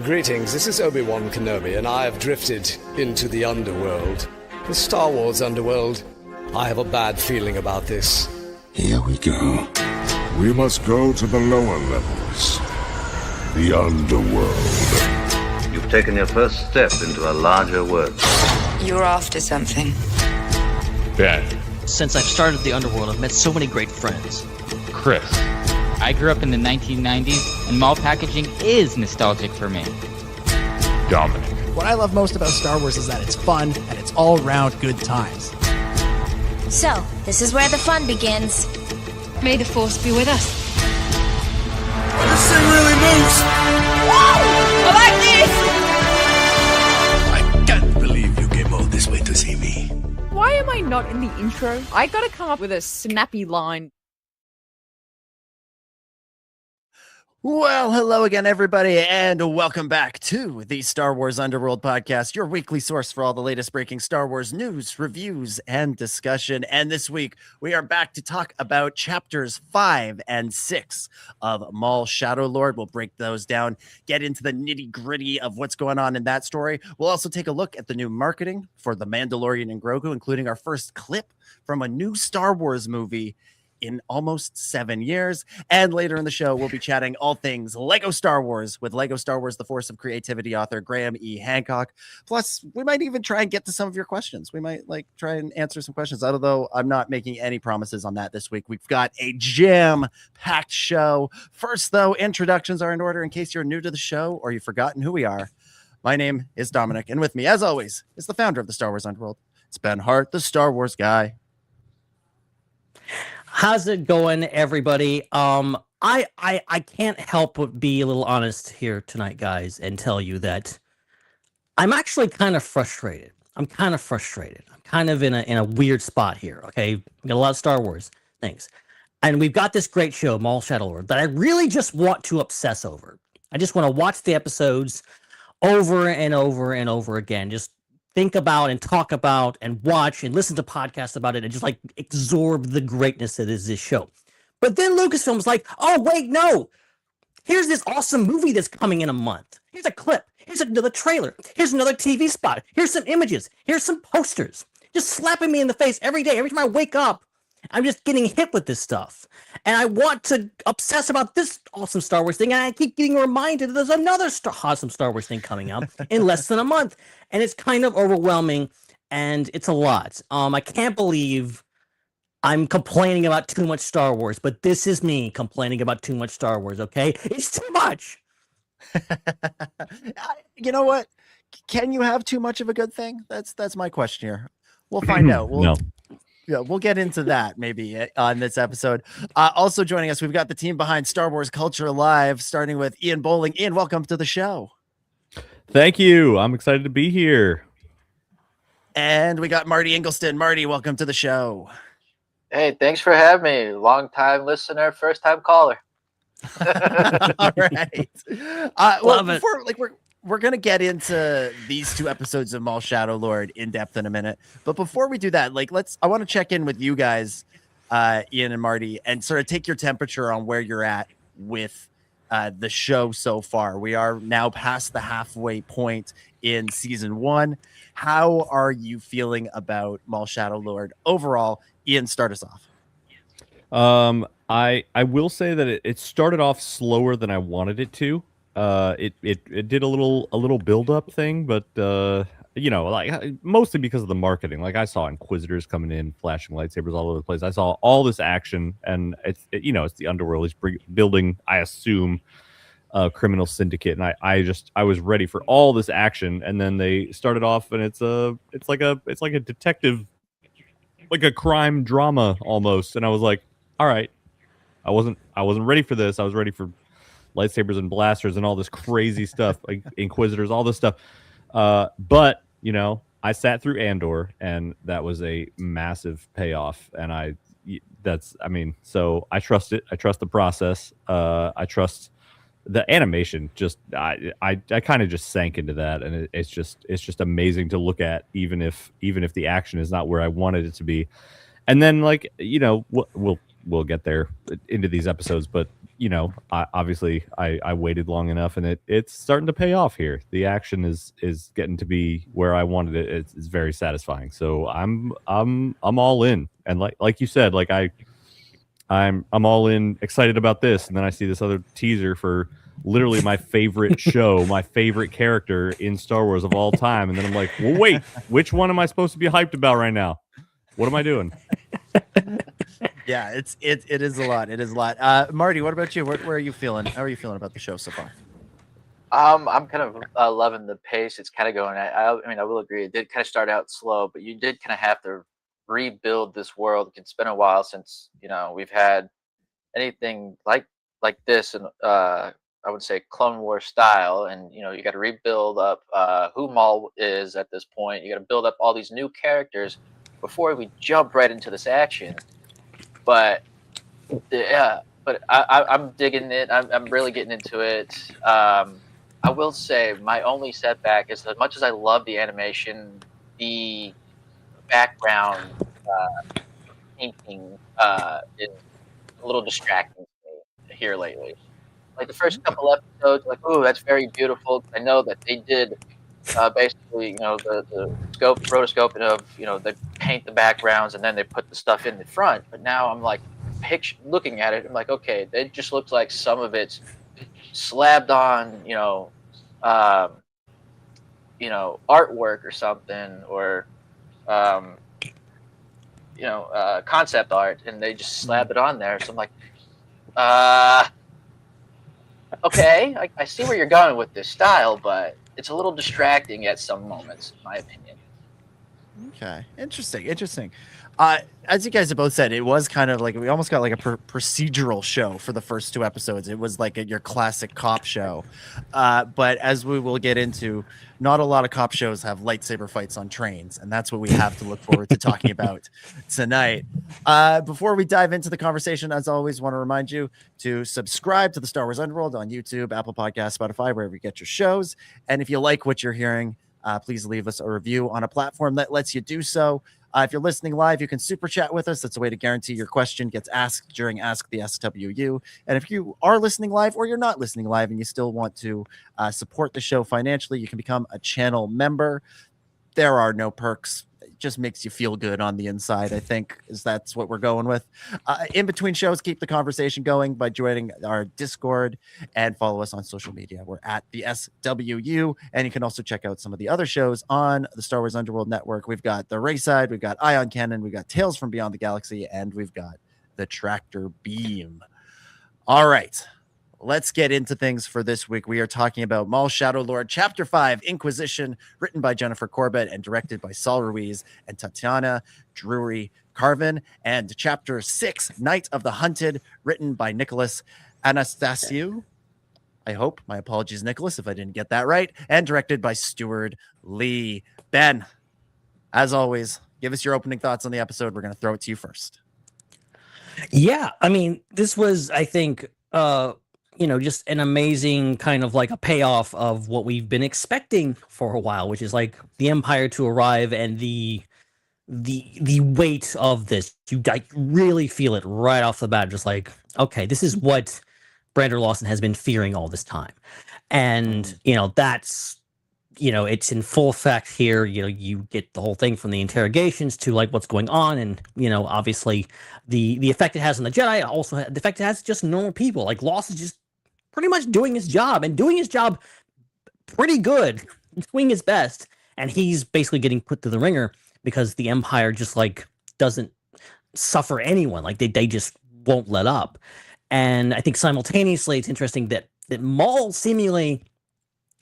Greetings, this is Obi-Wan Kenobi, and I have drifted into the Underworld. The Star Wars Underworld. I have a bad feeling about this. Here we go. We must go to the lower levels. The Underworld. You've taken your first step into a larger world. You're after something. Ben. Since I've started the Underworld, I've met so many great friends. Chris. I grew up in the 1990s, and Maul packaging is nostalgic for me. Dominic. What I love most about Star Wars is that it's fun, and it's all-round good times. So, this is where the fun begins. May the Force be with us. This thing really moves! Whoa! I like this! I can't believe you came all this way to see me. Why am I not in the intro? I gotta come up with a snappy line. Well, hello again, everybody, and welcome back to the Star Wars Underworld podcast, your weekly source for all the latest breaking Star Wars news, reviews, and discussion. And this week, we are back to talk about chapters 5 and 6 of Maul Shadow Lord. We'll break those down, get into the nitty-gritty of what's going on in that story. We'll also take a look at the new marketing for The Mandalorian and Grogu, including our first clip from a new Star Wars movie in almost 7 years. And later in the show, we'll be chatting all things Lego Star Wars with Lego Star Wars, The Force of Creativity author Graham E. Hancock. Plus, we might even try and get to some of your questions. We might try and answer some questions, although I'm not making any promises on that this week. We've got a jam-packed show. First, though, introductions are in order in case you're new to the show or you've forgotten who we are. My name is Dominic, and with me, as always, is the founder of the Star Wars Underworld. It's Ben Hart, the Star Wars guy. How's it going, everybody? I can't help but be a little honest here tonight, guys, and tell you that I'm actually kind of frustrated. I'm kind of in a weird spot here. Okay, we got a lot of Star Wars things, and we've got this great show, Maul Shadow Lord, that I really just want to obsess over. I just want to watch the episodes over and over and over again. Just think about and talk about and watch and listen to podcasts about it and just absorb the greatness that is this show. But then Lucasfilm's like, oh, wait, no. Here's this awesome movie that's coming in a month. Here's a clip. Here's another trailer. Here's another TV spot. Here's some images. Here's some posters. Just slapping me in the face every day. Every time I wake up, I'm just getting hit with this stuff. And I want to obsess about this awesome Star Wars thing. And I keep getting reminded that there's another awesome Star Wars thing coming up in less than a month. And it's kind of overwhelming. And it's a lot. I can't believe I'm complaining about too much Star Wars. But this is me complaining about too much Star Wars, okay? It's too much. You know what? Can you have too much of a good thing? That's my question here. We'll find out. No. Yeah, we'll get into that maybe on this episode. Also joining us, we've got the team behind Star Wars Culture Live, starting with Ian Bowling. Ian, welcome to the show. Thank you. I'm excited to be here. And we got Marty Ingleston. Marty, welcome to the show. Hey, thanks for having me. Long-time listener, first-time caller. All right. We're going to get into these two episodes of Maul Shadow Lord in depth in a minute. But before we do that, I want to check in with you guys, Ian and Marty, and sort of take your temperature on where you're at with the show so far. We are now past the halfway point in season 1. How are you feeling about Maul Shadow Lord overall? Ian, start us off. I will say that it started off slower than I wanted it to. It did a little build up thing, but mostly because of the marketing. I saw Inquisitors coming in, flashing lightsabers all over the place. I saw all this action, and it's the Underworld. He's building, I assume, a criminal syndicate, and I was ready for all this action, and then they started off, and it's like a detective, like a crime drama almost, and I was like, all right, I wasn't ready for this. I was ready for lightsabers and blasters and all this crazy stuff, like Inquisitors, all this stuff. But I sat through Andor, and that was a massive payoff. And so I trust it. I trust the process. I trust the animation. Just I kind of just sank into that, and it's just amazing to look at, even if the action is not where I wanted it to be. And then we'll we'll get there into these episodes, but I waited long enough, and it's starting to pay off here. The action is getting to be where I wanted it. It's very satisfying. So I'm all in, and like you said, like I'm all in, excited about this, and then I see this other teaser for literally my favorite show, my favorite character in Star Wars of all time, and then I'm like, well, wait, which one am I supposed to be hyped about right now? What am I doing? Yeah, it is a lot. It is a lot. Marty, what about you? Where are you feeling? How are you feeling about the show so far? I'm kind of loving the pace it's kind of going at. I mean, I will agree, it did kind of start out slow, but you did kind of have to rebuild this world. It's been a while since we've had anything like this, and I would say Clone War style. And you got to rebuild up who Maul is at this point. You got to build up all these new characters before we jump right into this action. But yeah, but I'm digging it. I'm really getting into it. I will say my only setback is, as much as I love the animation, the background painting is a little distracting to me here lately. Like the first couple episodes, like, oh, that's very beautiful. I know that they did basically, the scope, rotoscoping of, they paint the backgrounds and then they put the stuff in the front. But now I'm like, looking at it, I'm like, okay, it just looks like some of it's slabbed on, artwork or something, or concept art, and they just slab it on there. So I'm like, okay, I see where you're going with this style, but it's a little distracting at some moments, in my opinion. Okay, interesting. As you guys have both said, it was kind of like, we almost got like a procedural show for the first two episodes. It was like your classic cop show. But as we will get into, not a lot of cop shows have lightsaber fights on trains, and that's what we have to look forward to talking about tonight. Before we dive into the conversation, as always, want to remind you to subscribe to the Star Wars Underworld on YouTube, Apple Podcasts, Spotify, wherever you get your shows. And if you like what you're hearing, please leave us a review on a platform that lets you do so. If you're listening live, you can super chat with us. That's a way to guarantee your question gets asked during Ask the SWU. And if you are listening live, or you're not listening live and you still want to support the show financially, you can become a channel member. There are no perks. It just makes you feel good on the inside, I think, that's what we're going with. In between shows, keep the conversation going by joining our Discord and follow us on social media. We're at the SWU, and you can also check out some of the other shows on the Star Wars Underworld Network. We've got the Raeside, we've got Ion Cannon, we've got Tales from Beyond the Galaxy, and we've got the Tractor Beam. All right. Let's get into things for this week. We are talking about Maul Shadow Lord, Chapter 5, Inquisition, written by Jennifer Corbett and directed by Saul Ruiz and Tatiana Drury-Carvin, and Chapter 6, Night of the Hunted, written by Nicholas Anastasiou. I hope. My apologies, Nicholas, if I didn't get that right. And directed by Stuart Lee. Ben, as always, give us your opening thoughts on the episode. We're going to throw it to you first. Yeah, I mean, this was, I think, just an amazing kind of like a payoff of what we've been expecting for a while, which is like the Empire to arrive, and the weight of this. You really feel it right off the bat. Just like, okay, this is what Brandon Lawson has been fearing all this time. And, that's, it's in full effect here. You get the whole thing from the interrogations to like what's going on. And, obviously the effect it has on the Jedi, also the effect it has just normal people. Like Lawson is just pretty much doing his job pretty good, doing his best. And he's basically getting put through the ringer because the Empire just like doesn't suffer anyone. Like they just won't let up. And I think simultaneously it's interesting that Maul seemingly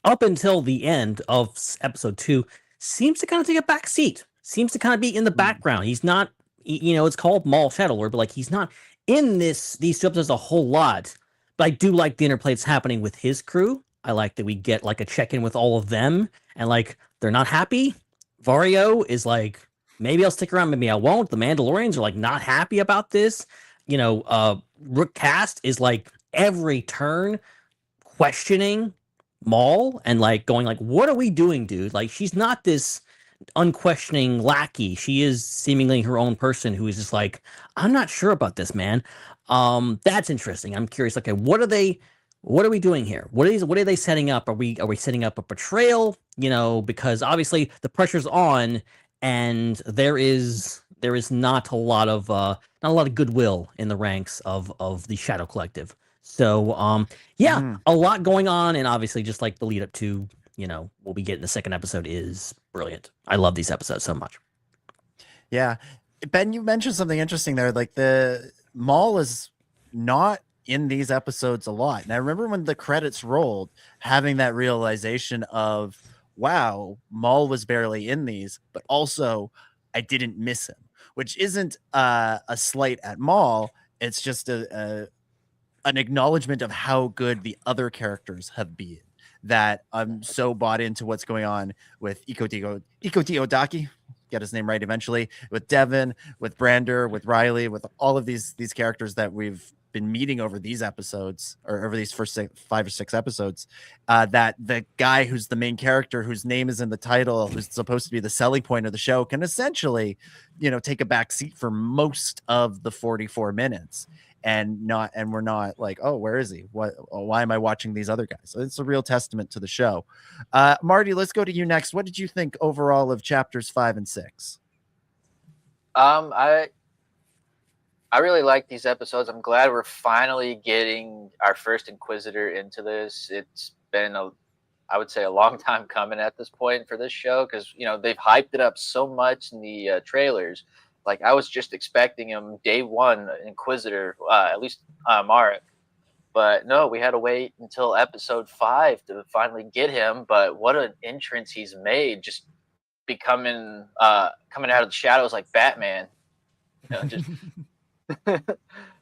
up until the end of episode 2 seems to kind of take a back seat, seems to kind of be in the background. He's not, it's called Maul Shadow Lord, but like he's not in these two episodes a whole lot. But I do like the interplay that's happening with his crew. I like that we get like a check-in with all of them, and like they're not happy. Vario is like, maybe I'll stick around, maybe I won't. The Mandalorians are like not happy about this. Rook Cast is like every turn questioning Maul and like going like, what are we doing, dude? Like she's not this unquestioning lackey. She is seemingly her own person who is just like, I'm not sure about this, man. That's interesting. I'm curious. Okay, what are we doing here? What are they setting up? Are we setting up a betrayal? Because obviously the pressure's on, and there is not a lot of goodwill in the ranks of the Shadow Collective. So a lot going on, and obviously just like the lead up to what we get in the second episode is brilliant. I love these episodes so much. Yeah, Ben, you mentioned something interesting there. Like the Maul is not in these episodes a lot, and I remember when the credits rolled, having that realization of, wow, Maul was barely in these, but also I didn't miss him, which isn't a slight at Maul. It's just an acknowledgement of how good the other characters have been, that I'm so bought into what's going on with Iko Teodaki, get his name right eventually, with Devin, with Brander, with Riley, with all of these characters that we've been meeting over these episodes, or over these first 5 or 6 episodes, that the guy who's the main character, whose name is in the title, who's supposed to be the selling point of the show, can essentially, take a back seat for most of the 44 minutes. And we're not like, oh, where is he? Why am I watching these other guys? So it's a real testament to the show. Marty, let's go to you next. What did you think overall of chapters 5 and 6? I really like these episodes. I'm glad we're finally getting our first Inquisitor into this. It's been I would say a long time coming at this point for this show, because they've hyped it up so much in the trailers. Like, I was just expecting him day one, Inquisitor, at least Marek. But no, we had to wait until episode 5 to finally get him. But what an entrance he's made, just becoming coming out of the shadows like Batman. Just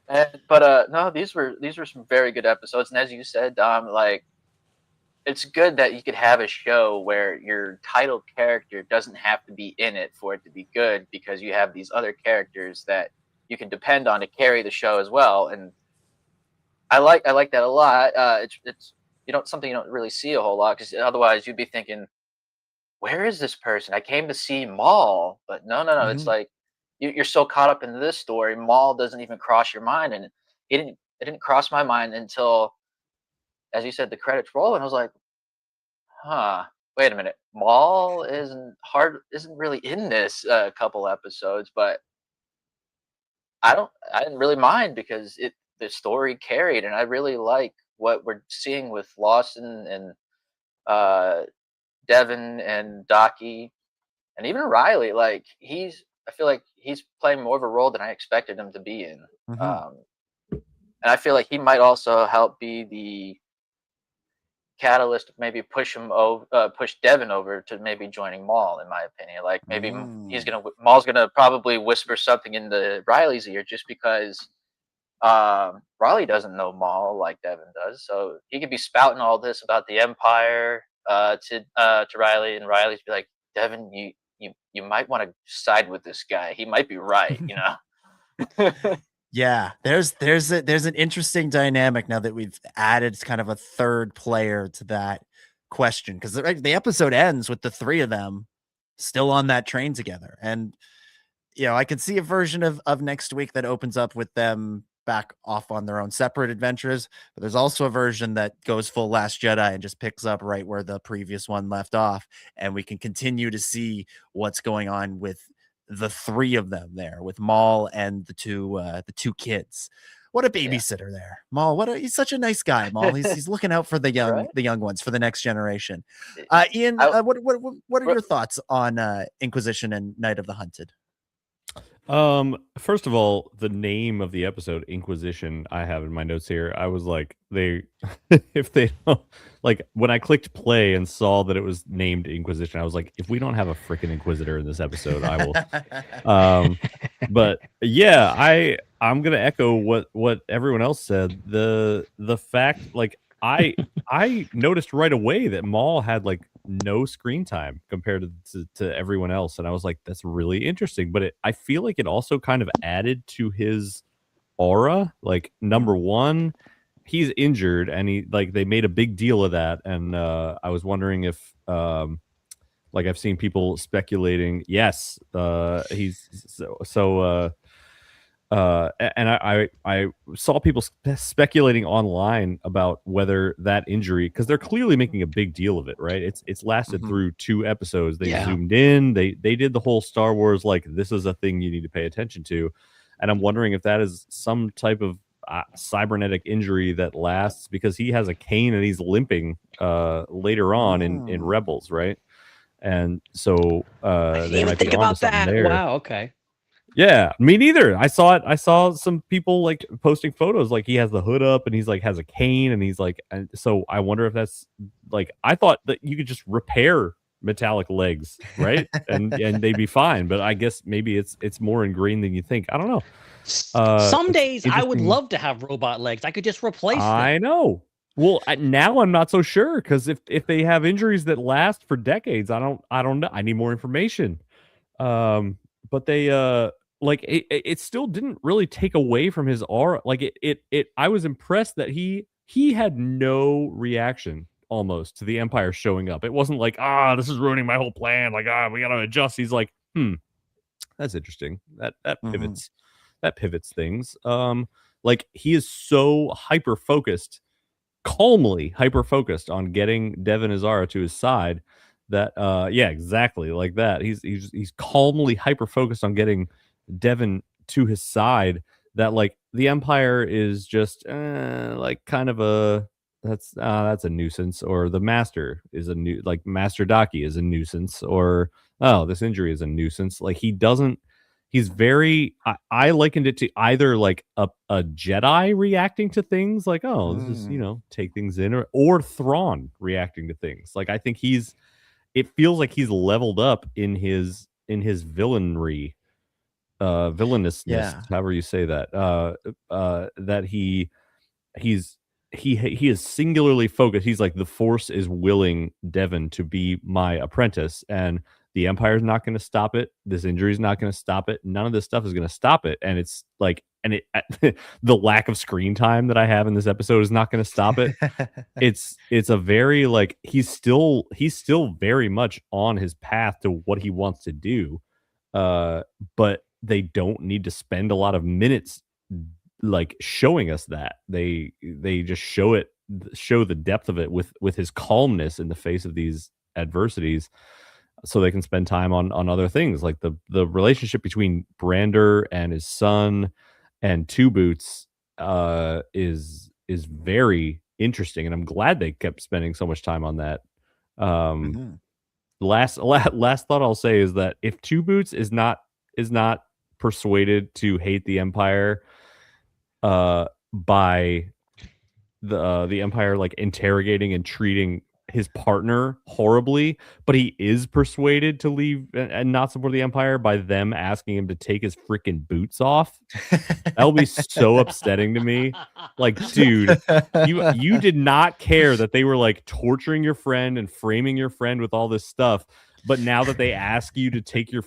no, these were some very good episodes. And as you said, Dom, like, it's good that you could have a show where your title character doesn't have to be in it for it to be good, because you have these other characters that you can depend on to carry the show as well. And I like that a lot. It's something you don't really see a whole lot, because otherwise you'd be thinking, where is this person? I came to see Maul, but no. Mm-hmm. It's like you're so caught up in this story, Maul doesn't even cross your mind, and it didn't cross my mind until, as you said, the credits roll, and I was like, wait a minute. Maul isn't really in this couple episodes, but I didn't really mind, because the story carried, and I really like what we're seeing with Lawson and Devin and Docky, and even Riley. Like, I feel like he's playing more of a role than I expected him to be in. Mm-hmm. And I feel like he might also help be the catalyst, maybe push Devin over to maybe joining Maul, in my opinion. Like, maybe Maul's gonna probably whisper something into Riley's ear, just because Riley doesn't know Maul like Devin does, so he could be spouting all this about the Empire to Riley, and Riley's be like, Devin, you might want to side with this guy. He might be right, Yeah, there's an interesting dynamic now that we've added kind of a third player to that question, because the episode ends with the 3 of them still on that train together, and I could see a version of next week that opens up with them back off on their own separate adventures, but there's also a version that goes full Last Jedi and just picks up right where the previous one left off, and we can continue to see what's going on with the 3 of them there, with Maul and the two kids. What a babysitter there, Maul. He's such a nice guy, Maul. He's looking out for the young right? the young ones, for the next generation. Ian, what are your thoughts on Inquisition and Night of the Hunted? First of all, the name of the episode, Inquisition, I have in my notes here. I was like, if they don't, like, when I clicked play and saw that it was named Inquisition, I was like, if we don't have a freaking Inquisitor in this episode, I will. But yeah, I'm gonna echo what everyone else said. The fact, like, I noticed right away that Maul had like no screen time compared to everyone else, and I was like, that's really interesting. But I feel like it also kind of added to his aura. Like, number one, he's injured, and they made a big deal of that, and I was wondering if Like I've seen people speculating. Yes, he's and I saw people speculating online about whether that injury, because they're clearly making a big deal of it, right? It's lasted through 2 episodes. They zoomed in. They did the whole Star Wars like this is a thing you need to pay attention to, and I'm wondering if that is some type of cybernetic injury that lasts, because he has a cane and he's limping later on in Rebels, right? And so they might be onto something there. Wow. Okay. Yeah, me neither. I saw it. I saw some people like posting photos, like he has the hood up and he's like has a cane and he's like, and so I wonder if that's like, I thought that you could just repair metallic legs, right? and they'd be fine. But I guess maybe it's more ingrained than you think. I don't know. Some days I would love to have robot legs. I could just replace them. I know. Well, now I'm not so sure, because if they have injuries that last for decades, I don't know. I need more information. But they like it still didn't really take away from his aura. Like it I was impressed that he had no reaction almost to the Empire showing up. It wasn't like, this is ruining my whole plan. Like, we gotta adjust. He's like, that's interesting. That pivots that pivots things. Like he is so hyper focused, calmly hyper focused on getting Devin Azara to his side that yeah, exactly like that. He's calmly hyper focused on getting Devin to his side, that like the Empire is just like kind of a that's a nuisance, or the Master is a new, like Master Daki is a nuisance, or this injury is a nuisance. Like he's very I likened it to either like a Jedi reacting to things like, this is, take things in, or Thrawn reacting to things. Like I think it feels like he's leveled up in his villainry, villainousness, however you say that, that he is singularly focused. He's like, the Force is willing Devin to be my apprentice, and the Empire's not going to stop it. This injury is not going to stop it. None of this stuff is going to stop it. And it's like, the lack of screen time that I have in this episode is not going to stop it. It's a very like, he's still very much on his path to what he wants to do. But they don't need to spend a lot of minutes like showing us that. They just show the depth of it with his calmness in the face of these adversities, so they can spend time on other things, like the relationship between Brander and his son and Two Boots is very interesting, and I'm glad they kept spending so much time on that. Last thought I'll say is that if Two Boots is not persuaded to hate the Empire by the Empire like interrogating and treating his partner horribly, but he is persuaded to leave and not support the Empire by them asking him to take his freaking boots off, that'll be so upsetting to me. Like, dude, you did not care that they were like torturing your friend and framing your friend with all this stuff, but now that they ask you to take your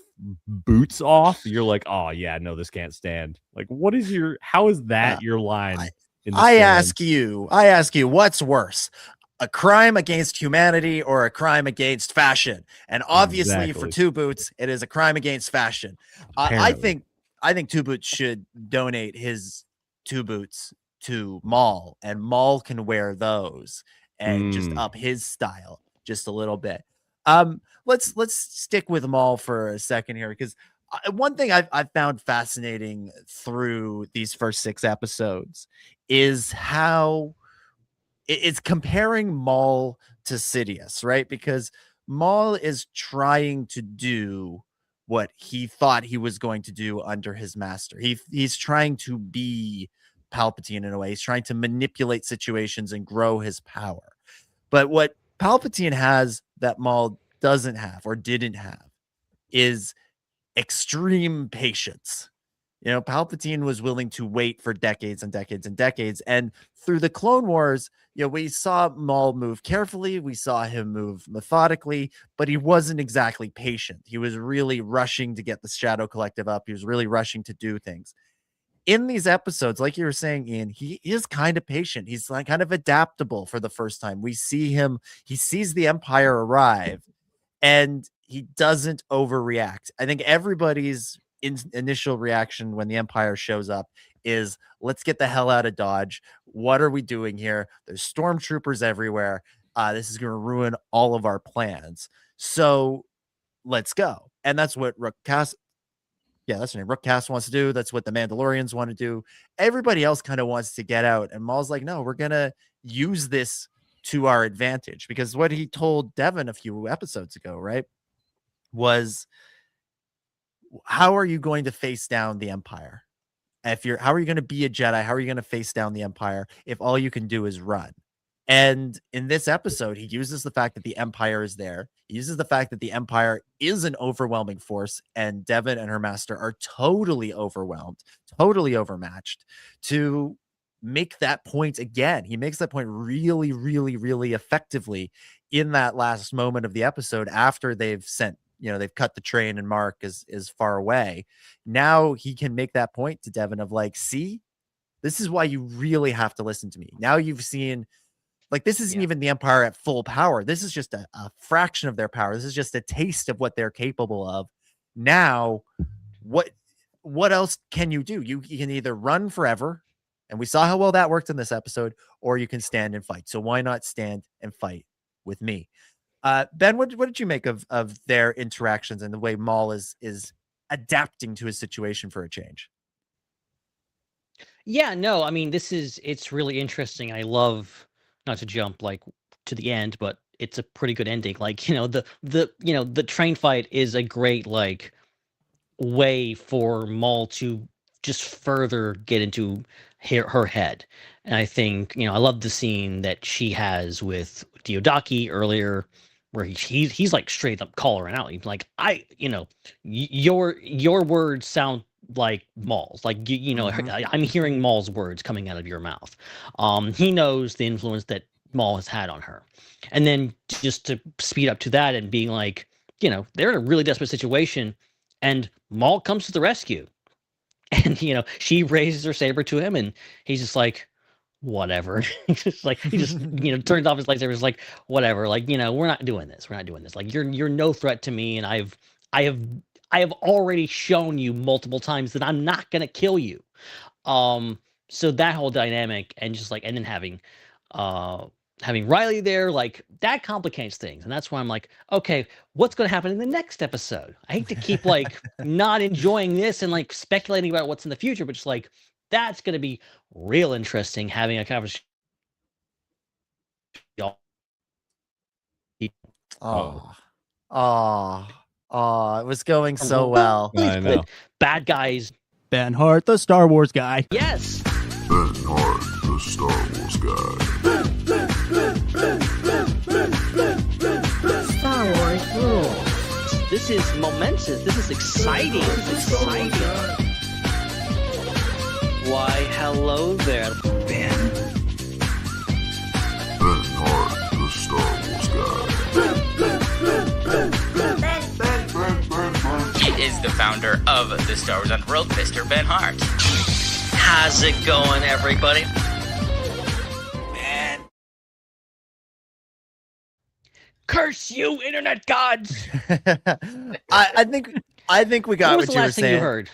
boots off, you're like, oh yeah, no, this can't stand. Like, how is that your line? I ask you, what's worse, a crime against humanity or a crime against fashion? And obviously for Two Boots, it is a crime against fashion. I think Two Boots should donate his Two Boots to Maul, and Maul can wear those and just up his style just a little bit. Let's stick with Maul for a second here, because one thing I've found fascinating through these first 6 episodes is how it's comparing Maul to Sidious, right? Because Maul is trying to do what he thought he was going to do under his master. He's trying to be Palpatine in a way. He's trying to manipulate situations and grow his power. But what Palpatine has that Maul doesn't have or didn't have is extreme patience. Palpatine was willing to wait for decades and decades and decades. And through the Clone Wars, we saw Maul move carefully. We saw him move methodically, but he wasn't exactly patient. He was really rushing to get the Shadow Collective up. He was really rushing to do things. In these episodes, like you were saying, Ian, he is kind of patient. He's like kind of adaptable for the first time. We see him, he sees the Empire arrive, and he doesn't overreact. I think everybody's initial reaction when the Empire shows up is, let's get the hell out of Dodge. What are we doing here? There's stormtroopers everywhere. This is going to ruin all of our plans. So let's go. And that's what Rook Cass wants to do. That's what the Mandalorians want to do. Everybody else kind of wants to get out. And Maul's like, no, we're going to use this to our advantage, because what he told Devin a few episodes ago, right, was, how are you going to face down the Empire? How are you going to be a Jedi? How are you going to face down the Empire if all you can do is run? And in this episode, he uses the fact that the Empire is there. He uses the fact that the Empire is an overwhelming force, and Devin and her master are totally overwhelmed, totally overmatched, to make that point again. He makes that point really, really, really effectively in that last moment of the episode, after they've cut the train and Mark is far away. Now he can make that point to Devin of like, see, this is why you really have to listen to me. Now you've seen, like, this isn't even the Empire at full power. This is just a fraction of their power. This is just a taste of what they're capable of. Now, what else can you do? You can either run forever, and we saw how well that worked in this episode, or you can stand and fight. So why not stand and fight with me? Ben, what did you make of their interactions and the way Maul is adapting to his situation for a change? Yeah, no, I mean, it's really interesting. I love, not to jump like to the end, but it's a pretty good ending. Like, the train fight is a great like way for Maul to just further get into her head. And I think, I love the scene that she has with Diodaki earlier, where he's like straight up calling her out. He's like, your words sound like Maul's. Like, I'm hearing Maul's words coming out of your mouth. He knows the influence that Maul has had on her. And then just to speed up to that and being like, they're in a really desperate situation, and Maul comes to the rescue. And, she raises her saber to him, and he's just like, whatever. He just turns off his lightsaber. Is like, whatever. Like, we're not doing this. We're not doing this. Like, you're no threat to me, and I have already shown you multiple times that I'm not gonna kill you. So that whole dynamic, and just like, and then having Riley there, like, that complicates things. And that's why I'm like, okay, what's going to happen in the next episode? I hate to keep like not enjoying this and like speculating about what's in the future, but just like, that's going to be real interesting having a conversation. Oh, it was going so well. I know. Bad guys. Ben Hart, the Star Wars guy. Yes. Ben Hart, the Star Wars guy. Star Wars rules. This is momentous. This is exciting. Why, hello there, Ben. Ben Hart, the Star Wars guy. He is the founder of the Star Wars Underworld, Mr. Ben Hart. How's it going, everybody? Curse you, internet gods! I think we got what you were saying. You heard?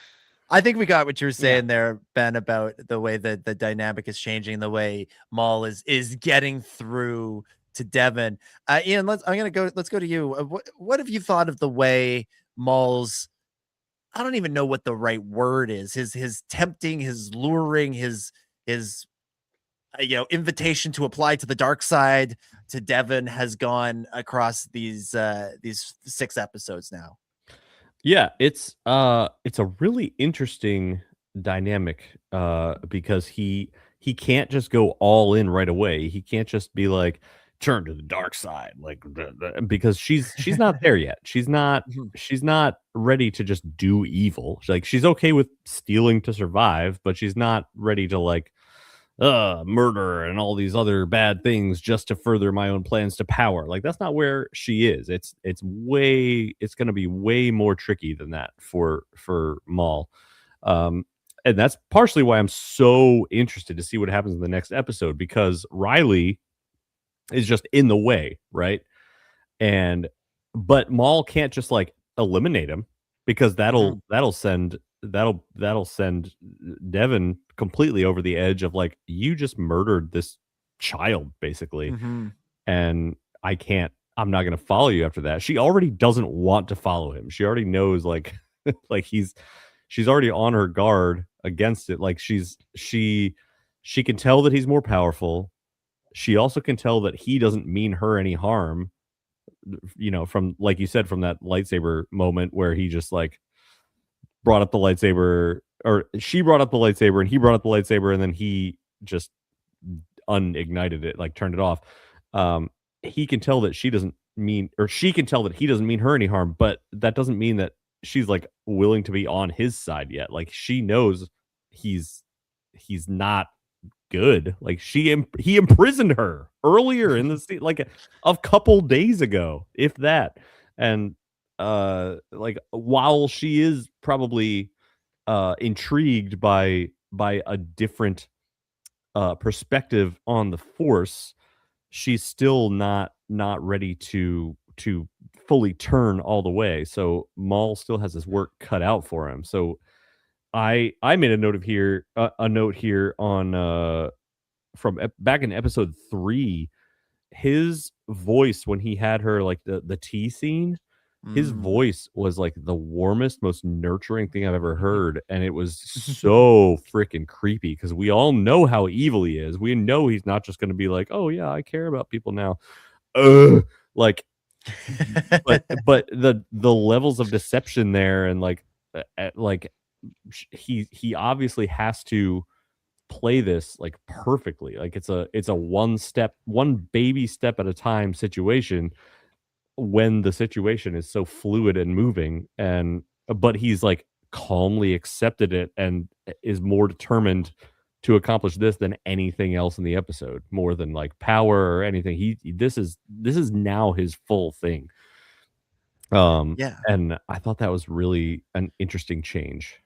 I think we got what you were saying there, Ben, about the way that the dynamic is changing, the way Maul is getting through to Devin. Ian, let's go to you. What have you thought of the way Maul's, I don't even know what the right word is, his tempting, his luring, his invitation to apply to the dark side to Devin has gone across these 6 episodes now? Yeah, it's a really interesting dynamic because he can't just go all in right away. He can't just be like, turn to the dark side, like, because she's not there yet. She's not ready to just do evil. She's okay with stealing to survive, but she's not ready to like murder and all these other bad things just to further my own plans to power. Like, that's not where she is. It's going to be way more tricky than that for Maul. And that's partially why I'm so interested to see what happens in the next episode, because Riley is just in the way, right? And but Maul can't just like eliminate him, because that'll send Devin completely over the edge of like, you just murdered this child basically, and I'm not going to follow you after that. She already doesn't want to follow him. She already knows like like she's already on her guard against it. Like she can tell that he's more powerful. She also can tell that he doesn't mean her any harm, from, like you said, from that lightsaber moment where he just like brought up the lightsaber, or she brought up the lightsaber and he brought up the lightsaber, and then he just unignited it, like turned it off. He can tell that she can tell that he doesn't mean her any harm, but that doesn't mean that she's like willing to be on his side yet. Like, she knows he's not good. Like, he imprisoned her earlier in the like a couple days ago, if that. And like, while she is probably intrigued by a different perspective on the Force, she's still not ready to fully turn all the way. So Maul still has his work cut out for him. So I made a note here on from back in episode 3, his voice when he had her like the tea scene, his voice was like the warmest, most nurturing thing I've ever heard, and it was so freaking creepy, because we all know how evil he is. We know he's not just going to be like, oh yeah, I care about people now. Like, but the levels of deception there, and like he obviously has to play this like perfectly. Like, it's a one baby step at a time situation, when the situation is so fluid and moving, but he's like calmly accepted it and is more determined to accomplish this than anything else in the episode, more than like power or anything. This is now his full thing. And I thought that was really an interesting change.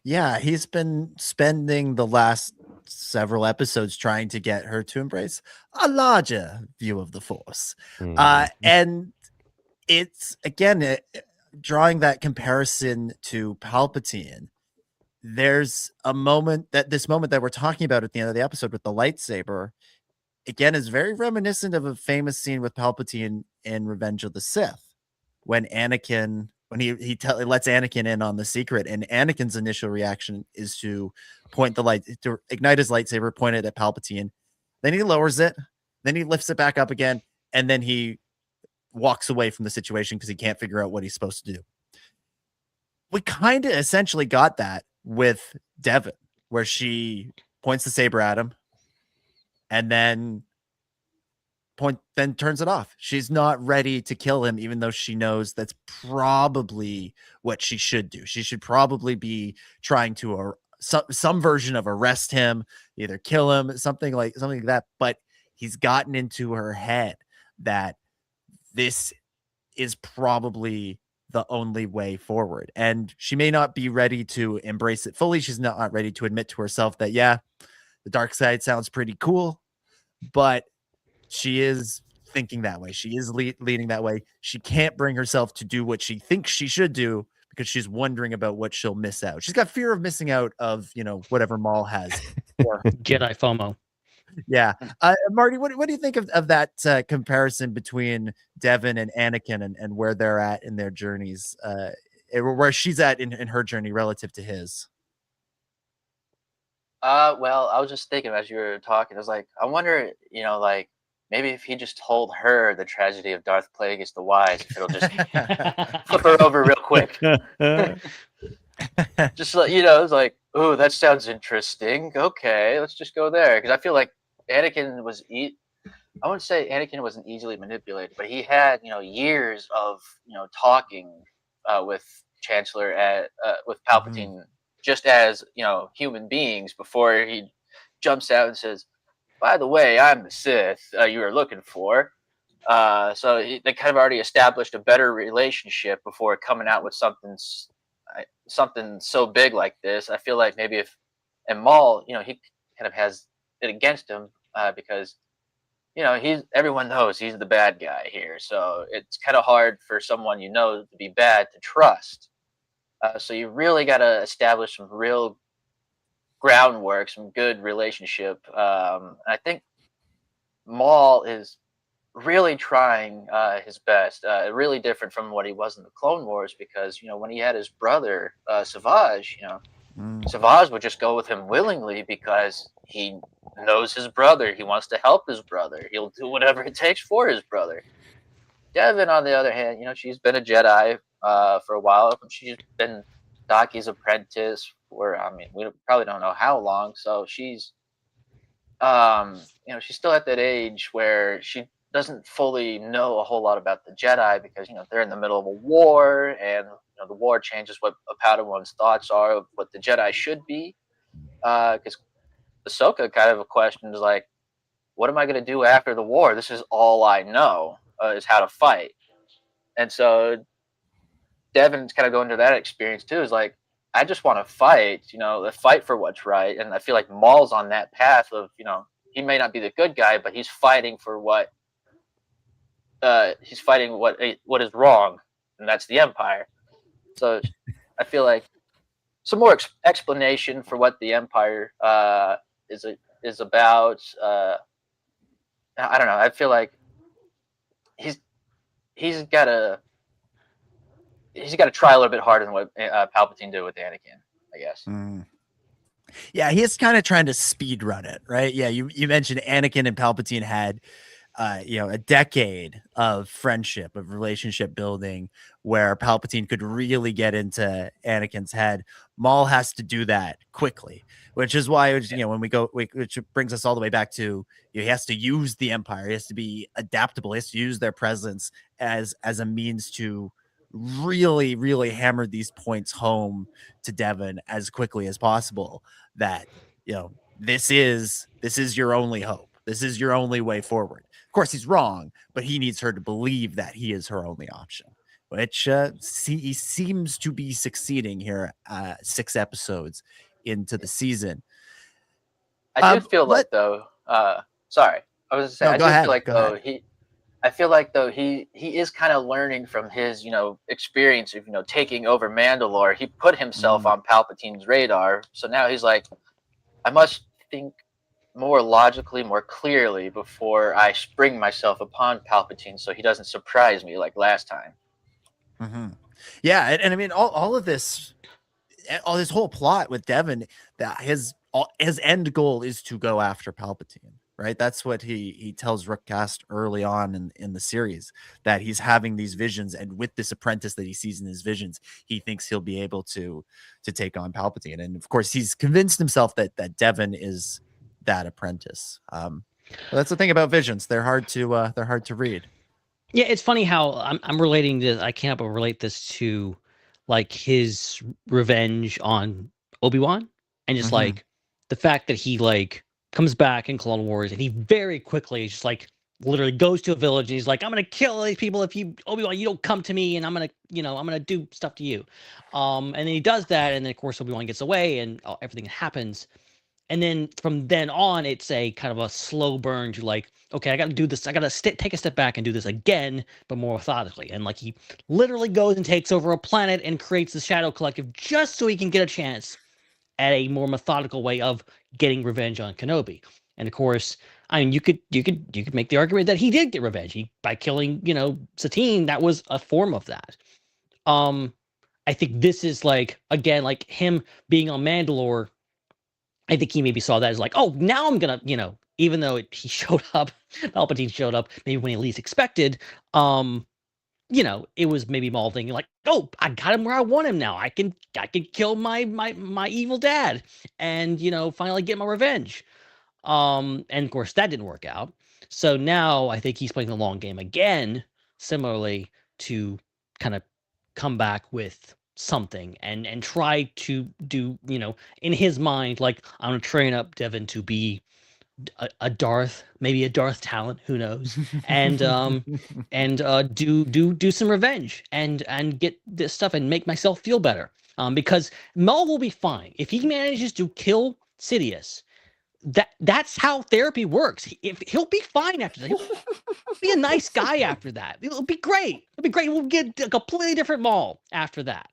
Yeah, he's been spending the last several episodes trying to get her to embrace a larger view of the Force. And it's, again, drawing that comparison to Palpatine. There's this moment that we're talking about at the end of the episode with the lightsaber, again, is very reminiscent of a famous scene with Palpatine in Revenge of the Sith, when Anakin, when he lets Anakin in on the secret, and Anakin's initial reaction is to ignite his lightsaber, point it at Palpatine. Then he lowers it, then he lifts it back up again, and then he walks away from the situation because he can't figure out what he's supposed to do. We kind of essentially got that with Devin, where she points the saber at him and then turns it off. She's not ready to kill him, even though she knows that's probably what she should do. She should probably be trying to some version of arrest him, either kill him, something like that. But he's gotten into her head that this is probably the only way forward, and she may not be ready to embrace it fully. She's not ready to admit to herself that, yeah, the dark side sounds pretty cool, but she is thinking that way. She is leading that way. She can't bring herself to do what she thinks she should do because she's wondering about what she'll miss out. She's got fear of missing out of, whatever Maul has. Jedi FOMO. Yeah. Marty, what do you think of that comparison between Devin and Anakin and where they're at in their journeys, where she's at in her journey relative to his? Well, I was just thinking as you were talking, I was like, I wonder, like, maybe if he just told her the tragedy of Darth Plagueis the Wise, if it'll just flip her over real quick. Just like, it's like, oh, that sounds interesting. Okay, let's just go there. Because I feel like Anakin was, I wouldn't say Anakin wasn't easily manipulated, but he had, years of, talking with Chancellor with Palpatine, just as, human beings, before he jumps out and says, by the way, I'm the Sith you were looking for. So they kind of already established a better relationship before coming out with something so big like this. I feel like maybe and Maul, he kind of has it against him because, everyone knows he's the bad guy here, so it's kind of hard for someone to be bad to trust. So you really got to establish some real groundwork, some good relationship. I think Maul is really trying his best. Really different from what he was in the Clone Wars, because when he had his brother Savage, Savage would just go with him willingly because he knows his brother. He wants to help his brother. He'll do whatever it takes for his brother. Devin, on the other hand, she's been a Jedi for a while. She's been Daki's apprentice for, we probably don't know how long. So she's, she's still at that age where she doesn't fully know a whole lot about the Jedi, because they're in the middle of a war, and the war changes what a Padawan's thoughts are of what the Jedi should be. Because Ahsoka kind of questions like, what am I going to do after the war? This is all I know, is how to fight. And so Devin's kind of going through that experience too. Is like, I just want to fight, fight for what's right. And I feel like Maul's on that path of, he may not be the good guy, but he's fighting for what what is wrong, and that's the Empire. So I feel like some more explanation for what the Empire is about. I don't know. I feel like he's got to try a little bit harder than what Palpatine did with Anakin, I guess. Yeah, he is kind of trying to speed run it, right? Yeah, you mentioned Anakin and Palpatine had a decade of friendship, of relationship building, where Palpatine could really get into Anakin's head. Maul has to do that quickly, which is why, when which brings us all the way back to, he has to use the Empire. He has to be adaptable. He has to use their presence as a means to really, really hammer these points home to Devin as quickly as possible, that, this is your only hope. This is your only way forward. Of course, he's wrong, but he needs her to believe that he is her only option, which he seems to be succeeding here 6 episodes into the season. I do feel like, though, sorry, I was saying, I feel like though he is kind of learning from his experience of taking over Mandalore. He put himself on Palpatine's radar, so now he's like, I must think more logically, more clearly before I spring myself upon Palpatine, so he doesn't surprise me like last time. Yeah, and I mean all of this, all this whole plot with Devin, that his end goal is to go after Palpatine, right? That's what he tells Rookcast early on in the series, that he's having these visions, and with this apprentice that he sees in his visions, he thinks he'll be able to take on Palpatine. And of course, he's convinced himself that Devin is that apprentice. That's the thing about visions; they're hard to read. Yeah, it's funny how I'm relating this. I can't help but relate this to like his revenge on Obi-Wan, and just like the fact that he like comes back in Clone Wars, and he very quickly just like literally goes to a village, and he's like, I'm gonna kill these people if you, Obi-Wan, you don't come to me, and I'm gonna do stuff to you. And then he does that, and then of course Obi-Wan gets away, and everything happens. And then from then on, it's a kind of a slow burn to like, okay, I got to do this. I got to take a step back and do this again, but more methodically. And like he literally goes and takes over a planet and creates the Shadow Collective just so he can get a chance at a more methodical way of getting revenge on Kenobi. And of course, I mean, you could make the argument that he did get revenge by killing, Satine. That was a form of that. I think this is like, again, like him being on Mandalore. I think he maybe saw that as like, oh, now I'm gonna, even though he showed up, Palpatine showed up maybe when he least expected. It was maybe Maul thinking like, oh, I got him where I want him now. I can kill my evil dad, and finally get my revenge. And of course that didn't work out. So now I think he's playing the long game again, similarly to kind of come back with something and try to do, in his mind, like, I'm gonna train up Devin to be a Darth, maybe a Darth talent, who knows, and do some revenge and get this stuff and make myself feel better, because Maul will be fine if he manages to kill Sidious. that's how therapy works. He'll be fine after that. He'll be a nice guy after that. It'll be great. It'll be great. We'll get a completely different Maul after that.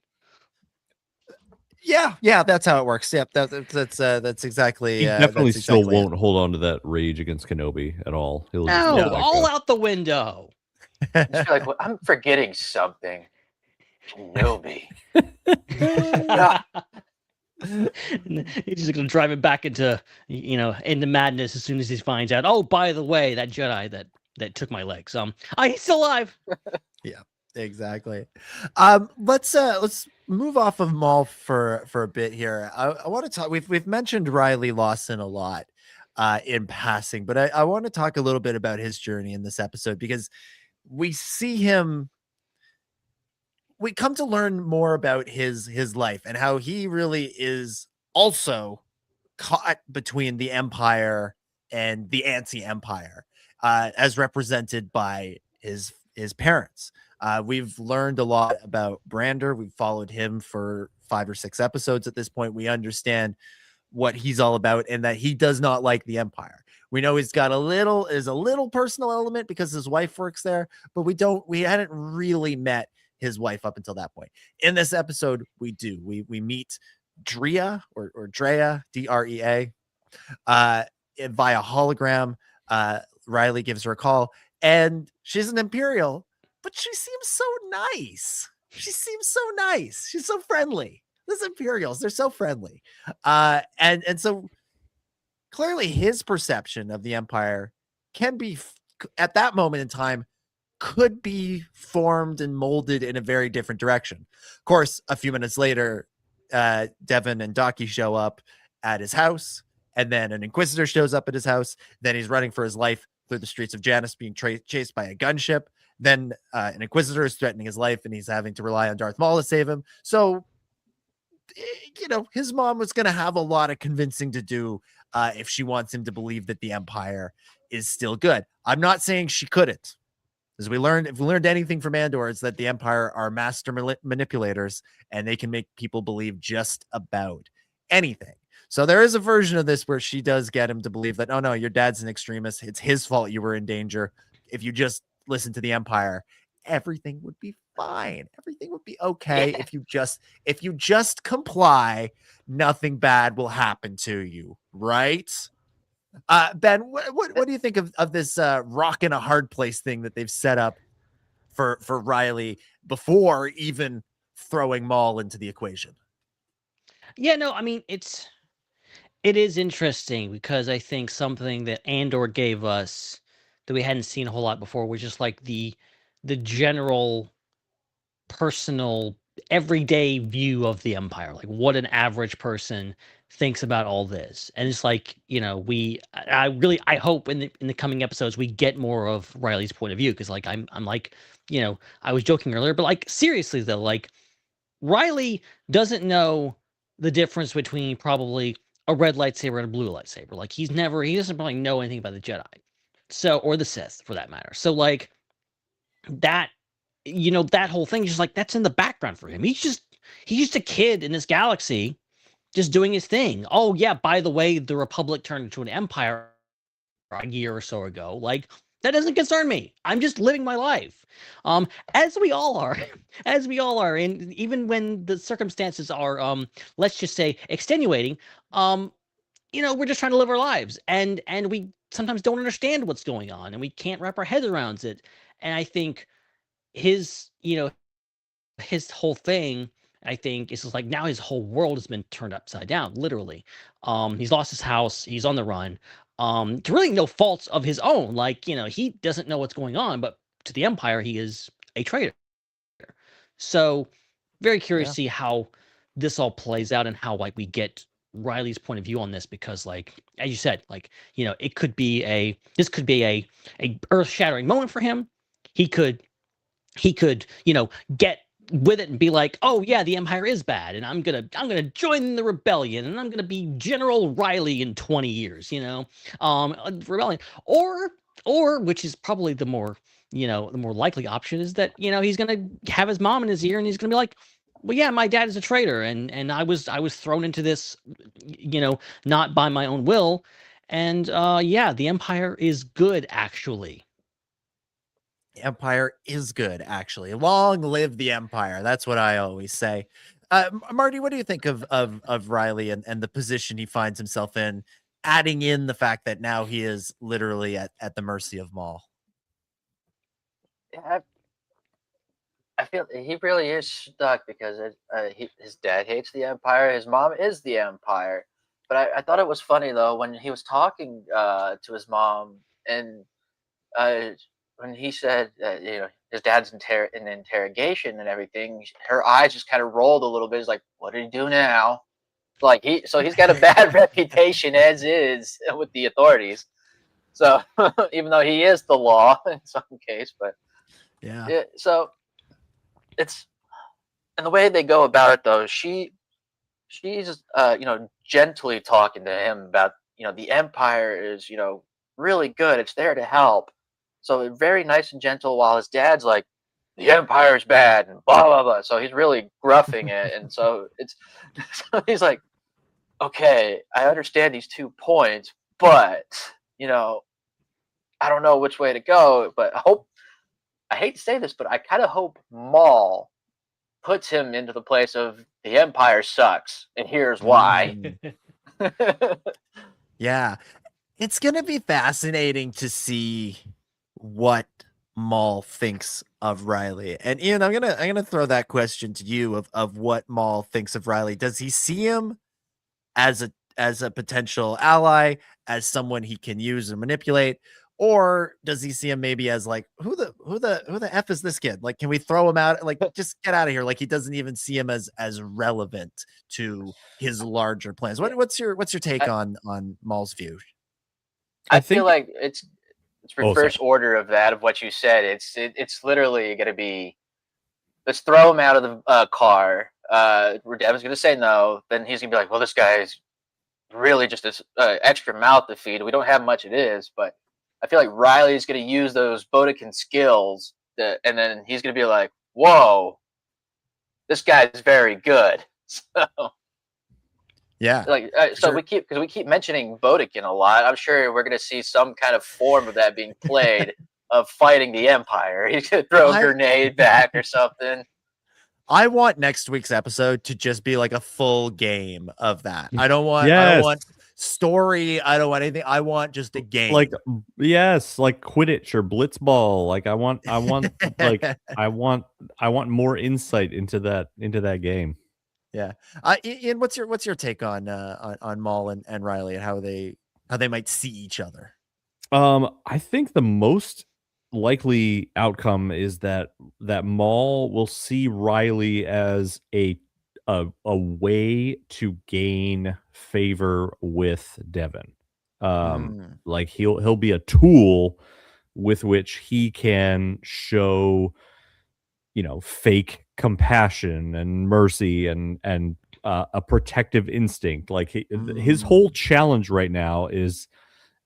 Yeah, that's how it works. Yep, that's exactly. He definitely that's still exactly it. won't hold on to that rage against Kenobi at all. He'll just No, be like all out the window. Just be like, well, I'm forgetting something. Kenobi. He's just gonna drive it back into into madness as soon as he finds out. Oh, by the way, that Jedi that took my legs. He's still alive. Yeah, exactly. Let's move off of Maul for a bit here. I want to talk. We've mentioned Riley Lawson a lot in passing, but I want to talk a little bit about his journey in this episode, because we see him. We come to learn more about his life and how he really is also caught between the Empire and the anti-Empire, as represented by his parents. We've learned a lot about Brander. We've followed him for 5 or 6 episodes at this point. We understand what he's all about and that he does not like the Empire. We know he's got a little personal element because his wife works there, but we hadn't really met his wife up until that point. In this episode, we do. We meet Drea or Drea, Drea, via hologram. Riley gives her a call, and she's an Imperial, but she seems so nice. She's so friendly. These Imperials, they're so friendly. And so clearly his perception of the Empire can be, at that moment in time, could be formed and molded in a very different direction. Of course, a few minutes later, Devin and Daki show up at his house, and then an Inquisitor shows up at his house. Then he's running for his life through the streets of Janus, being chased by a gunship. Then an Inquisitor is threatening his life, and he's having to rely on Darth Maul to save him. So, his mom was going to have a lot of convincing to do if she wants him to believe that the Empire is still good. I'm not saying she couldn't. As if we learned anything from Andor, it's that the Empire are master manipulators, and they can make people believe just about anything. So there is a version of this where she does get him to believe that, oh no, your dad's an extremist. It's his fault you were in danger. If you just listen to the Empire, everything would be fine. Everything would be okay. Yeah. If you just comply, nothing bad will happen to you, right? Ben, what do you think of this rock in a hard place thing that they've set up for Riley before even throwing Maul into the equation? Yeah, no, I mean, it is interesting because I think something that Andor gave us that we hadn't seen a whole lot before was just like the general personal everyday view of the Empire, like what an average person thinks about all this. And it's like, I hope in the coming episodes we get more of Riley's point of view, because like I'm like, I was joking earlier, but like seriously though, like Riley doesn't know the difference between probably a red lightsaber and a blue lightsaber. Like he doesn't probably know anything about the Jedi. So, or the Sith for that matter. So like that, that whole thing is just like, that's in the background for him. He's just a kid in this galaxy just doing his thing. Oh yeah, by the way, the Republic turned into an empire a year or so ago. Like that doesn't concern me. I'm just living my life. As we all are. And even when the circumstances are let's just say extenuating, we're just trying to live our lives. And we sometimes don't understand what's going on, and we can't wrap our heads around it. And I think his whole thing, I think, is just like now his whole world has been turned upside down, literally. He's lost his house. He's on the run. To really no faults of his own. Like, he doesn't know what's going on, but to the Empire, he is a traitor. So very curious to see how this all plays out and how like we get Riley's point of view on this, because like as you said, like it could be a earth-shattering moment for him. He could get with it and be like, oh yeah, the Empire is bad, and I'm gonna join the rebellion, and I'm gonna be General Riley in 20 years, rebellion, or which is probably the more likely option is that he's gonna have his mom in his ear and he's gonna be like, well, yeah, my dad is a traitor, and I was thrown into this, not by my own will, And yeah, the Empire is good, actually. Empire is good, actually. Long live the Empire. That's what I always say. Marty, what do you think of Riley and the position he finds himself in, adding in the fact that now he is literally at the mercy of Maul? Yeah, I feel he really is stuck because his dad hates the Empire, his mom is the Empire. But I thought it was funny though when he was talking to his mom, and uh, when he said his dad's in interrogation and everything, her eyes just kind of rolled a little bit. He's like, "What did he do now?" Like he's got a bad reputation as is with the authorities. So even though he is the law in some case, but yeah. So it's, and the way they go about it though, she's gently talking to him about the Empire is really good, it's there to help, so very nice and gentle, while his dad's like, the Empire's bad and blah blah blah, so he's really gruffing it. And so so he's like, okay, I understand these 2 points, but I don't know which way to go, but I hate to say this, but I kind of hope Maul puts him into the place of the Empire sucks, and here's why. Yeah, it's gonna be fascinating to see what Maul thinks of Riley. And Ian, I'm gonna throw that question to you of what Maul thinks of Riley. Does he see him as a potential ally, as someone he can use and manipulate? Or does he see him maybe as like, who the F is this kid? Like, can we throw him out? Like, just get out of here. Like, he doesn't even see him as relevant to his larger plans. What's your take on Maul's view? I feel like it's reverse order of that, of what you said. It's literally going to be, let's throw him out of the car. Devin's going to say no. Then he's going to be like, well, this guy's really just this extra mouth to feed. We don't have much it is, but I feel like Riley's going to use those Bodekin skills, and then he's going to be like, whoa, this guy's very good. So, yeah. Like, so sure. we keep mentioning Bodekin a lot. I'm sure we're going to see some kind of form of that being played of fighting the Empire. He's going to throw a grenade back or something. I want next week's episode to just be like a full game of that. I don't want story. I don't want anything. I want just a game. Like, yes, like Quidditch or Blitzball. Like I want like I want more insight into that game. Yeah. Ian, what's your take on Maul and Riley and how they might see each other? I think the most likely outcome is that Maul will see Riley as a way to gain favor with Devin. Like he'll be a tool with which he can show fake compassion and mercy and a protective instinct. Like his whole challenge right now is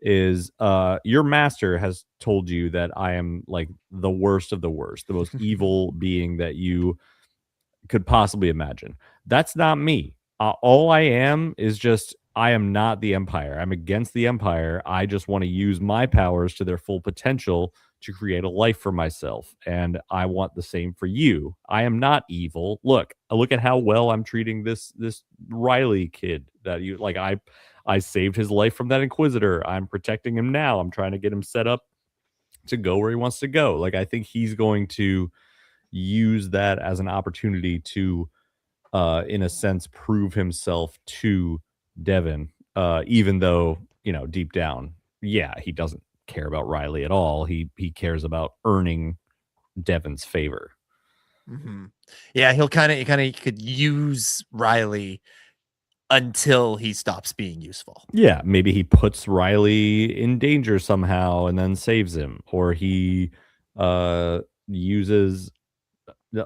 your master has told you that I am like the worst of the worst, the most evil being that you could possibly imagine. That's not me. All I am is just, I am not the Empire. I'm against the Empire. I just want to use my powers to their full potential to create a life for myself. And I want the same for you. I am not evil. Look at how well I'm treating this Riley kid that you like. I saved his life from that Inquisitor. I'm protecting him now. I'm trying to get him set up to go where he wants to go. Like, I think he's going to use that as an opportunity to, in a sense, prove himself to Devin, even though, deep down, yeah, he doesn't care about Riley at all. He cares about earning Devin's favor. Mm-hmm. Yeah, he could use Riley until he stops being useful. Yeah, maybe he puts Riley in danger somehow and then saves him, or he uses he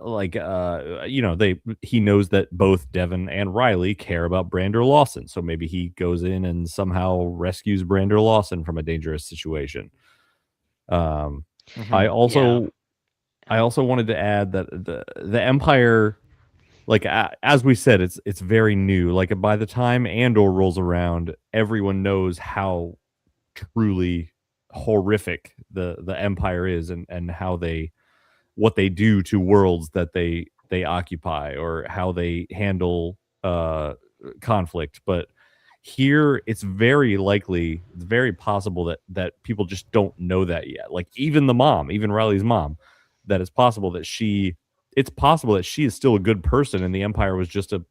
knows that both Devin and Riley care about Brander Lawson, so maybe he goes in and somehow rescues Brander Lawson from a dangerous situation. I also wanted to add that the Empire, like as we said, it's very new. Like by the time Andor rolls around, everyone knows how truly horrific the Empire is, and how what they do to worlds that they occupy, or how they handle conflict. But here it's very possible that people just don't know that yet. Like even Riley's mom, that it's possible that she is still a good person, and the Empire was just a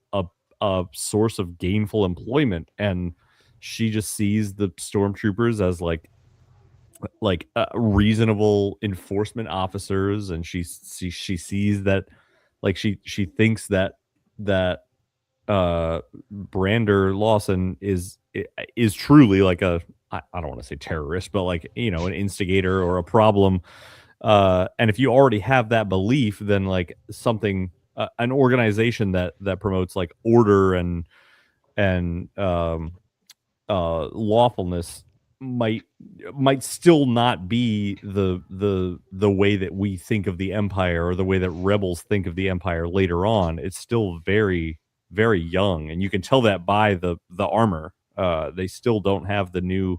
source of gainful employment, and she just sees the stormtroopers as like reasonable enforcement officers, and she sees that, like she thinks that Brander Lawson is truly like I don't want to say terrorist, but like, an instigator or a problem. And if you already have that belief, then like something, an organization that promotes like order and lawfulness might still not be the way that we think of the Empire, or the way that rebels think of the Empire later on. It's still very, very young, and you can tell that by the armor. They still don't have the new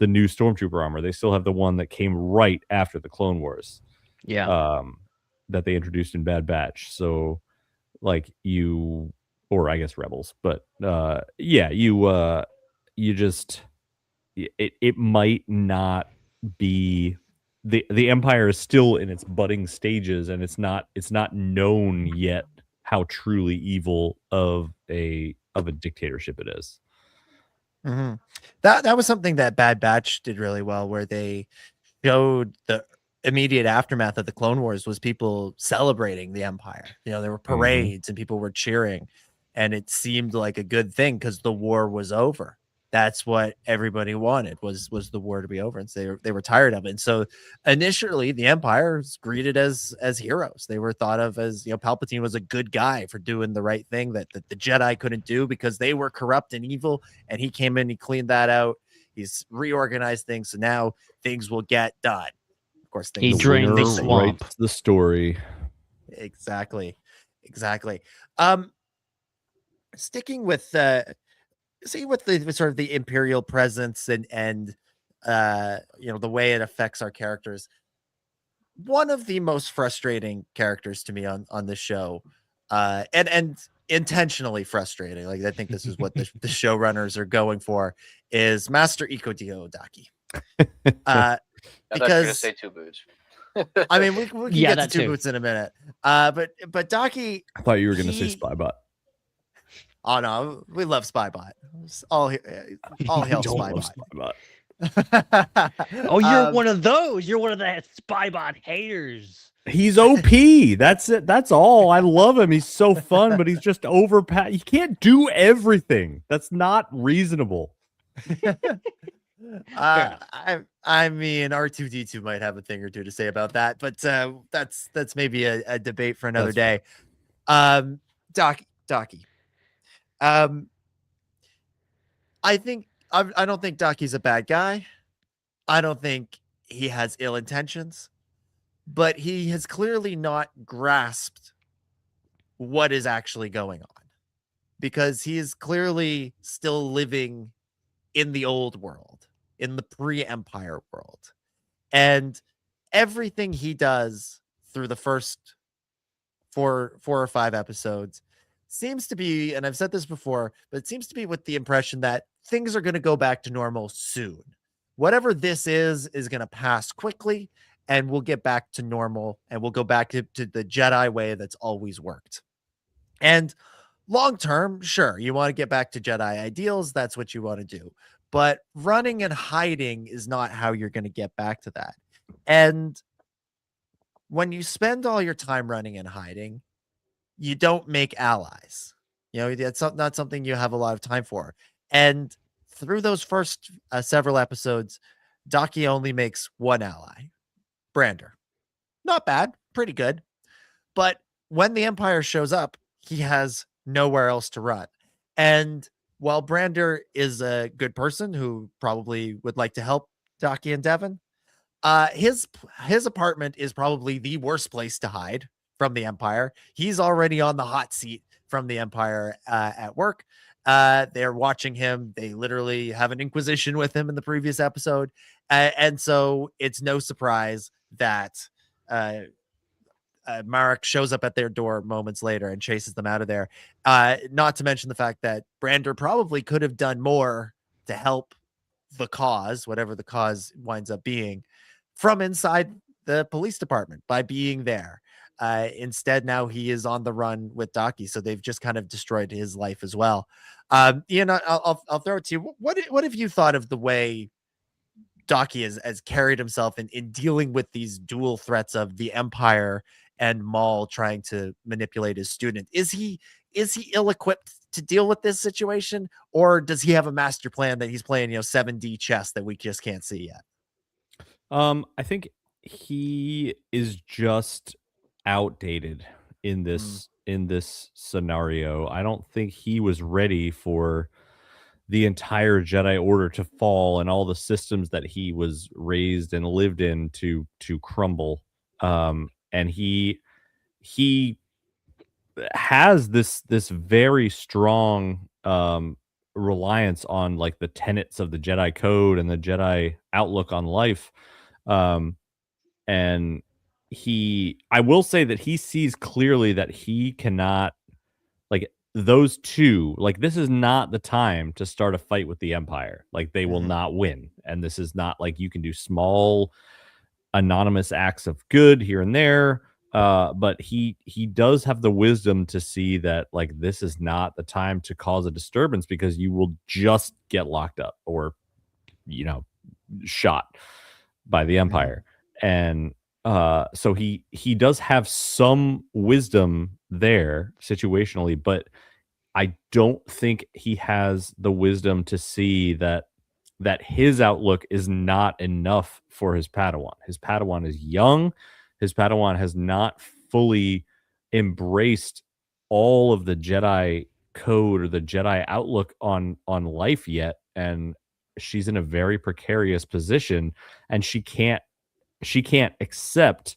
stormtrooper armor. They still have the one that came right after the Clone Wars. Yeah. That they introduced in Bad Batch. So like or I guess Rebels, but you just, it might not be, the Empire is still in its budding stages, and it's not known yet how truly evil of a dictatorship it is. Mm-hmm. That was something that Bad Batch did really well, where they showed the immediate aftermath of the Clone Wars was people celebrating the Empire. There were parades and people were cheering, and it seemed like a good thing because the war was over. That's what everybody wanted, was the war to be over, and so they were tired of it. And so initially the Empire was greeted as heroes. They were thought of as, Palpatine was a good guy for doing the right thing that the Jedi couldn't do because they were corrupt and evil, and he came in, he cleaned that out, he's reorganized things, so now things will get done. Of course, he drained the swamp. The story. Exactly. Sticking with with the sort of the Imperial presence and the way it affects our characters. One of the most frustrating characters to me on the show, and intentionally frustrating, like I think this is what the showrunners are going for, is Master Ikodio Daki. Because say Two Boots. I mean, we can get to Two Boots in a minute. But Daki, I thought you were going to say Spybot. Oh no, we love Spybot. All hail Spybot. Oh, you're one of those. You're one of the Spybot haters. He's OP. That's it. That's all. I love him. He's so fun, but he's just overpowered. He can't do everything. That's not reasonable. I mean, R2D2 might have a thing or two to say about that, but that's maybe a debate for another day. Daki. I don't think Daki's a bad guy. I don't think he has ill intentions, but he has clearly not grasped what is actually going on, because he is clearly still living in the old world, in the pre-Empire world. And everything he does through the first four or five episodes seems to be, and I've said this before, but it seems to be with the impression that things are going to go back to normal soon. Whatever this is going to pass quickly, and we'll get back to normal, and we'll go back to the Jedi way that's always worked. And long term, sure, you want to get back to Jedi ideals, that's what you want to do. But running and hiding is not how you're going to get back to that. And when you spend all your time running and hiding, you don't make allies. That's not something you have a lot of time for. And through those first several episodes, Daki only makes one ally, Brander. Not bad, pretty good. But when the Empire shows up, he has nowhere else to run. And while Brander is a good person who probably would like to help Daki and Devon, his apartment is probably the worst place to hide from the Empire. He's already on the hot seat from the Empire at work. They're watching him. They literally have an inquisition with him in the previous episode. And so it's no surprise that Marek shows up at their door moments later and chases them out of there. Not to mention the fact that Brander probably could have done more to help the cause, whatever the cause winds up being, from inside the police department by being there. Instead, now he is on the run with Daki, so they've just kind of destroyed his life as well. Ian, I'll throw it to you. What have you thought of the way Daki has carried himself in dealing with these dual threats of the Empire and Maul trying to manipulate his student? Is he ill-equipped to deal with this situation, or does he have a master plan that he's playing 7D chess that we just can't see yet? I think he is just outdated in this scenario. I don't think he was ready for the entire Jedi Order to fall and all the systems that he was raised and lived in to crumble. And he has this very strong reliance on like the tenets of the Jedi Code and the Jedi outlook on life. And I will say that he sees clearly that he cannot, like, those two, like, this is not the time to start a fight with the Empire. Like, they will not win. And this is not like you can do small anonymous acts of good here and there. But he does have the wisdom to see that, like, this is not the time to cause a disturbance because you will just get locked up or, shot by the Empire. And so he does have some wisdom there situationally, but I don't think he has the wisdom to see that his outlook is not enough for his Padawan. His Padawan is young. His Padawan has not fully embraced all of the Jedi code or the Jedi outlook on life yet, and she's in a very precarious position, and she can't accept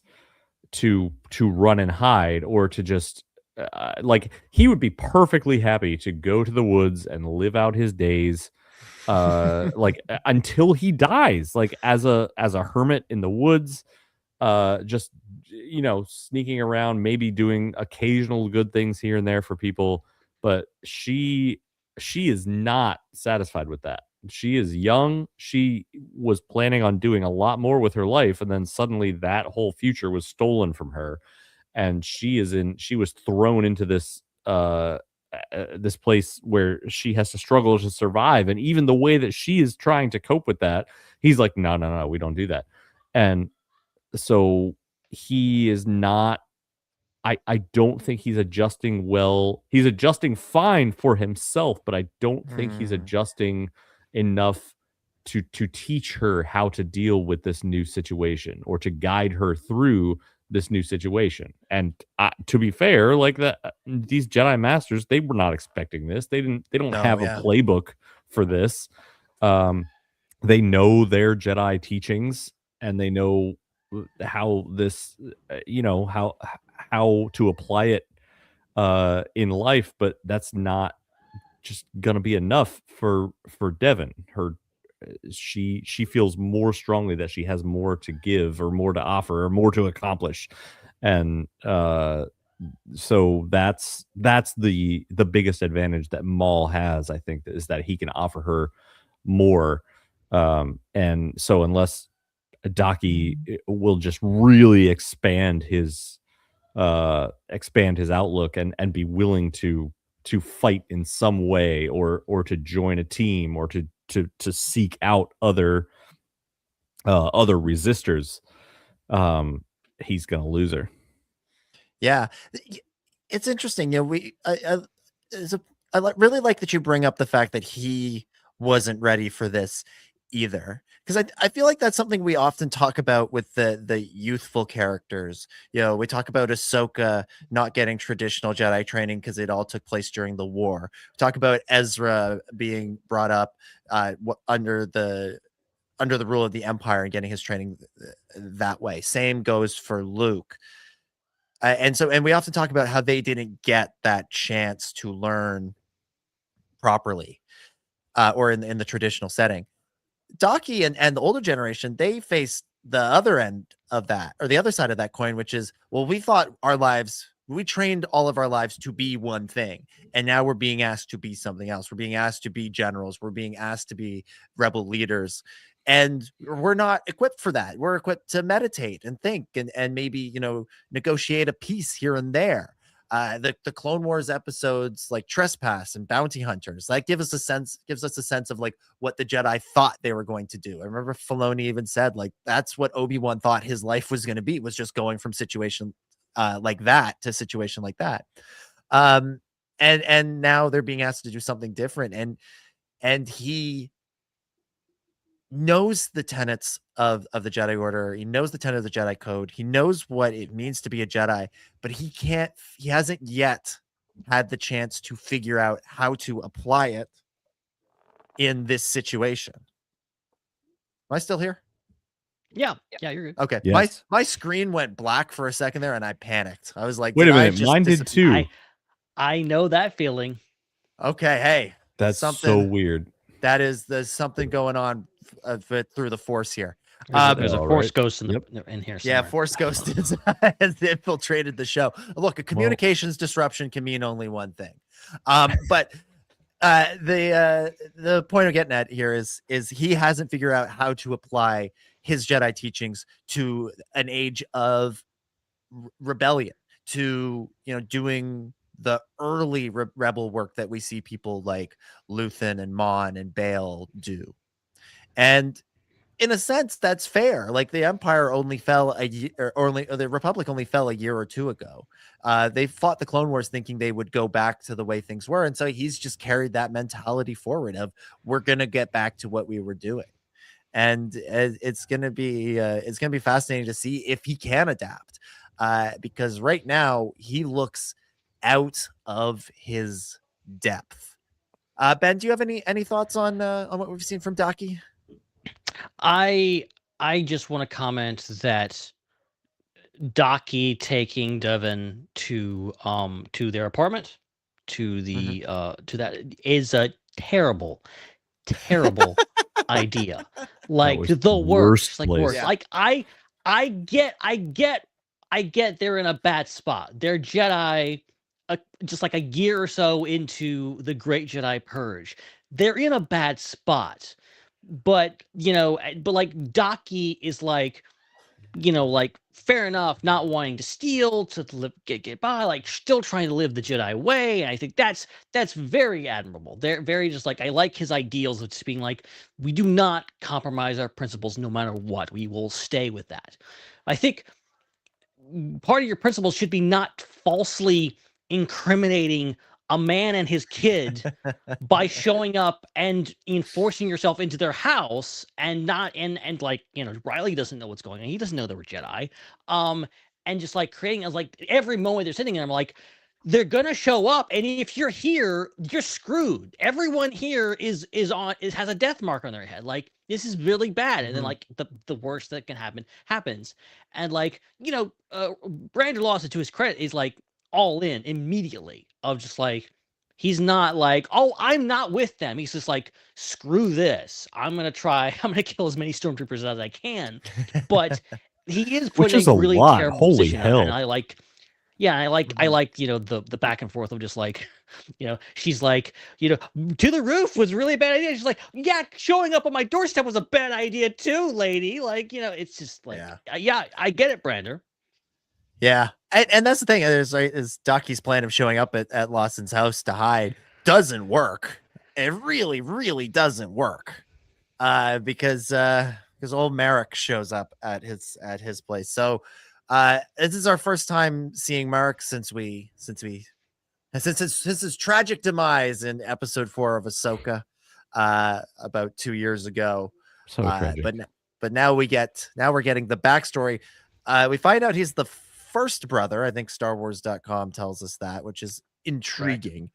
to run and hide or to just like, he would be perfectly happy to go to the woods and live out his days like until he dies, like as a hermit in the woods, just sneaking around, maybe doing occasional good things here and there for people. But she is not satisfied with that. She is young. She was planning on doing a lot more with her life, and then suddenly that whole future was stolen from her, and she was thrown into this this place where she has to struggle to survive. And even the way that she is trying to cope with that, he's like, no, we don't do that. And so he is not, I don't think he's adjusting well. He's adjusting fine for himself, but I don't think he's adjusting enough to teach her how to deal with this new situation or to guide her through this new situation. And to be fair, like these Jedi Masters, they were not expecting this. They don't have a playbook for this. They know their Jedi teachings, and they know how this, how to apply it in life, but that's not just gonna be enough for Devon. She feels more strongly that she has more to give or more to offer or more to accomplish, and so that's the biggest advantage that Maul has, I think, is that he can offer her more. And so unless Daki will just really expand his outlook and be willing to fight in some way or to join a team or to seek out other resistors, he's gonna lose her. Yeah, it's interesting. I really like that you bring up the fact that he wasn't ready for this either, because I feel like that's something we often talk about with the youthful characters. We talk about Ahsoka not getting traditional Jedi training because it all took place during the war. We talk about Ezra being brought up under the rule of the Empire and getting his training that way. Same goes for Luke. And we often talk about how they didn't get that chance to learn properly, or in the traditional setting. Docky and the older generation, they faced the other end of that, or the other side of that coin, which is, well, we trained all of our lives to be one thing, and now we're being asked to be something else. We're being asked to be generals. We're being asked to be rebel leaders, and we're not equipped for that. We're equipped to meditate and think and maybe, negotiate a peace here and there. The Clone Wars episodes like Trespass and Bounty Hunters, that gives us a sense of like what the Jedi thought they were going to do. I remember Filoni even said like that's what Obi-Wan thought his life was going to be, was just going from situation like that to situation like that. And now they're being asked to do something different, and he knows the tenets of the Jedi Order. He knows the tenet of the Jedi Code. He knows what it means to be a Jedi, but he hasn't yet had the chance to figure out how to apply it in this situation. Am I still here? Yeah, you're good. Okay. Yes. My screen went black for a second there, and I panicked. I was like, wait a minute, mine did too. I know that feeling. Okay, hey, That's so weird. There's something going on through the Force here. There's a Force ghost in here. Yeah, Force ghost has infiltrated the show. Look, a communications disruption can mean only one thing. But the point I'm getting at here is he hasn't figured out how to apply his Jedi teachings to an age of rebellion, to doing the early rebel work that we see people like Luthen and Mon and Bail do. And in a sense, that's fair. Like the Empire only fell the Republic only fell a year or two ago. They fought the Clone Wars thinking they would go back to the way things were, and so he's just carried that mentality forward of we're gonna get back to what we were doing. And it's gonna be fascinating to see if he can adapt, because right now he looks out of his depth. Ben, do you have any thoughts on what we've seen from Docky? I just want to comment that Docky taking Devin to their apartment, to the to that, is a terrible idea. Like the worst. Like worst. Yeah. Like I get they're in a bad spot. They're Jedi just like a year or so into the Great Jedi Purge. They're in a bad spot. But like Docky is like, like fair enough, not wanting to steal to live, get by, like still trying to live the Jedi way. And I think that's very admirable. They're very just like, I like his ideals of just being like, we do not compromise our principles no matter what. We will stay with that. I think part of your principles should be not falsely incriminating a man and his kid by showing up and enforcing yourself into their house and like, Riley doesn't know what's going on. He doesn't know they were Jedi. And just like creating, as like every moment they're sitting there, I'm like, they're gonna show up, and if you're here, you're screwed. Everyone here has a death mark on their head. Like, this is really bad. And then like the worst that can happen happens. And like, Brandon Lawson, to his credit, is like all in immediately, of just like, he's not like, oh, I'm not with them. He's just like, screw this. I'm gonna kill as many stormtroopers as I can. But he is putting a really terrible Holy position hell. And I like, I like the back and forth of just like, she's like, to the roof was really a bad idea. She's like, yeah, showing up on my doorstep was a bad idea too, lady. Like, it's just like, yeah, I get it, Brander. Yeah. And that's the thing is Docky's plan of showing up at Lawson's house to hide doesn't work. It really, really doesn't work. Because old Merrick shows up at his place. So this is our first time seeing Merrick since his tragic demise in episode 4 of Ahsoka about 2 years ago. So tragic. But now we're getting the backstory. We find out he's the first brother. I think StarWars.com tells us that, which is intriguing.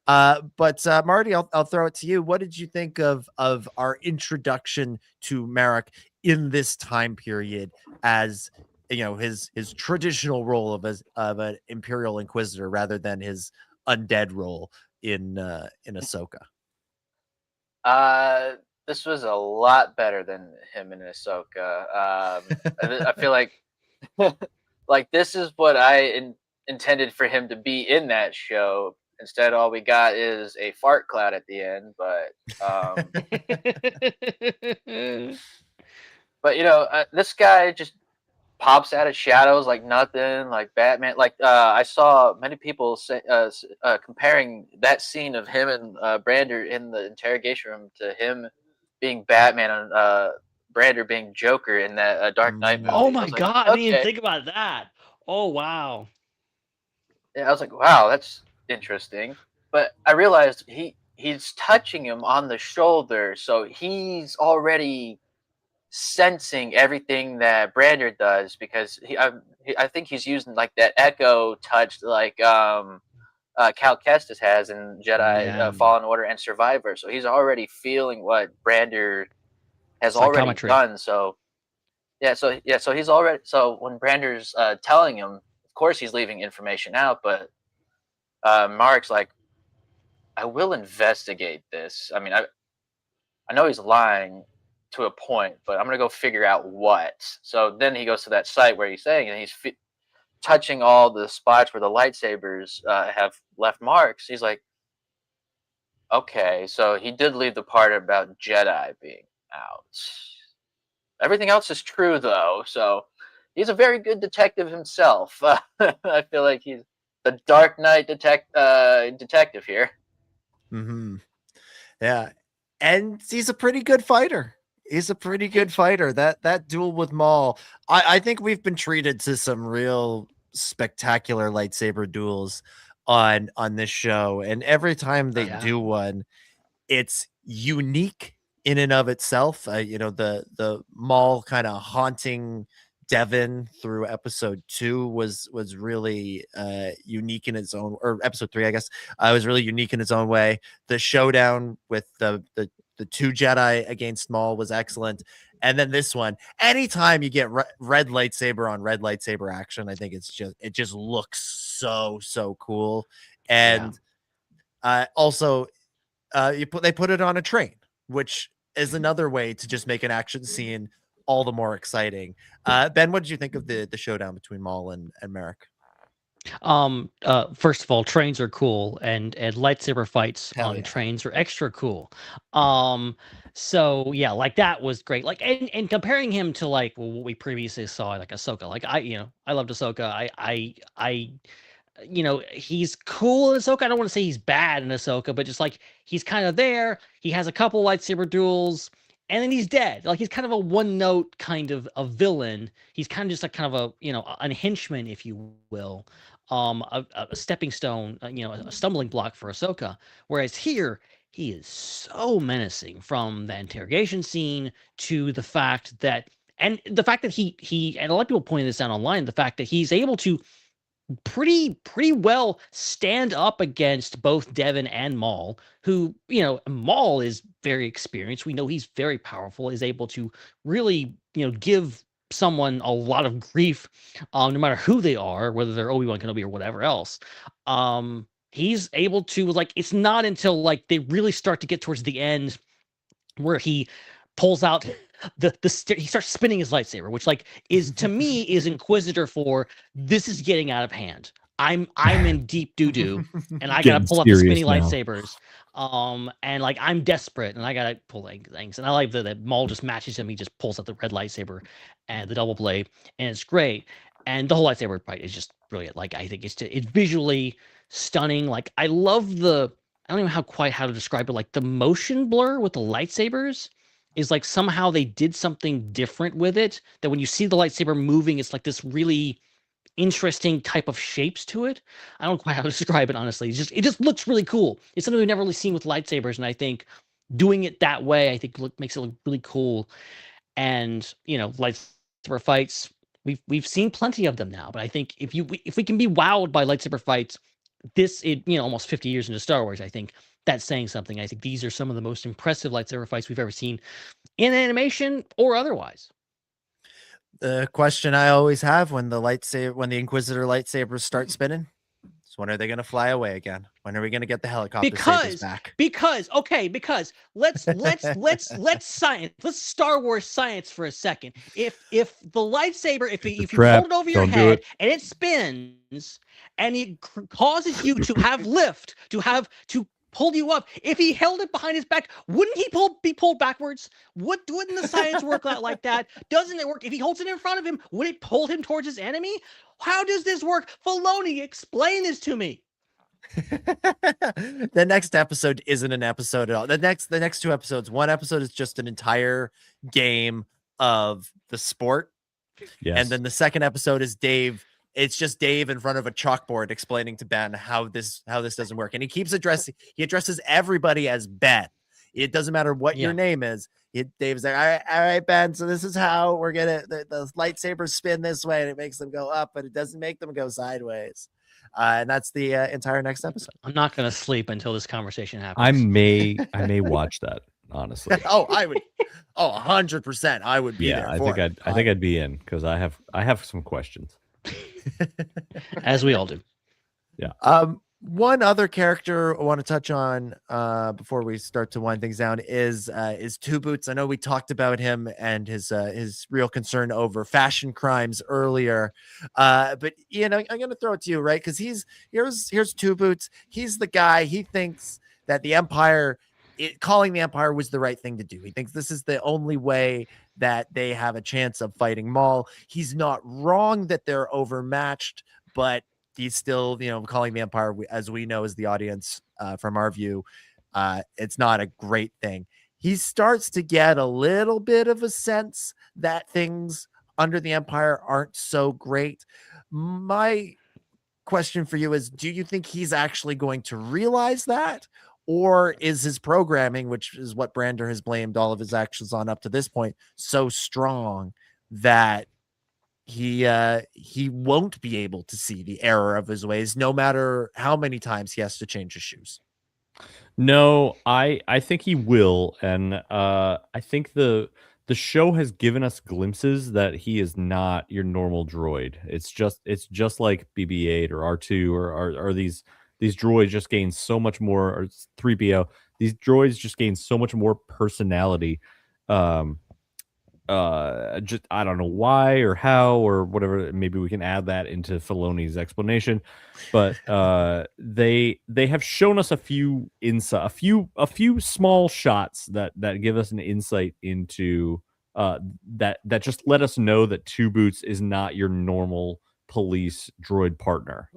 But Marty, I'll throw it to you. What did you think of our introduction to Merrick in this time period, as his traditional role of an Imperial Inquisitor rather than his undead role in Ahsoka? This was a lot better than him and Ahsoka. I feel like like this is what I intended for him to be in that show. Instead, all we got is a fart cloud at the end. But this guy just pops out of shadows like nothing, like Batman. Like I saw many people say, comparing that scene of him and Brander in the interrogation room to him being Batman and Brander being Joker in that Dark Knight movie. Oh my like, god, I didn't even okay. think about that. Oh wow. Yeah, I was like, wow, that's interesting. But I realized he's touching him on the shoulder, so he's already sensing everything that Brander does because I think he's using like that echo touch like Cal Kestis has in Jedi Fallen Order and Survivor. So he's already feeling what Brander has already done. So so he's already when Brander's telling him, of course he's leaving information out, but Mark's like, I will investigate this. I mean, I know he's lying to a point, but I'm gonna go figure out what. So then he goes to that site where he's saying, and he's touching all the spots where the lightsabers have left marks. He's like, okay, so he did leave the part about Jedi being out. Everything else is true though, so he's a very good detective himself. I feel like he's the Dark Knight detective here. Yeah, and he's a pretty good fighter. That duel with Maul, I think we've been treated to some real spectacular lightsaber duels on this show, and every time they do one, it's unique in and of itself. The Maul kind of haunting Devin through episode 2 was really unique in its own, or episode 3, I guess, was really unique in its own way. The showdown with the 2 Jedi against Maul was excellent. And then this one, anytime you get red lightsaber on red lightsaber action, I think it just looks so cool. And also they put it on a train, which is another way to just make an action scene all the more exciting. Ben, what did you think of the showdown between Maul and Merrick? First of all, trains are cool, and lightsaber fights on trains are extra cool. So yeah, like that was great. Like, and comparing him to like what we previously saw, like Ahsoka. Like I loved Ahsoka. I he's cool in Ahsoka. I don't want to say he's bad in Ahsoka, but just like he's kind of there. He has a couple lightsaber duels, and then he's dead. Like he's kind of a one-note kind of a villain. He's kind of just like kind of a henchman, if you will, a stepping stone, a stumbling block for Ahsoka. Whereas here, he is so menacing, from the interrogation scene to the fact that, and he, and a lot of people pointed this out online, the fact that he's able to pretty well stand up against both Devin and Maul, who, Maul is very experienced. We know he's very powerful, is able to really, give someone a lot of grief, no matter who they are, whether they're Obi-Wan Kenobi or whatever else. He's able to, like, it's not until like they really start to get towards the end where he pulls out he starts spinning his lightsaber, which like is, to me, is Inquisitor for this is getting out of hand. I'm in deep doo-doo and I gotta pull out the spinning lightsabers. And like I'm desperate and I gotta pull things. And I like that Maul just matches him. He just pulls out the red lightsaber and the double blade, and it's great. And the whole lightsaber fight is just brilliant. Like I think it's visually stunning. Like I love I don't even know how to describe it. Like the motion blur with the lightsabers is like somehow they did something different with it, that when you see the lightsaber moving, it's like this really interesting type of shapes to it. I don't quite know how to describe it, honestly. It just looks really cool. It's something we've never really seen with lightsabers, and I think doing it that way, I think makes it look really cool. And lightsaber fights, we've seen plenty of them now, but I think if we can be wowed by lightsaber fights, almost 50 years into Star Wars, I think that's saying something. I think these are some of the most impressive lightsaber fights we've ever seen in animation or otherwise. The question I always have when the Inquisitor lightsabers start spinning is, When are they going to fly away again? When are we going to get the helicopter sabers back? Because let's science. Let's Star Wars science for a second. If the lightsaber, if you hold it over your head and it spins and it causes you to have lift, to pull you up. If he held it behind his back, wouldn't he be pulled backwards? Wouldn't the science work out like that? Doesn't it work? If he holds it in front of him, would it pull him towards his enemy? How does this work? Filoni, explain this to me. The next episode isn't an episode at all. The next two episodes, one episode is just an entire game of the sport. Yes. And then the second episode is Dave. It's just Dave in front of a chalkboard explaining to Ben how this doesn't work. And he addresses everybody as Ben. It doesn't matter what your name is. Dave's like, all right, Ben. So this is how we're gonna the lightsabers spin this way, and it makes them go up, but it doesn't make them go sideways. And that's the entire next episode. I'm not gonna sleep until this conversation happens. I may watch that, honestly. I would. 100%. I would be there. I think I'd be in because I have some questions. As we all do. Yeah. One other character I want to touch on before we start to wind things down is Two Boots. I know we talked about him and his real concern over fashion crimes earlier, but Ian, I'm going to throw it to you, right? Because here's Two Boots. He's the guy. He thinks that the Empire, calling the Empire was the right thing to do. He thinks this is the only way that they have a chance of fighting Maul. He's not wrong that they're overmatched, but he's still, calling the Empire, as we know as the audience from our view, it's not a great thing. He starts to get a little bit of a sense that things under the Empire aren't so great. My question for you is, do you think he's actually going to realize that? Or is his programming, which is what Brander has blamed all of his actions on up to this point, so strong that he won't be able to see the error of his ways, no matter how many times he has to change his shoes? No, I think he will, and I think the show has given us glimpses that he is not your normal droid. It's just like BB-8 or R2 or these droids just gain so much more, or 3PO. These droids just gain so much more personality. Just I don't know why or how or whatever. Maybe we can add that into Filoni's explanation, but they have shown us a few small shots that give us an insight into that just let us know that Two Boots is not your normal police droid partner.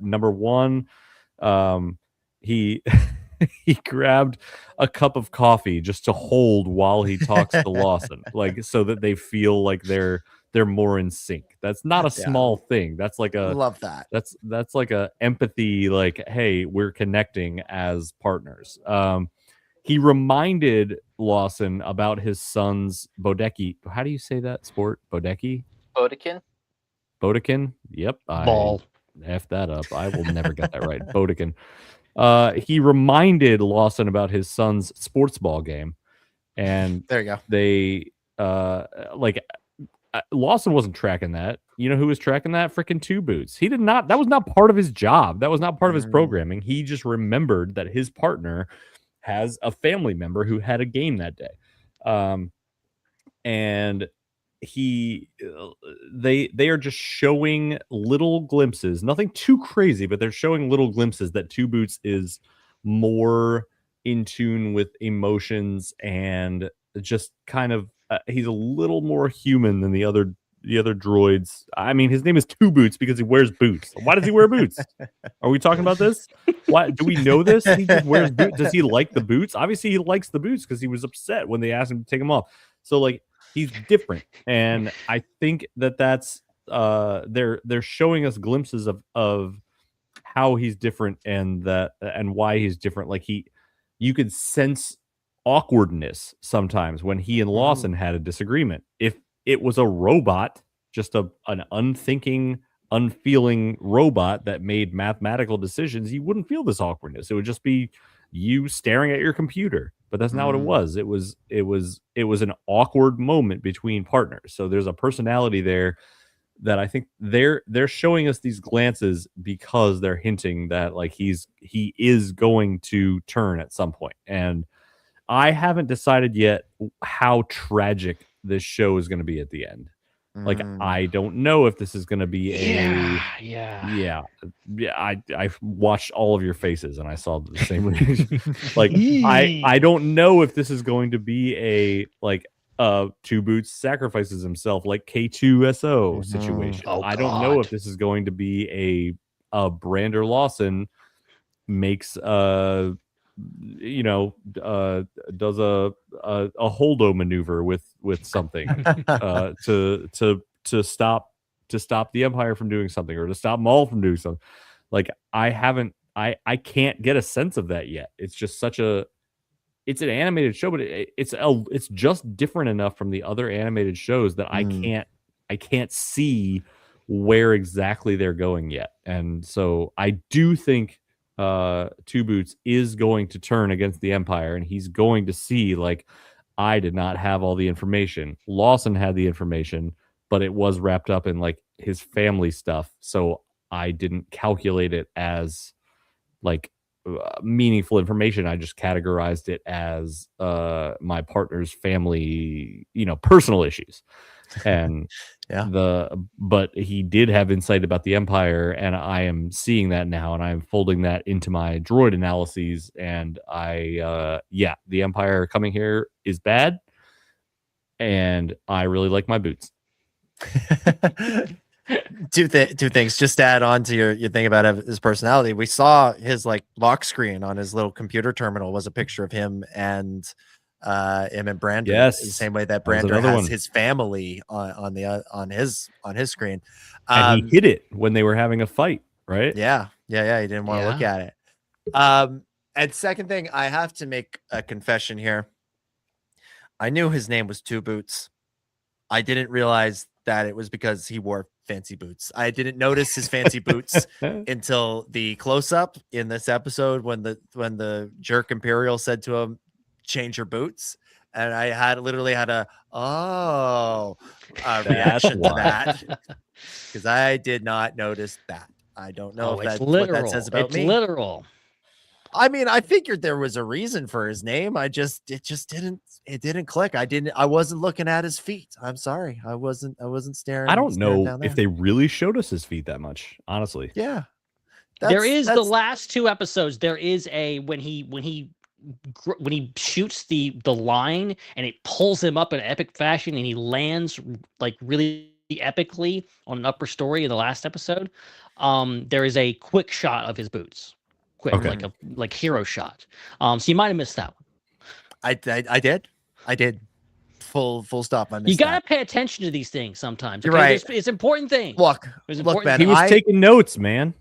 Number one, he he grabbed a cup of coffee just to hold while he talks to Lawson, like so that they feel like they're more in sync. That's not a small thing. That's like a love that. That's like a empathy, like, hey, we're connecting as partners. He reminded Lawson about his son's Bodeki. How do you say that sport? Bodeki? Bodekin? Yep. Ball. F that up. I will never get that right. Bodekin. He reminded Lawson about his son's sports ball game, and there you go. They Lawson wasn't tracking that. You know who was tracking that? Freaking Two Boots. He did not. That was not part of his job. That was not part of his programming. He just remembered that his partner has a family member who had a game that day, and they are just showing little glimpses, nothing too crazy, but they're showing little glimpses that Two Boots is more in tune with emotions and just kind of he's a little more human than the other droids. I mean, his name is Two Boots because he wears boots. Why does he wear boots? Are we talking about this? Why do we know this? He just wears boots. Does he like the boots? Obviously he likes the boots because he was upset when they asked him to take them off. So like, he's different, and I think that's they're showing us glimpses of how he's different and why he's different. Like you could sense awkwardness sometimes when he and Lawson had a disagreement. If it was a robot, just an unthinking, unfeeling robot that made mathematical decisions, you wouldn't feel this awkwardness. It would just be you staring at your computer. But that's not what it was. It was an awkward moment between partners. So there's a personality there that I think they're showing us these glances because they're hinting that like he is going to turn at some point. And I haven't decided yet how tragic this show is going to be at the end. Like, I don't know if this is going to be I watched all of your faces and I saw the same reaction. Like, I don't know if this is going to be a like Two Boots sacrifices himself like K2SO situation. I don't know if this is going to be a Brander Lawson makes does a holdo maneuver with something to stop the Empire from doing something, or to stop Maul from doing something. Like, I can't get a sense of that yet. It's just it's an animated show, but it's just different enough from the other animated shows that I can't see where exactly they're going yet. And so I do think Two Boots is going to turn against the Empire, and he's going to see, like, I did not have all the information. Lawson had the information, but it was wrapped up in like his family stuff, so I didn't calculate it as like meaningful information. I just categorized it as my partner's family, personal issues. And but he did have insight about the Empire, and I am seeing that now, and I'm folding that into my droid analyses. And the Empire coming here is bad, and I really like my boots. Two things just to add on to your thing about his personality. We saw his like lock screen on his little computer terminal was a picture of him and Brandon. Yes, the same way that Brandon has his family on his screen. And he hid it when they were having a fight, right? Yeah. He didn't want to look at it. And second thing, I have to make a confession here. I knew his name was Two Boots. I didn't realize that it was because he wore fancy boots. I didn't notice his fancy boots until the close-up in this episode when the jerk Imperial said to him, "Change your boots," and I literally had a reaction to that because I did not notice that. I don't know if that's what that says about me. It's literal. I mean, I figured there was a reason for his name. It just didn't click. I wasn't looking at his feet. I'm sorry. I wasn't staring. I don't know if they really showed us his feet that much, honestly. Yeah. There is the last two episodes. There is when he shoots the line and it pulls him up in an epic fashion and he lands like really epically on an upper story in the last episode. There is a quick shot of his boots. Quick, like hero shot. So you might have missed that one. I did. Full stop. I missed you gotta pay attention to these things sometimes. You're right. It's important thing. Look, Ben, he was taking notes, man.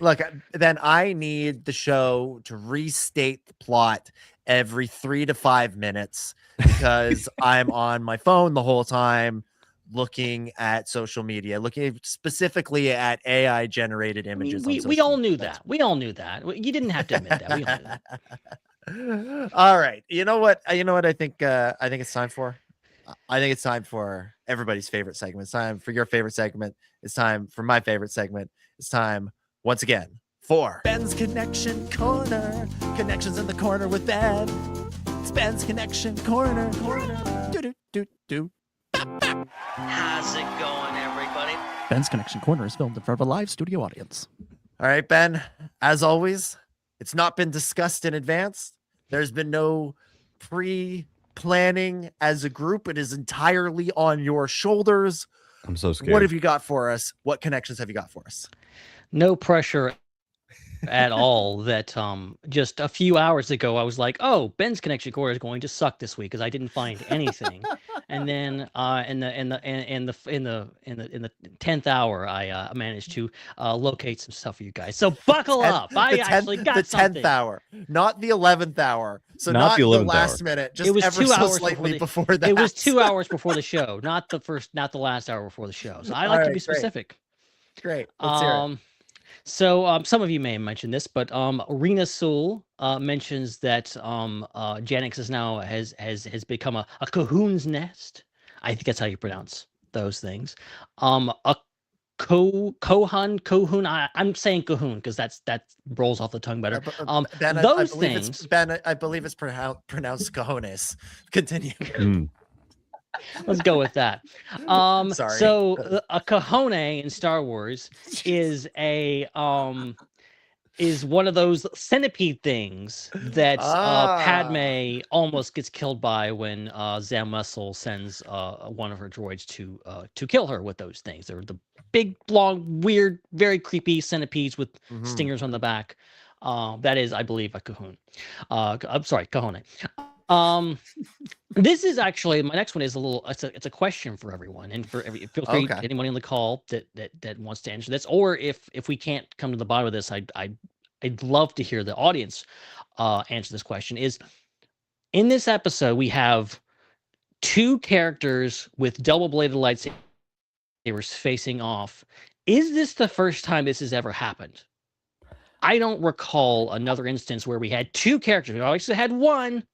Look, then I need the show to restate the plot every 3 to 5 minutes because I'm on my phone the whole time looking at social media, looking specifically at AI generated images. We all knew that. We all knew that. You didn't have to admit that. We all knew that. All right. You know what I think it's time for? I think it's time for everybody's favorite segment. It's time for your favorite segment. It's time for my favorite segment. It's time once again for Ben's Connection Corner. Connections in the corner with Ben. It's Ben's Connection Corner. Do. How's it going, everybody? Ben's Connection Corner is filmed in front of a live studio audience. All right, Ben, as always, it's not been discussed in advance. There's been no pre-planning as a group. It is entirely on your shoulders. I'm so scared. What have you got for us? What connections have you got for us? No pressure at all. That just a few hours ago I was like, oh, Ben's Connection Corner is going to suck this week because I didn't find anything. And then in the 10th hour I managed to locate some stuff for you guys. So buckle up. I actually got something. The 10th hour, not the 11th hour. So not the last minute, just it was ever 2 so hours slightly before that. It was 2 hours before the show, not the last hour before the show. So I like to be specific. Great. Let's hear it. So some of you may have mentioned this, but Rena Sewell mentions that Janix is now has become a Cahoon's nest. I think that's how you pronounce those things. A Kohun. I'm saying Kahun because that rolls off the tongue better. Ben, Those things. I believe it's pronounced cojones. Continue. Let's go with that. Sorry. So a cojones in Star Wars is is one of those centipede things that Padme almost gets killed by when Zam Wesell sends one of her droids to kill her with those things. They're the big, long, weird, very creepy centipedes with stingers on the back. That is, I believe, a Kahun. I'm sorry, Kahone. This is actually my next one is it's a question for everyone and feel free anyone on the call that wants to answer this, or if we can't come to the bottom of this, I'd love to hear the audience answer this question. Is in this episode we have two characters with double-bladed lightsabers facing off. Is this the first time this has ever happened? I don't recall another instance where we had two characters. We always had one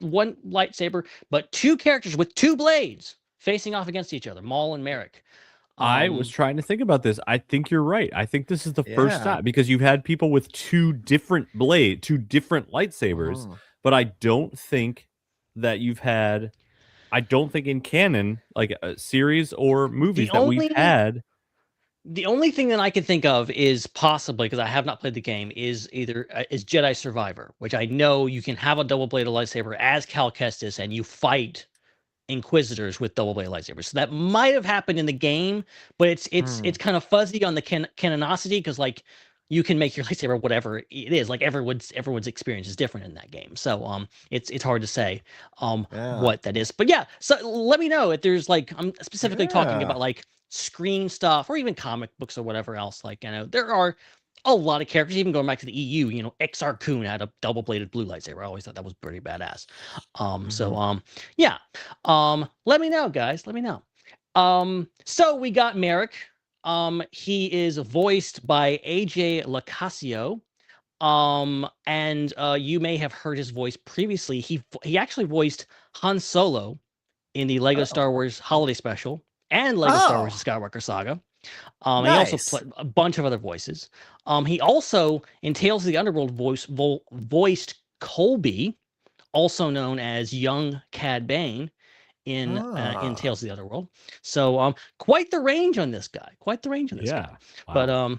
lightsaber, but two characters with two blades facing off against each other, Maul and Merrick. I was trying to think about this. I think you're right. I think this is the first time because you've had people with two different lightsabers, but I don't think that you've had. I don't think in canon, like a series or movies we've had. The only thing that I can think of is possibly, because I have not played the game, is either is Jedi Survivor, which I know you can have a double-bladed lightsaber as Cal Kestis, and you fight Inquisitors with double-bladed lightsabers. So that might have happened in the game, but it's kind of fuzzy on the canonicity because like you can make your lightsaber whatever it is. Like everyone's experience is different in that game, so it's hard to say what that is. But yeah, so let me know if there's like I'm specifically talking about like screen stuff or even comic books or whatever else. Like, you know, there are a lot of characters, even going back to the EU, you know, Exar Kun had a double-bladed blue lightsaber. I always thought that was pretty badass. Yeah. Let me know, guys. Let me know. So we got Merrick. He is voiced by AJ Lacasio. And you may have heard his voice previously. He actually voiced Han Solo in the Lego Star Wars Holiday Special and Lego Star Wars The Skywalker Saga. Nice. He also played a bunch of other voices. He also, in Tales of the Underworld, voiced Colby, also known as young Cad Bane in Tales of the Underworld. So quite the range on this guy. Guy. Wow. But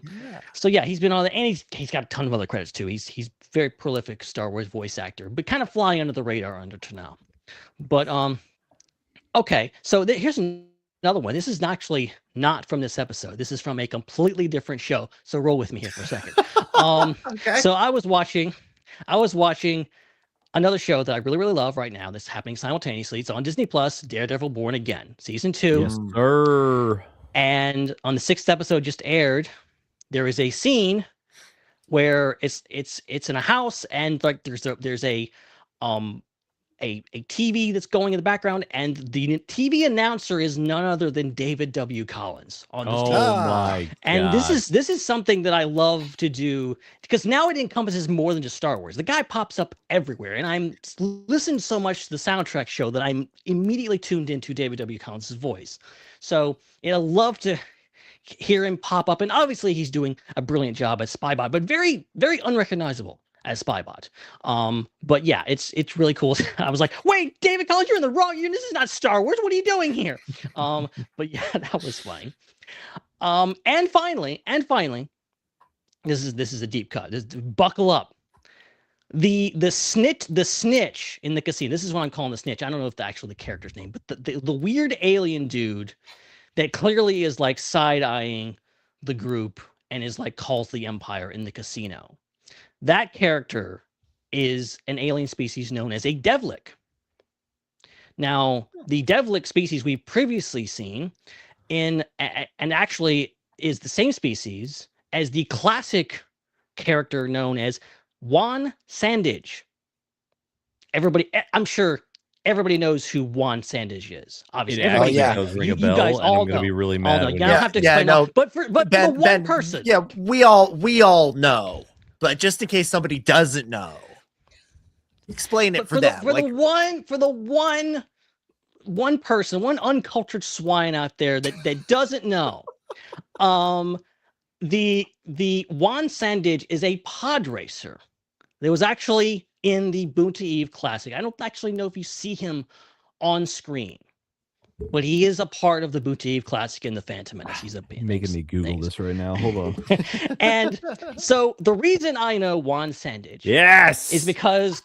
so yeah, he's been on and he's got a ton of other credits too. He's very prolific Star Wars voice actor, but kind of flying under the radar to now. But okay, so here's another one. This is actually not from this episode. This is from a completely different show. So roll with me here for a second. Okay. So I was watching another show that I really, really love right now that's happening simultaneously. It's on Disney Plus, Daredevil Born Again, season 2. Yes, sir. And on the 6th episode just aired, there is a scene where it's in a house and like there's a TV that's going in the background, and the TV announcer is none other than David W. Collins on this TV. Oh my God. And this is something that I love to do because now it encompasses more than just Star Wars. The guy pops up everywhere, and I'm listening so much to the soundtrack show that I'm immediately tuned into David W. Collins' voice. So I love to hear him pop up, and obviously he's doing a brilliant job as Spybot, but very, very unrecognizable as Spybot. But yeah, it's really cool. I was like, wait, David Collins, you're in the wrong. This is not Star Wars. What are you doing here? But yeah, that was funny. And finally, this is a deep cut. Buckle up. The snitch in the casino. This is what I'm calling the snitch. I don't know if the character's name, but the weird alien dude that clearly is like side-eyeing the group and is like calls the Empire in the casino. That character is an alien species known as a Devlik. Now, the Devlik species we've previously seen and actually is the same species as the classic character known as Juan Sandage. I'm sure everybody knows who Juan Sandage is. Obviously, everybody does ring a bell. You guys all I'm gonna be really mad. You don't have to explain. No. But for the one person, yeah, we all know. But just in case somebody doesn't know, explain it for them. For the one person, one uncultured swine out there that doesn't know The Juan Sandage is a pod racer. That was actually in the Boon to Eve Classic. I don't actually know if you see him on screen, but he is a part of the Boon to Eve Classic in the Phantom Menace. He's making me Google this right now. Hold on. And so the reason I know Juan Sandage, yes, is because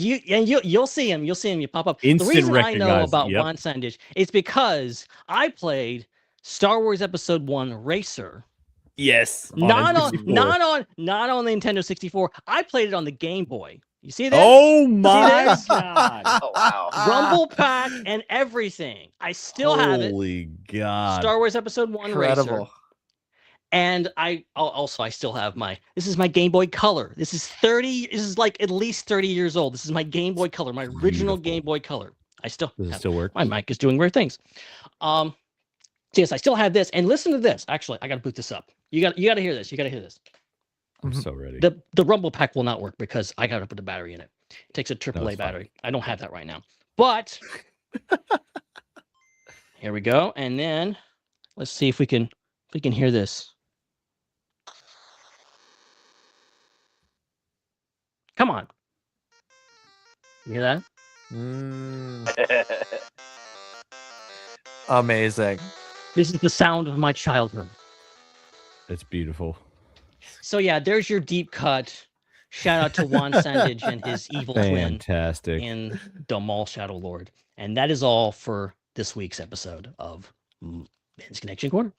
you'll see him. You'll see him. You pop up. Instant the reason I know recognize, about yep. Juan Sandage is because I played Star Wars Episode 1 Racer. Yes. Not on the Nintendo 64. I played it on the Game Boy. You see this? Oh my god! Oh wow! Rumble Pack and everything. I still have it. Holy god! Star Wars Episode 1 Racer. And I still have this is my Game Boy Color. This is like at least 30 years old. This is my Game Boy Color, my original Game Boy Color. Does it still work? My mic is doing weird things. Yes, I still have this. And listen to this. Actually, I got to boot this up. You got to hear this. You got to hear this. I'm so ready. The Rumble Pack will not work because I got to put the battery in it. It takes a AAA battery. I don't have that right now. But here we go. And then let's see if we can hear this. Come on. You hear that? Amazing. This is the sound of my childhood. It's beautiful. So yeah, there's your deep cut. Shout out to Juan Sandage and his evil twin in the Maul Shadow Lord. And that is all for this week's episode of Ben's Connection Corner.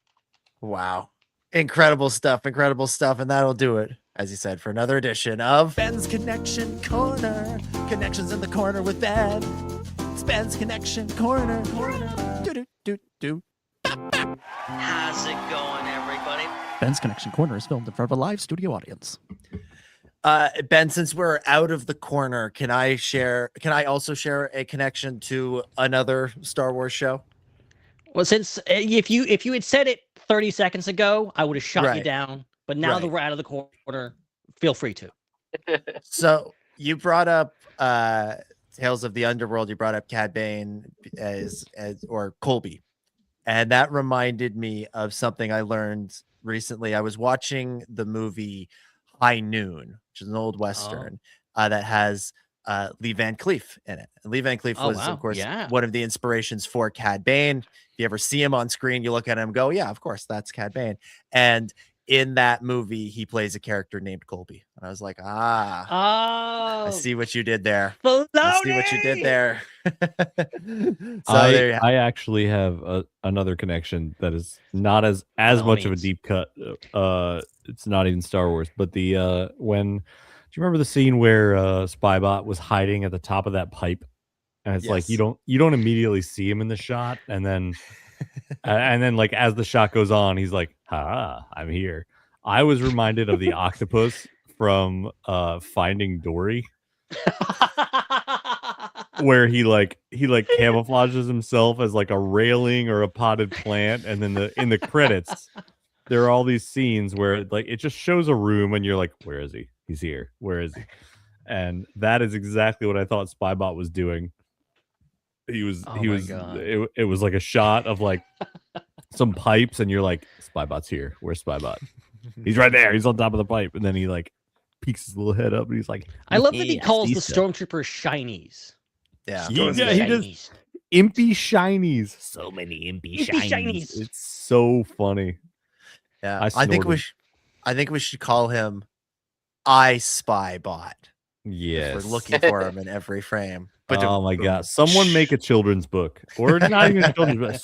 Wow. Incredible stuff. And that'll do it, as you said, for another edition of Ben's Connection Corner. Connections in the corner with Ben. It's Ben's Connection Corner. Do. How's it going, everybody? Ben's Connection Corner is filmed in front of a live studio audience. Ben, since we're out of the corner, can I also share a connection to another Star Wars show? Well, since if you had said it 30 seconds ago, I would have shot you down. But now that we're out of the corner, feel free to. So you brought up Tales of the Underworld. You brought up Cad Bane or Colby. And that reminded me of something I learned recently. I was watching the movie High Noon, which is an old Western that has Lee Van Cleef in it. And Lee Van Cleef was, of course, one of the inspirations for Cad Bane. If you ever see him on screen, you look at him and go, yeah, of course, that's Cad Bane. And in that movie, he plays a character named Colby. And I was like, I see what you did there. I see what you did there. So I actually have another connection that is not as much of a deep cut. It's not even Star Wars, but do you remember the scene where Spybot was hiding at the top of that pipe? And it's like you don't immediately see him in the shot, and then like as the shot goes on, he's like, I'm here. I was reminded of the octopus from Finding Dory. Where he camouflages himself as like a railing or a potted plant, and then in the credits there are all these scenes where like it just shows a room and you're like, where is he? He's here. Where is he? And that is exactly what I thought Spybot was doing. It was like a shot of like some pipes, and you're like, Spybot's here. Where's Spybot? He's right there. He's on top of the pipe, and then he like peeks his little head up, and he's like, I love that he calls the stormtroopers shinies. Yeah, he just impy shinies. So many impy shinies. It's so funny. Yeah, I think we should call him I Spy Bot. Yes, we're looking for him in every frame. But oh my god! Someone make a children's book, or not even a children's book.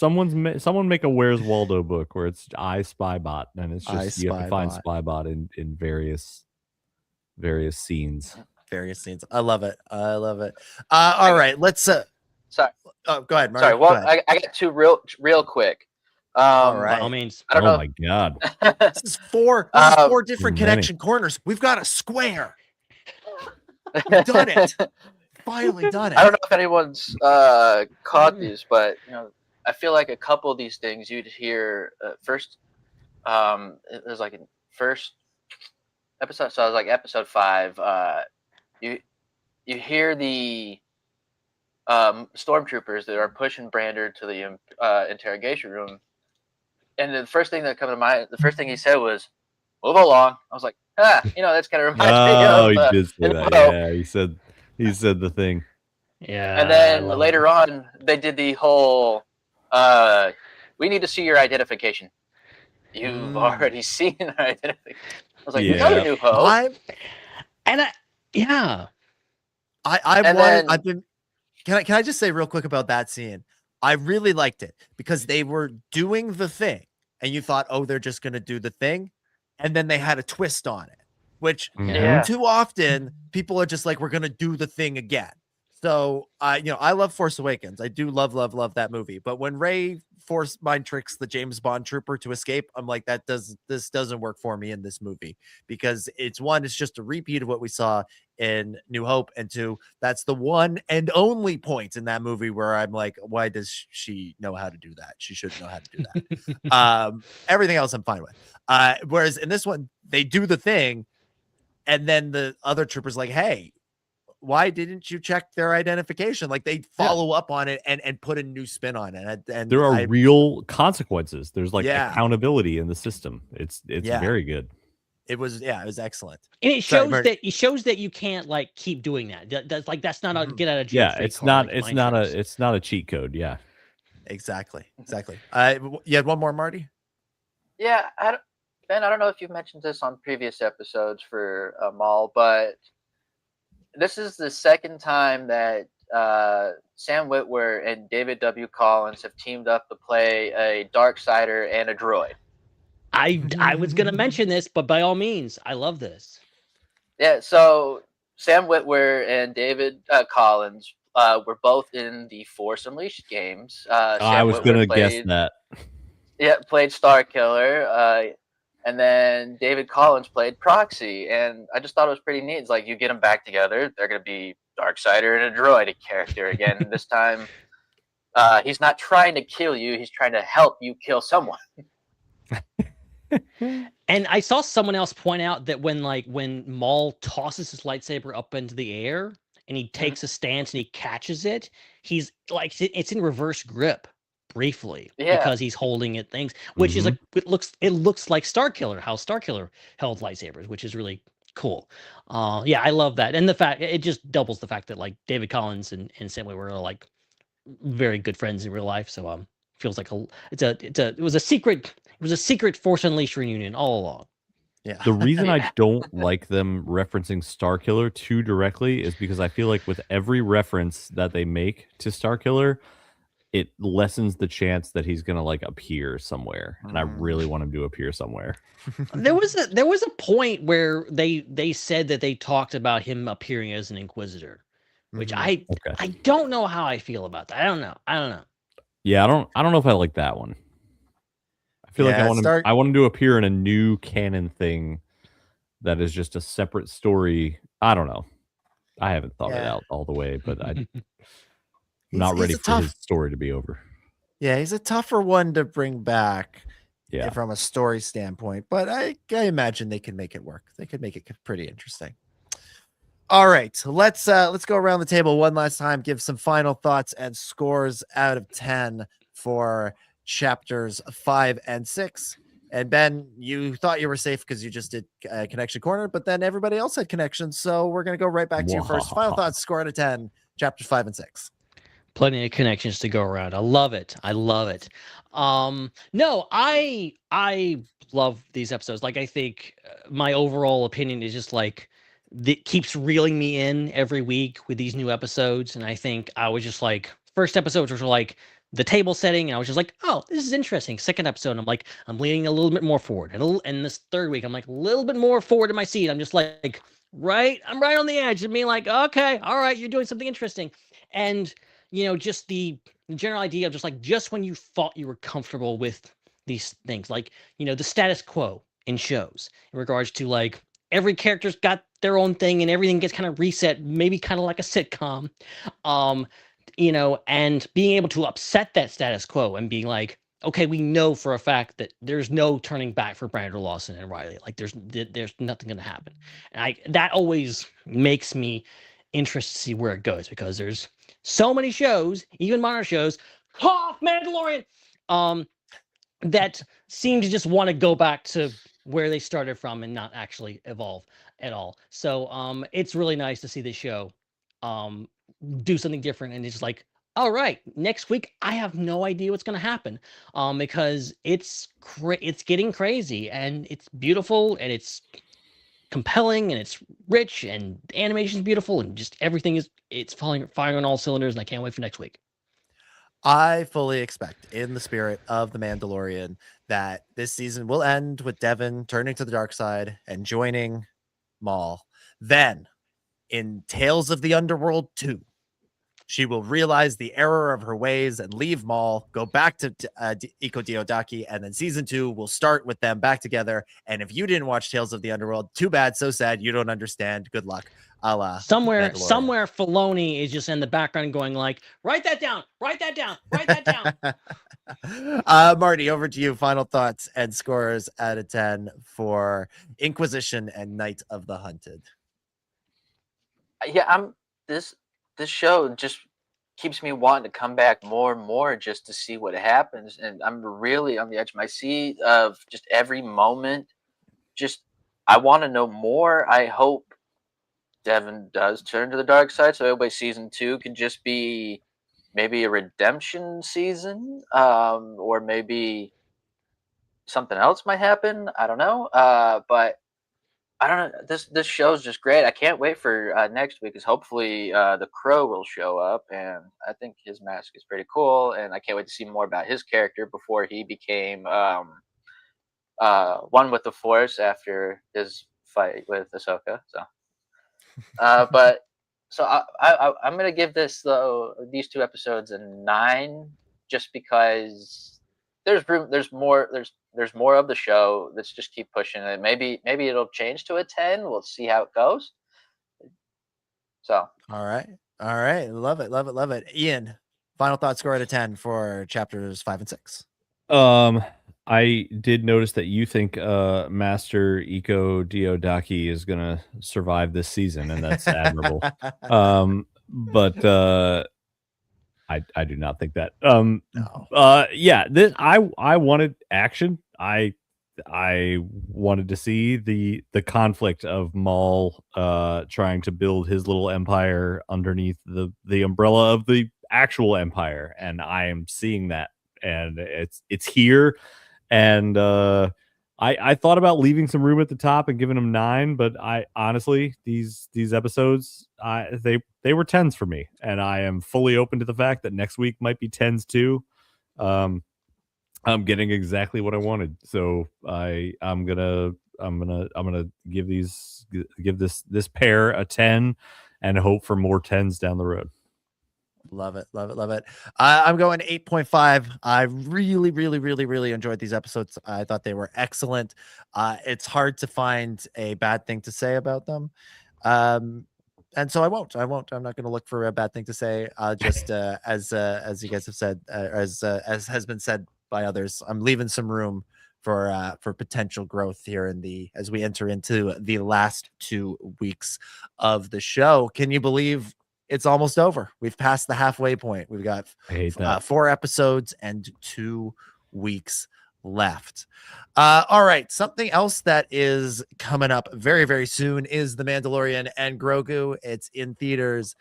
Someone make a Where's Waldo book where it's I Spy Bot, and it's just you have to find Spy Bot in various scenes. Various scenes. I love it. All right, let's. Sorry. Oh, go ahead, Marty. Sorry. Well, I got two real quick. All right. By all means. I don't know. My god. This is four different connection corners. We've got a square. We've done it. Finally done it. I don't know if anyone's caught these, but I feel like a couple of these things you'd hear first. It was like in first episode, so I was like episode 5. You hear the stormtroopers that are pushing Brander to the interrogation room, and the first thing that came to mind, the first thing he said was, "Move along." I was like, that's kind of reminds me of. Oh, he did say that. Yeah, he said the thing. Yeah. And then later on, they did the whole, we need to see your identification. You've already seen our identification. I was like, we got a New Hope. Can I just say real quick about that scene? I really liked it because they were doing the thing and you thought, oh, they're just going to do the thing. And then they had a twist on it, which too often people are just like, we're going to do the thing again. So, I love Force Awakens. I do love that movie. But when Rey force mind tricks the James Bond trooper to escape, I'm like, this doesn't work for me in this movie because it's just a repeat of what we saw in New Hope, and two, that's the one and only point in that movie where I'm like, why does she know how to do that? She shouldn't know how to do that. Everything else I'm fine with. Whereas in this one, they do the thing, and then the other trooper's like, hey, why didn't you check their identification? Like they follow up on it and put a new spin on it. And there are real consequences. There's like accountability in the system. It's very good. It was excellent. And it shows that you can't like keep doing that. That's not a get out of jail. Yeah, it's not a cheat code. Yeah. Exactly. You had one more, Marty? Yeah, Ben, I don't know if you've mentioned this on previous episodes for Maul, but this is the second time that Sam Witwer and David W. Collins have teamed up to play a Darksider and a droid. I was going to mention this, but by all means, I love this. Yeah, so Sam Witwer and David Collins were both in the Force Unleashed games. I was going to guess that. Yeah, played Starkiller. And then David Collins played Proxy, and I just thought it was pretty neat. It's like you get them back together, they're going to be Darksider and a droid character again. This time, he's not trying to kill you; he's trying to help you kill someone. And I saw someone else point out that when Maul tosses his lightsaber up into the air and he takes a stance and he catches it, he's like it's in reverse grip. Briefly, because he's holding it which is it looks like Starkiller, how Starkiller held lightsabers, which is really cool. I love that, and the fact it just doubles the fact that like David Collins and Sam Witwer are like very good friends in real life. So feels like it was a secret Force Unleashed reunion all along. Yeah. The reason I don't like them referencing Starkiller too directly is because I feel like with every reference that they make to Starkiller, it lessens the chance that he's gonna like appear somewhere, and I really want him to appear somewhere. There was a point where they said that they talked about him appearing as an Inquisitor, which I don't know how I feel about that. I don't know. Yeah, I don't know if I like that one. I feel like I want him to appear in a new canon thing that is just a separate story. I don't know. I haven't thought it out all the way, but I'm not ready for his story to be over. Yeah, he's a tougher one to bring back from a story standpoint, but I imagine they can make it work. They could make it pretty interesting. All right, so let's go around the table one last time, give some final thoughts and scores out of 10 for chapters 5 and 6. And Ben, you thought you were safe because you just did Connection Corner, but then everybody else had connections, so we're going to go right back to you first. Final thoughts, score out of 10, chapters 5 and 6. Plenty of connections to go around. I love it. No, I love these episodes. Like, I think my overall opinion is just like that keeps reeling me in every week with these new episodes. And I think I was just like, first episodes were like the table setting, and I was just like, oh, this is interesting. Second episode, I'm leaning a little bit more forward, and this third week, I'm like a little bit more forward in my seat. I'm just like, I'm right on the edge of being like, okay, all right, you're doing something interesting. And just the general idea of just when you thought you were comfortable with these things, like, the status quo in shows in regards to like every character's got their own thing and everything gets kind of reset, maybe kind of like a sitcom, and being able to upset that status quo and being like, okay, we know for a fact that there's no turning back for Brandon Lawson and Riley. Like there's nothing going to happen. And that always makes me interested to see where it goes, because there's so many shows, even minor shows, Mandalorian, that seem to just want to go back to where they started from and not actually evolve at all. So it's really nice to see the show do something different, and it's like, all right, next week I have no idea what's going to happen because it's getting crazy, and it's beautiful, and it's compelling, and it's rich, and the animation's beautiful, and just everything it's firing on all cylinders, and I can't wait for next week. I fully expect, in the spirit of The Mandalorian, that this season will end with Devin turning to the dark side and joining Maul. Then, in Tales of the Underworld 2, she will realize the error of her ways and leave Maul, go back to Iko Diodaki, and then season 2 will start with them back together. And if you didn't watch Tales of the Underworld, too bad, so sad, you don't understand. Good luck. Somewhere Filoni is just in the background going like, write that down, write that down, write that down. Marty, over to you. Final thoughts and scores out of 10 for Inquisition and Night of the Hunted. Yeah, this show just keeps me wanting to come back more and more just to see what happens, and I'm really on the edge of my seat of just every moment. Just I want to know more. I hope Devin does turn to the dark side, so everybody season 2 can just be maybe a redemption season, or maybe something else might happen. I don't know, but I don't know. This show's just great. I can't wait for next week, because hopefully the Crow will show up, and I think his mask is pretty cool, and I can't wait to see more about his character before he became one with the Force after his fight with Ahsoka. So. But so I'm gonna give these 2 episodes a 9, just because there's room. There's more of the show. Let's just keep pushing it. Maybe it'll change to a 10. We'll see how it goes. So all right, love it. Ian, final thought, score out of 10 for chapters 5 and 6. I did notice that you think Master Iko Diodaki is gonna survive this season, and that's admirable. But I do not think that. No. Yeah, I wanted action. I wanted to see the conflict of Maul trying to build his little empire underneath the umbrella of the actual empire, and I am seeing that, and it's here. And I thought about leaving some room at the top and giving them 9, but I honestly, these episodes, they were 10s for me, and I am fully open to the fact that next week might be 10s too. I'm getting exactly what I wanted, so I'm gonna give this pair a 10 and hope for more 10s down the road. Love it. I'm going 8.5. I really enjoyed these episodes. I thought they were excellent. It's hard to find a bad thing to say about them. And so I won't. I'm not going to look for a bad thing to say. Just as you guys have said, as has been said by others, I'm leaving some room for potential growth here as we enter into the last 2 weeks of the show. Can you believe it's almost over? We've passed the halfway point. We've got 4 episodes and 2 weeks left. All right. Something else that is coming up very, very soon is The Mandalorian and Grogu. It's in theaters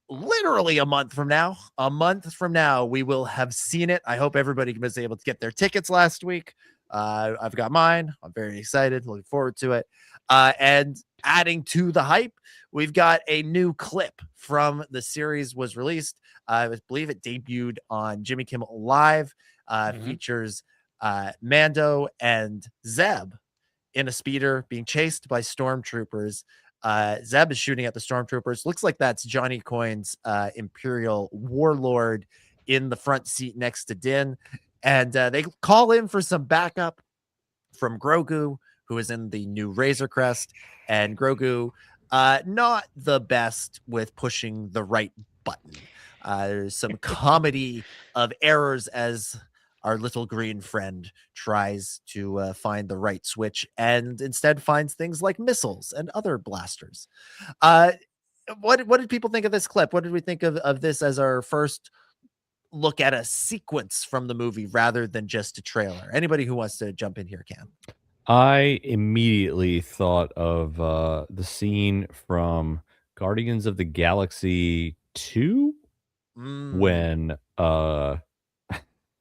literally a month from now. A month from now, we will have seen it. I hope everybody was able to get their tickets last week. I've got mine. I'm very excited. Looking forward to it. And adding to the hype, we've got a new clip from the series was released. I believe it debuted on Jimmy Kimmel Live. Features Mando and Zeb in a speeder being chased by stormtroopers. Zeb is shooting at the stormtroopers. Looks like that's Johnny Coyne's Imperial warlord in the front seat next to Din. And they call in for some backup from Grogu, who is in the new Razor Crest. And Grogu, not the best with pushing the right button. There's some comedy of errors as our little green friend tries to find the right switch and instead finds things like missiles and other blasters. What did people think of this clip? What did we think of this as our first look at a sequence from the movie rather than just a trailer. Anybody who wants to jump in here can. I immediately thought of the scene from Guardians of the Galaxy 2 when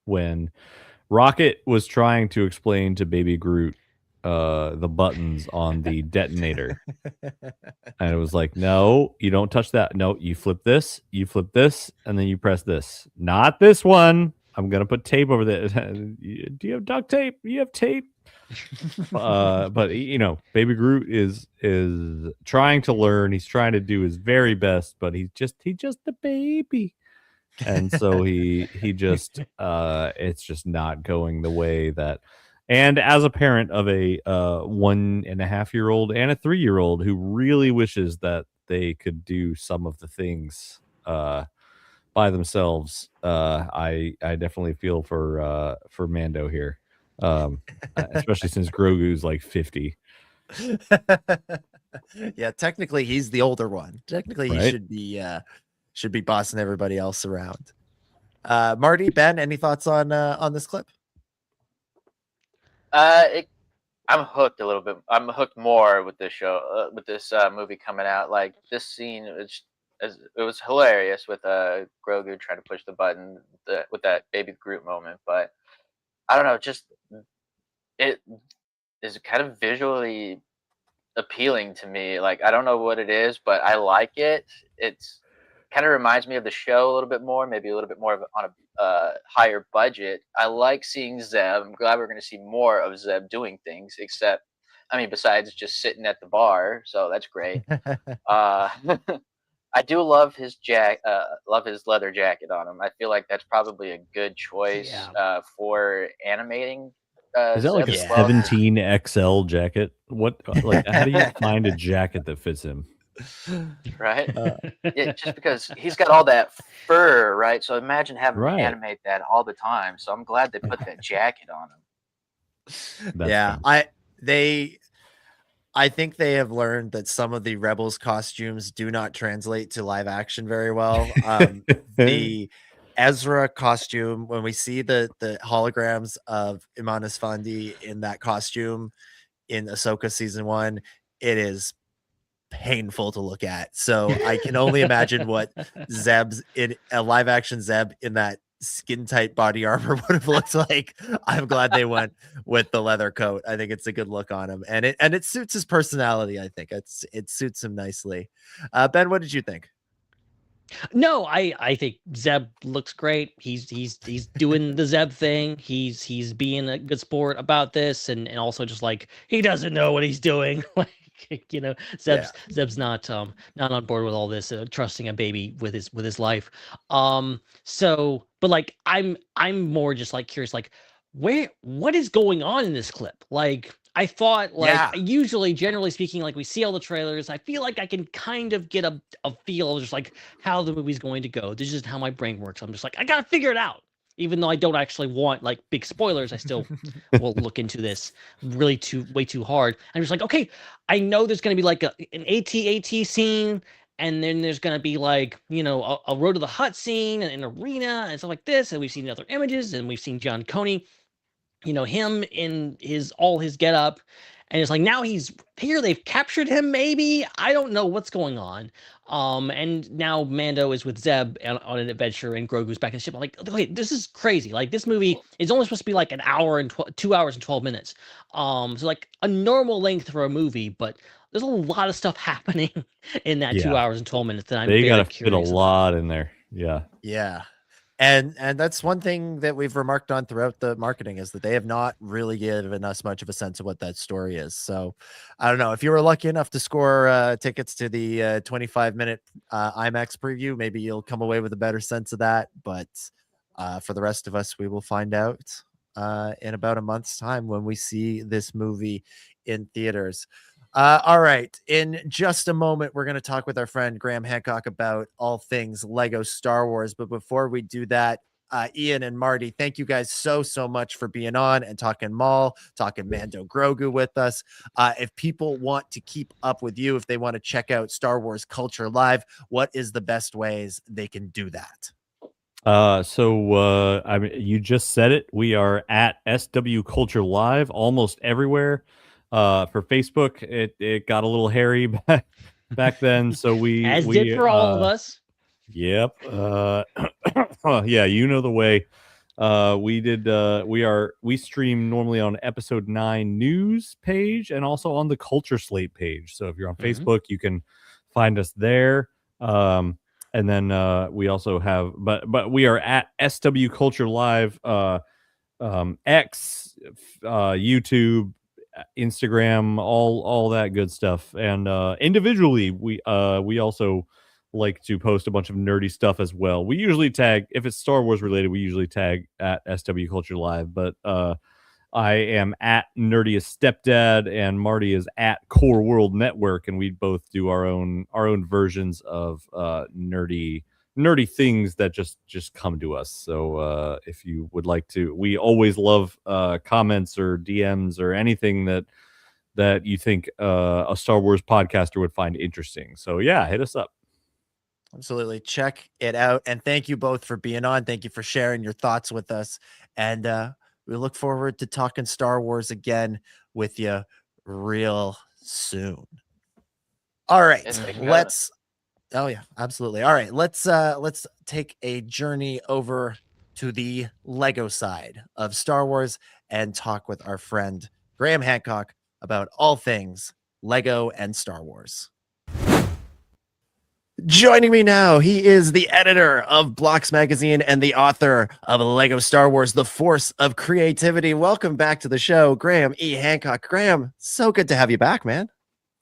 when Rocket was trying to explain to Baby Groot the buttons on the detonator. And it was like, no, you don't touch that. No, you flip this, and then you press this. Not this one. I'm going to put tape over there. Do you have duct tape? You have tape? But you know, Baby Groot is trying to learn. He's trying to do his very best, but he's just a baby. And so he just it's just not going the way that. And as a parent of a 1.5-year-old and a 3-year-old who really wishes that they could do some of the things by themselves, I definitely feel for Mando here, especially since Grogu's like 50. Yeah, technically he's the older one. Technically, Right? he should be bossing everybody else around. Marty, Ben, any thoughts on this clip? I'm hooked a little bit. I'm hooked more with this show, with this movie coming out. Like this scene, it was hilarious with Grogu trying to push the button with that Baby Groot moment. But I don't know, just it is kind of visually appealing to me. Like I don't know what it is, but I like it. It's kind of reminds me of the show a little bit more, maybe a little bit more of on a higher budget. I like seeing Zeb. I'm glad we're going to see more of Zeb doing things, except, I mean, besides just sitting at the bar. So that's great. I do love his love his leather jacket on him. I feel like that's probably a good choice for animating. Is that like a Zeb as well. 17XL jacket? What, like, how do you find a jacket that fits him? Right? Yeah, just because he's got all that fur, right? So imagine having to animate that all the time. So I'm glad they put that jacket on him. Yeah, I think they have learned that some of the Rebels costumes do not translate to live action very well. The Ezra costume, when we see the holograms of Iman Esfandi in that costume in Ahsoka season 1, it is painful to look at. So I can only imagine what Zeb's in a live action Zeb in that skin tight body armor would have looked like. I'm glad they went with the leather coat. I think it's a good look on him, and it suits his personality. I think it suits him nicely. Ben, what did you think? No, I think Zeb looks great. He's doing the Zeb thing. He's being a good sport about this, and also just like he doesn't know what he's doing. Like, you know, Zeb's not on board with all this, trusting a baby with his life. So, but like I'm more just like curious, like what is going on in this clip? Like I thought, like usually, generally speaking, like we see all the trailers, I feel like I can kind of get a feel of just like how the movie's going to go. This is just how my brain works. I'm just like, I gotta figure it out. Even though I don't actually want like big spoilers, I still will look into this way too hard. I'm just like, okay, I know there's going to be like an AT-AT scene, and then there's going to be like, you know, a Road to the Hut scene and an arena and stuff like this. And we've seen other images, and we've seen John Coney, you know, him in all his get up. And it's like, now he's here. They've captured him. Maybe, I don't know what's going on. And now Mando is with Zeb on an adventure, and Grogu's back in the ship. I'm like, wait, this is crazy. Like this movie is only supposed to be like an hour and 2 hours and 12 minutes. So like a normal length for a movie, but there's a lot of stuff happening in that 2 hours and 12 minutes. And they got to fit a lot in there. Yeah. Yeah. And that's one thing that we've remarked on throughout the marketing, is that they have not really given us much of a sense of what that story is. So I don't know, if you were lucky enough to score tickets to the 25-minute IMAX preview, maybe you'll come away with a better sense of that. But for the rest of us, we will find out in about a month's time when we see this movie in theaters. All right, in just a moment, we're going to talk with our friend Graham Hancock about all things Lego Star Wars. But before we do that, Ian and Marty, thank you guys so much for being on and talking Maul, talking Mando Grogu with us. If people want to keep up with you, if they want to check out Star Wars Culture Live, what is the best ways they can do that? I mean, you just said it. We are at SW Culture Live almost everywhere. For Facebook, it got a little hairy back then, so we did for all of us. Yep. Yeah, you know the way. We stream normally on episode 9 news page and also on the CultureSlate page. So if you're on Facebook, you can find us there. And then we also have, but we are at SW Culture Live, X, YouTube, Instagram, all that good stuff. And individually, we also like to post a bunch of nerdy stuff as well. We usually tag, if it's Star Wars related, we usually tag at SW Culture Live. But I am at Nerdiest Stepdad, and Marty is at Core World Network, and we both do our own versions of nerdy things that just come to us. So if you would like to, we always love comments or DMs or anything that you think a Star Wars podcaster would find interesting. So yeah, hit us up. Absolutely. Check it out. And thank you both for being on. Thank you for sharing your thoughts with us. And we look forward to talking Star Wars again with you real soon. All right. Let's Oh yeah, absolutely. All right, let's take a journey over to the Lego side of Star Wars and talk with our friend Graham Hancock about all things Lego and Star Wars. Joining me now, he is the editor of Blocks Magazine and the author of Lego Star Wars, The Force of Creativity. Welcome back to the show, Graham E. Hancock. Graham, so good to have you back, man.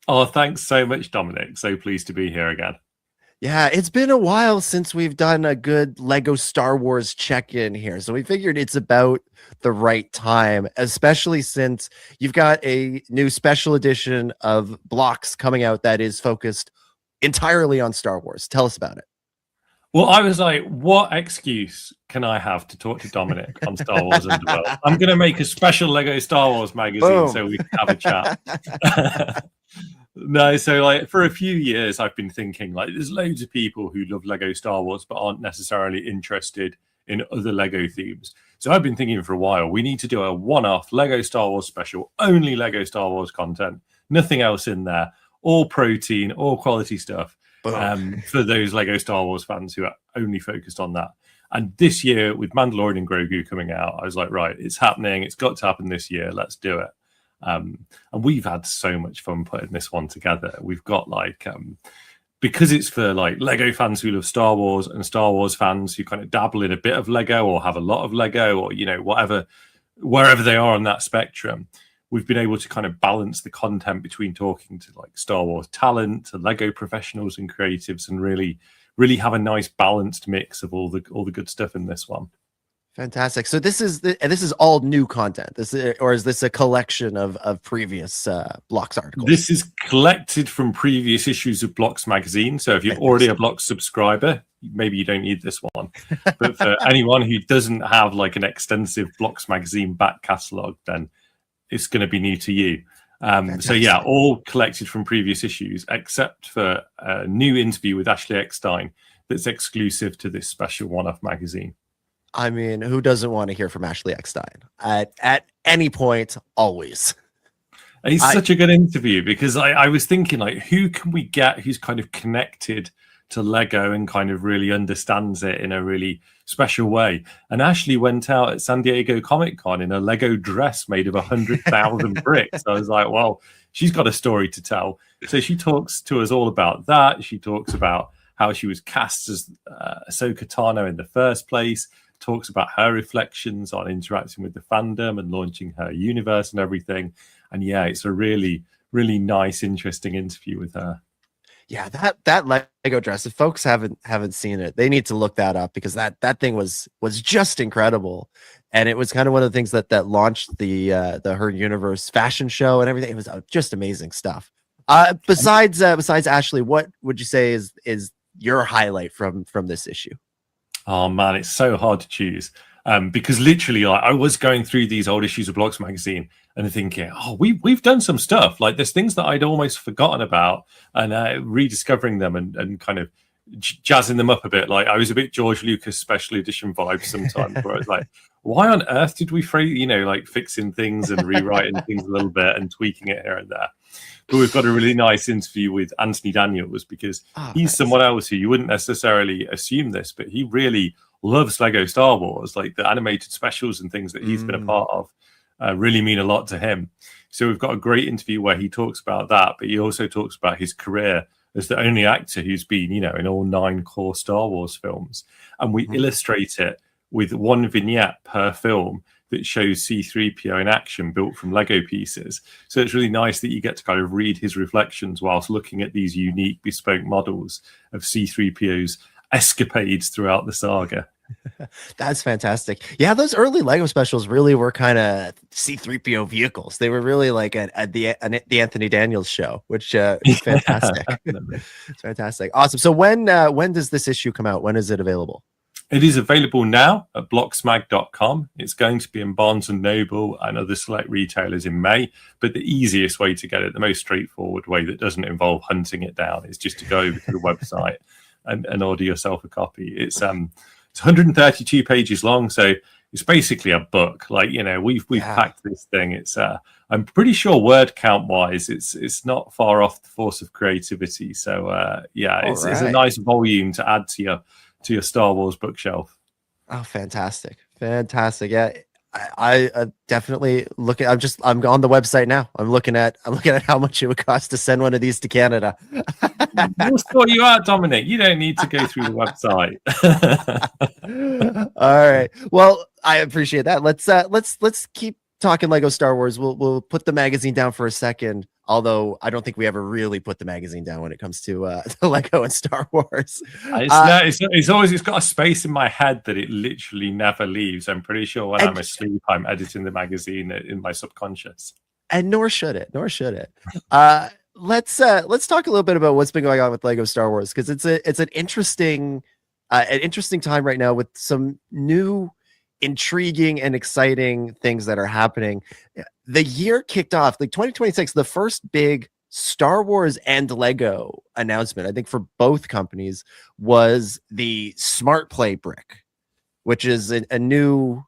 Oh, thanks so much, Dominic. So pleased to be here again. Yeah, it's been a while since we've done a good Lego Star Wars check-in here. So we figured it's about the right time, especially since you've got a new special edition of Blocks coming out that is focused entirely on Star Wars. Tell us about it. Well, I was like, what excuse can I have to talk to Dominic on Star Wars Underworld? I'm going to make a special Lego Star Wars magazine so we can have a chat. No, so like for a few years, I've been thinking like there's loads of people who love Lego Star Wars but aren't necessarily interested in other Lego themes. So I've been thinking for a while, we need to do a one-off Lego Star Wars special, only Lego Star Wars content, nothing else in there, all protein, all quality stuff for those Lego Star Wars fans who are only focused on that. And this year with Mandalorian and Grogu coming out, I was like, right, it's happening. It's got to happen this year. Let's do it. And we've had so much fun putting this one together. We've got like because it's for like Lego fans who love Star Wars and Star Wars fans who kind of dabble in a bit of Lego or have a lot of Lego or, you know, whatever, wherever they are on that spectrum, we've been able to kind of balance the content between talking to like Star Wars talent, to Lego professionals and creatives, and really have a nice balanced mix of all the good stuff in this one. Fantastic. So this is all new content. Or is this a collection of previous Blocks articles? This is collected from previous issues of Blocks magazine. So if you're already a Blocks subscriber, maybe you don't need this one. But for anyone who doesn't have like an extensive Blocks magazine back catalogue, then it's going to be new to you. So yeah, all collected from previous issues, except for a new interview with Ashley Eckstein that's exclusive to this special one-off magazine. I mean, who doesn't want to hear from Ashley Eckstein at any point, always? It's such a good interview because I was thinking, like, who can we get who's kind of connected to Lego and kind of really understands it in a really special way? And Ashley went out at San Diego Comic-Con in a Lego dress made of 100,000 bricks. I was like, well, she's got a story to tell. So she talks to us all about that. She talks about how she was cast as Ahsoka Tano in the first place, talks about her reflections on interacting with the fandom and launching her universe and everything. And yeah, it's a really, really nice, interesting interview with her. Yeah, that Lego dress, if folks haven't seen it, they need to look that up because that thing was just incredible. And it was kind of one of the things that launched the Her Universe fashion show and everything. It was just amazing stuff. Besides Ashley, what would you say is your highlight from this issue? Oh man, it's so hard to choose because literally, like, I was going through these old issues of Blocks magazine and thinking, oh, we've done some stuff. Like there's things that I'd almost forgotten about, and rediscovering them and kind of jazzing them up a bit. Like I was a bit George Lucas special edition vibes sometimes, where I was like, why on earth did we like fixing things and rewriting things a little bit and tweaking it here and there? But we've got a really nice interview with Anthony Daniels, because he's someone else who you wouldn't necessarily assume this, but he really loves Lego Star Wars. Like the animated specials and things that he's been a part of really mean a lot to him. So we've got a great interview where he talks about that, but he also talks about his career as the only actor who's been, in all 9 core Star Wars films. And we illustrate it with one vignette per film that shows C-3PO in action built from Lego pieces. So it's really nice that you get to kind of read his reflections whilst looking at these unique bespoke models of C-3PO's escapades throughout the saga. That's fantastic. Yeah, those early Lego specials really were kind of C-3PO vehicles. They were really like the Anthony Daniels show, which is fantastic. It's fantastic. Awesome. So when does this issue come out? When is it available? It is available now at blocksmag.com. It's going to be in Barnes & Noble and other select retailers in May. But the easiest way to get it, the most straightforward way that doesn't involve hunting it down, is just to go over to the website and order yourself a copy. It's 132 pages long, so it's basically a book. Like, we've packed this thing. It's I'm pretty sure word count wise, it's not far off the force of creativity. So it's a nice volume to add to your Star Wars bookshelf. Oh, fantastic. Yeah, I definitely look at. I'm on the website now. I'm looking at how much it would cost to send one of these to Canada. We'll sort you out, Dominic. You don't need to go through the website. All right. Well, I appreciate that. Let's keep talking Lego Star Wars. We'll put the magazine down for a second. Although I don't think we ever really put the magazine down when it comes to Lego and Star Wars. It's got a space in my head that it literally never leaves. I'm pretty sure when I'm asleep, I'm editing the magazine in my subconscious. And nor should it. Let's talk a little bit about what's been going on with Lego Star Wars, because it's an interesting time right now with some new, intriguing and exciting things that are happening. The year kicked off like 2026, the first big Star Wars and Lego announcement, I think, for both companies was the Smart Play brick, which is a new.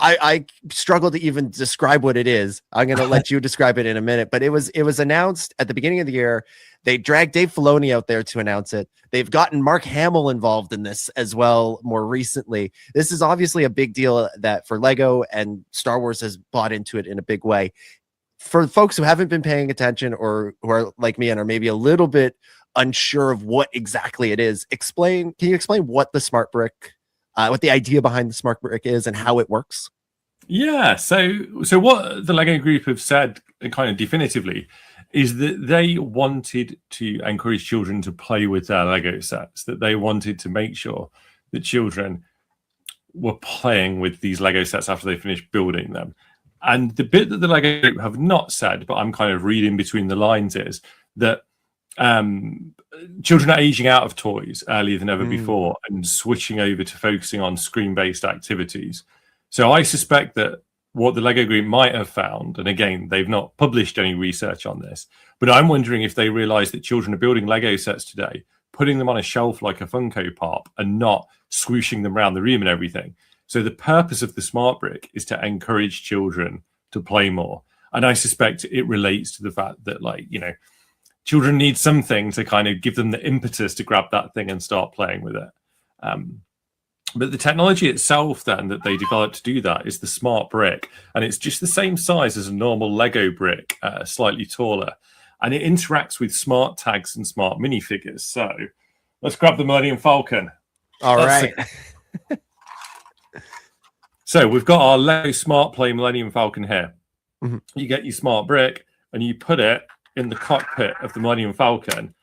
I struggle to even describe what it is. I'm going to let you describe it in a minute, but it was announced at the beginning of the year. They dragged Dave Filoni out there to announce it. They've gotten Mark Hamill involved in this as well more recently. This is obviously a big deal that for Lego, and Star Wars has bought into it in a big way. For folks who haven't been paying attention or who are like me and are maybe a little bit unsure of what exactly it is, can you explain what the Smart Brick, what the idea behind the Smart Brick is and how it works? Yeah, so what the Lego Group have said kind of definitively is that they wanted to encourage children to play with their Lego sets, that they wanted to make sure that children were playing with these Lego sets after they finished building them. And the bit that the Lego Group have not said, but I'm kind of reading between the lines, is that children are aging out of toys earlier than ever before and switching over to focusing on screen-based activities. So I suspect that what the Lego Group might have found, and again, they've not published any research on this, but I'm wondering if they realize that children are building Lego sets today, putting them on a shelf like a Funko Pop and not swooshing them around the room and everything. So the purpose of the Smart Brick is to encourage children to play more. And I suspect it relates to the fact that, children need something to kind of give them the impetus to grab that thing and start playing with it. But the technology itself then that they developed to do that is the Smart Brick. And it's just the same size as a normal Lego brick, slightly taller. And it interacts with smart tags and smart minifigures. So let's grab the Millennium Falcon. All right. So we've got our Lego Smart Play Millennium Falcon here. Mm-hmm. You get your Smart Brick and you put it in the cockpit of the Millennium Falcon.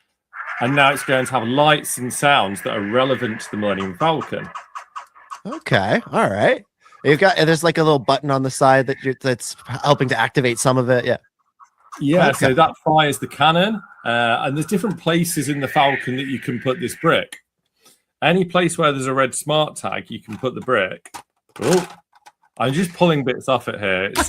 And now it's going to have lights and sounds that are relevant to the Millennium Falcon. Okay. All right. There's like a little button on the side that's helping to activate some of it. Yeah. Yeah. Okay. So that fires the cannon. And there's different places in the Falcon that you can put this brick. Any place where there's a red smart tag, you can put the brick. Oh, I'm just pulling bits off it here. It's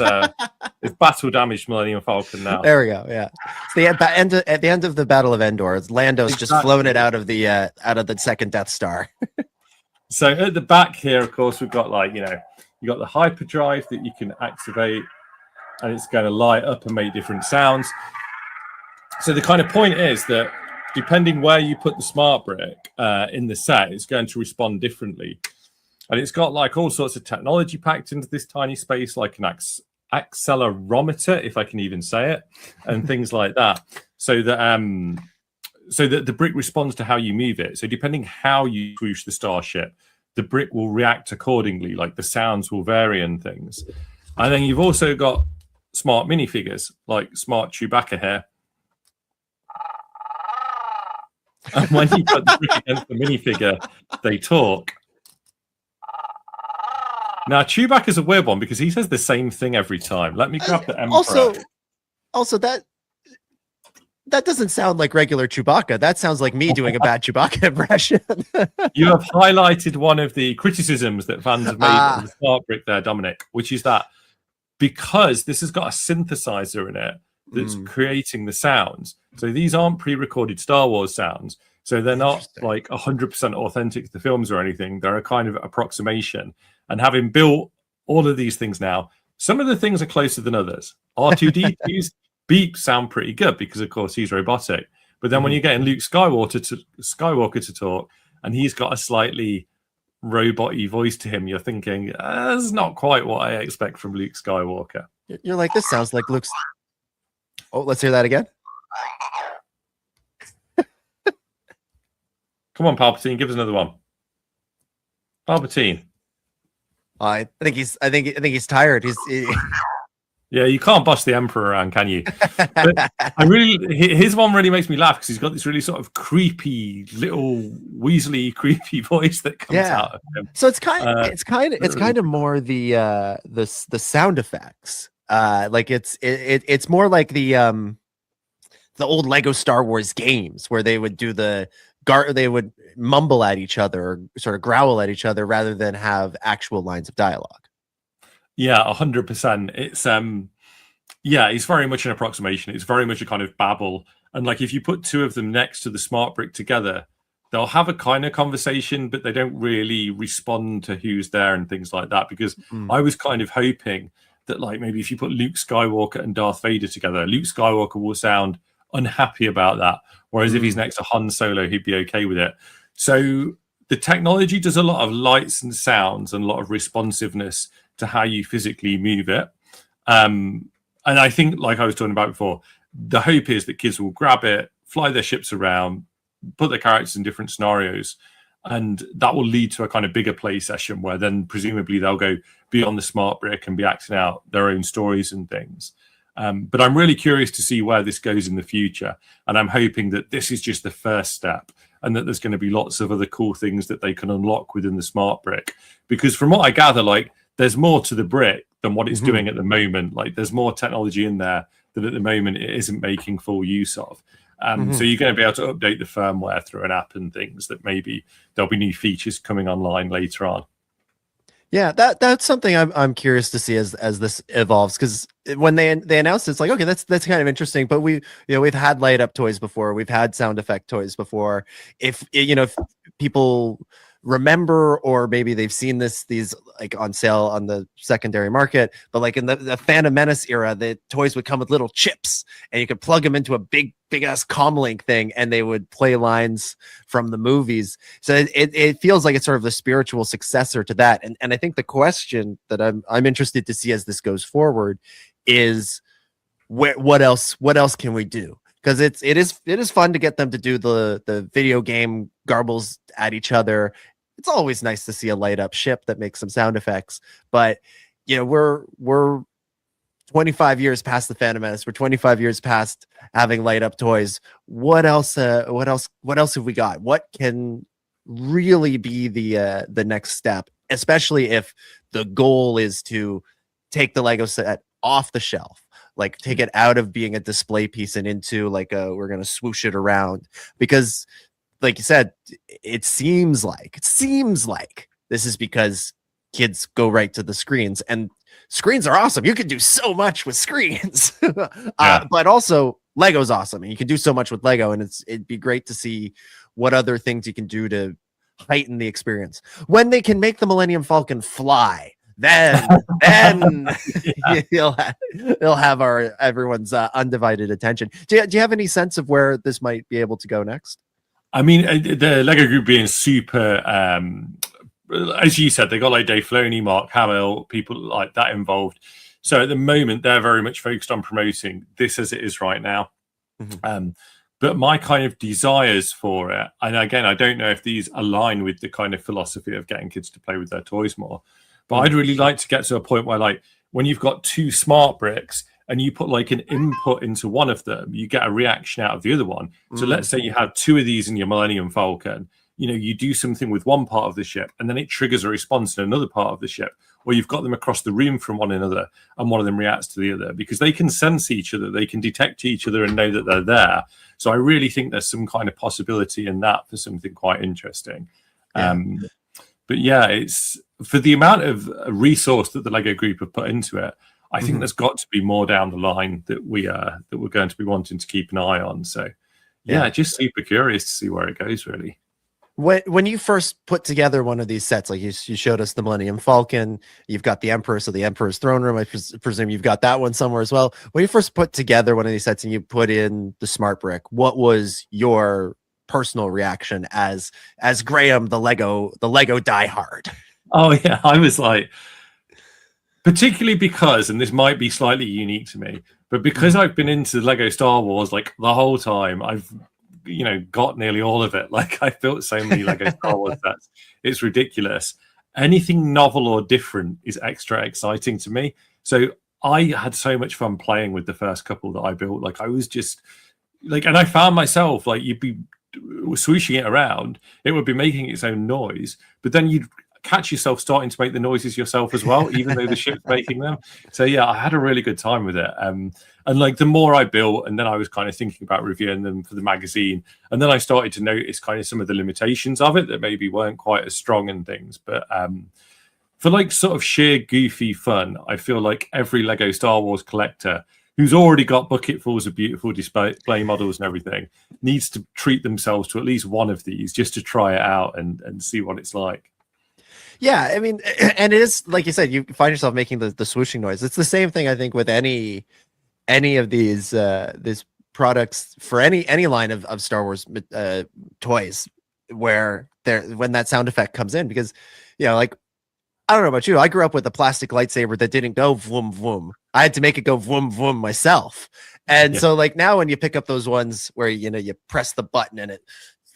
It's battle damaged Millennium Falcon now. There we go. Yeah, it's at the end of the Battle of Endor. Lando's just flown it out of the second Death Star. So at the back here, of course, we've got you got the hyperdrive that you can activate, and it's going to light up and make different sounds. So the kind of point is that depending where you put the smart brick in the set, it's going to respond differently. And it's got all sorts of technology packed into this tiny space, like an accelerometer, if I can even say it, and things like that. So that the brick responds to how you move it. So depending how you swoosh the starship, the brick will react accordingly, like the sounds will vary and things. And then you've also got smart minifigures, like smart Chewbacca here. And when you put the brick against the minifigure, they talk. Now, Chewbacca's a weird one because he says the same thing every time. Let me grab the Emperor. Also, that doesn't sound like regular Chewbacca. That sounds like me doing a bad Chewbacca impression. You have highlighted one of the criticisms that fans have made of the smart brick there, Dominic, which is that because this has got a synthesizer in it that's creating the sounds. So these aren't pre-recorded Star Wars sounds. So they're not 100% authentic to the films or anything. They're a kind of approximation. And having built all of these things now, some of the things are closer than others. R2-D2's beeps sound pretty good because, of course, he's robotic. But then when you're getting Luke Skywalker to talk, and he's got a slightly robot-y voice to him, you're thinking, that's not quite what I expect from Luke Skywalker. You're like, this sounds like Luke's... Oh, let's hear that again. Come on, Palpatine, give us another one. Palpatine. I think he's tired. Yeah, you can't boss the Emperor around, can you? But his one really makes me laugh because he's got this really sort of creepy little Weasley creepy voice that comes out of him. So it's kind of more the sound effects. It's more like the old Lego Star Wars games where they would do they would mumble at each other or sort of growl at each other rather than have actual lines of dialogue. Yeah, 100%. It's it's very much an approximation. It's very much a kind of babble. And if you put two of them next to the smart brick together, they'll have a kind of conversation, but they don't really respond to who's there and things like that. Because I was kind of hoping that maybe if you put Luke Skywalker and Darth Vader together, Luke Skywalker will sound unhappy about that. Whereas if he's next to Han Solo, he'd be okay with it. So the technology does a lot of lights and sounds and a lot of responsiveness to how you physically move it. And I think, like I was talking about before, the hope is that kids will grab it, fly their ships around, put their characters in different scenarios, and that will lead to a kind of bigger play session where then presumably they'll go beyond the smart brick and be acting out their own stories and things. But I'm really curious to see where this goes in the future. And I'm hoping that this is just the first step and that there's going to be lots of other cool things that they can unlock within the smart brick. Because from what I gather, there's more to the brick than what it's doing at the moment. There's more technology in there that at the moment it isn't making full use of. So you're going to be able to update the firmware through an app and things that maybe there'll be new features coming online later on. Yeah, that's something I'm curious to see as this evolves, because when they announced it, it's like, okay, that's kind of interesting. But we've had light up toys before, we've had sound effect toys before. If people remember, or maybe they've seen these on sale on the secondary market, but in the Phantom Menace era, the toys would come with little chips and you could plug them into a big ass comlink thing and they would play lines from the movies. So it feels like it's sort of the spiritual successor to that. And I think the question that I'm interested to see as this goes forward is what else can we do? Because it is fun to get them to do the video game garbles at each other. It's always nice to see a light up ship that makes some sound effects. But we're 25 years past the Phantom Menace. We're 25 years past having light up toys. What else have we got? What can really be the next step? Especially if the goal is to take the Lego set off the shelf. Take it out of being a display piece and into we're going to swoosh it around. Because like you said, it seems like this is because kids go right to the screens. And screens are awesome. You can do so much with screens. But also Lego's awesome, and you can do so much with Lego, and it'd be great to see what other things you can do to heighten the experience. When they can make the Millennium Falcon fly, then he'll have everyone's undivided attention. Do you have any sense of where this might be able to go next? I mean, the Lego Group being super, as you said, they got like Dave Filoni, Mark Hamill, people like that involved. So at the moment, they're very much focused on promoting this as it is right now. But my kind of desires for it, and again, I don't know if these align with the kind of philosophy of getting kids to play with their toys more, but I'd really like to get to a point where, like, when you've got two smart bricks and you put like an input into one of them, you get a reaction out of the other one. So let's say you have two of these in your Millennium Falcon, you know, you do something with one part of the ship and then it triggers a response in another part of the ship, or you've got them across the room from one another and one of them reacts to the other, because they can sense each other, they can detect each other and know that they're there. So I really think there's some kind of possibility in that for something quite interesting. But yeah, it's for the amount of resource that the Lego Group have put into it, I think there's got to be more down the line that we're going to be wanting to keep an eye on. So yeah, just super curious to see where it goes, really. When you first put together one of these sets, like you showed us the Millennium Falcon, you've got the Emperor, so the Emperor's throne room, I presume you've got that one somewhere as well. When you first put together one of these sets and you put in the smart brick, what was your personal reaction as Graham, the Lego diehard? Oh yeah, I was like, particularly because, and this might be slightly unique to me, but because I've been into Lego Star Wars like the whole time, I've got nearly all of it. Like, I've built so many Lego Star Wars sets, it's ridiculous. Anything novel or different is extra exciting to me. So I had so much fun playing with the first couple that I built. Like, I was just like, and I found myself like, you'd be swooshing it around, it would be making its own noise, but then you'd catch yourself starting to make the noises yourself as well, even though the ship's making them. So yeah, I had a really good time with it. And like, the more I built, and then I was kind of thinking about reviewing them for the magazine, and then I started to notice kind of some of the limitations of it that maybe weren't quite as strong and things. But for like sort of sheer goofy fun, I feel like every Lego Star Wars collector who's already got bucketfuls of beautiful display models and everything needs to treat themselves to at least one of these just to try it out and see what it's like. Yeah, I mean, and it is, like you said, you find yourself making the swooshing noise. It's the same thing, I think, with any of these products for any line of Star Wars toys, where when that sound effect comes in, because like, I don't know about you, I grew up with a plastic lightsaber that didn't go vroom vroom. I had to make it go vroom vroom myself. And so like, now when you pick up those ones where you press the button and it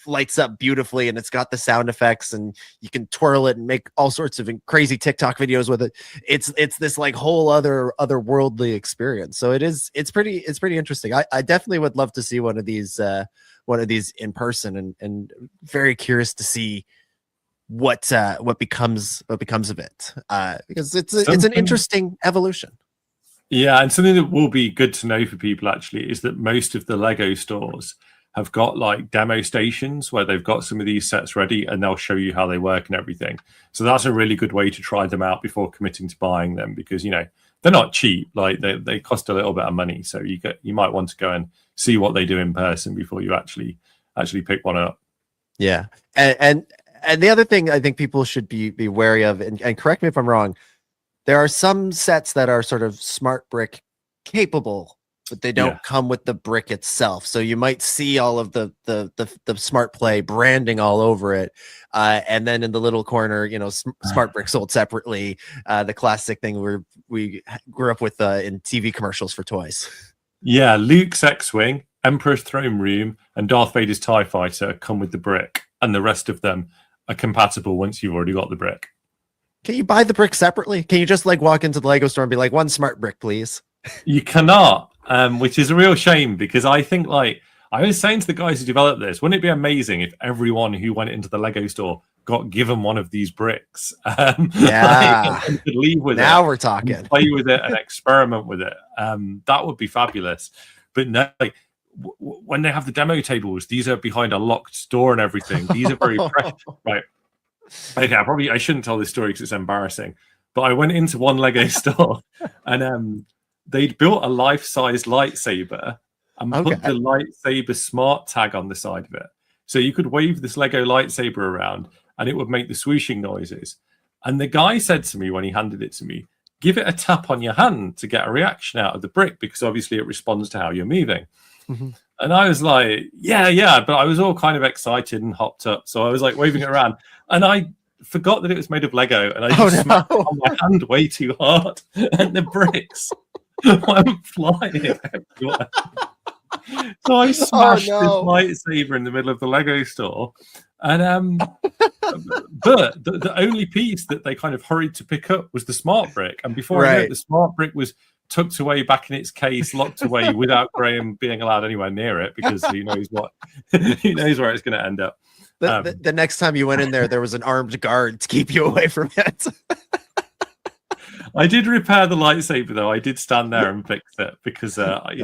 lights up beautifully and it's got the sound effects and you can twirl it and make all sorts of crazy TikTok videos with it. It's this like whole otherworldly experience. So it's pretty interesting. I definitely would love to see one of these in person, and very curious to see what becomes of it, because it's an interesting evolution. Yeah, and something that will be good to know for people actually is that most of the Lego stores have got like demo stations where they've got some of these sets ready and they'll show you how they work and everything. So that's a really good way to try them out before committing to buying them, because they're not cheap. Like, they cost a little bit of money, so you might want to go and see what they do in person before you actually pick one up. Yeah, and the other thing I think people should be wary of, and correct me if I'm wrong, there are some sets that are sort of smart brick capable, but they don't come with the brick itself. So you might see all of the smart play branding all over it. And then in the little corner, smart brick sold separately. The classic thing we grew up with in TV commercials for toys. Yeah, Luke's X-Wing, Emperor's Throne Room, and Darth Vader's TIE Fighter come with the brick, and the rest of them are compatible once you've already got the brick. Can you buy the brick separately? Can you just like walk into the Lego store and be like, one smart brick, please? You cannot, which is a real shame, because I think, like, I was saying to the guys who developed this, wouldn't it be amazing if everyone who went into the Lego store got given one of these bricks? Yeah. And could leave with now it, we're talking. play with it and experiment with it. That would be fabulous. But no, like, when they have the demo tables, these are behind a locked door and everything. These are very precious, right? Okay, I shouldn't tell this story because it's embarrassing. But I went into one Lego store and they'd built a life-size lightsaber and put the lightsaber smart tag on the side of it. So you could wave this Lego lightsaber around and it would make the swooshing noises. And the guy said to me when he handed it to me, give it a tap on your hand to get a reaction out of the brick, because obviously it responds to how you're moving. And I was like, yeah. But I was all kind of excited and hopped up. So I was like waving it around. And I forgot that it was made of Lego. And I just smacked it on my hand way too hard. And the bricks went flying everywhere. So I smashed this lightsaber in the middle of the Lego store. And but the only piece that they kind of hurried to pick up was the smart brick. And before I knew it, the smart brick was tucked away back in its case, locked away without Graham being allowed anywhere near it, because he knows where it's going to end up. The next time you went in there was an armed guard to keep you away from it. I did repair the lightsaber, though. I did stand there and fix it because, I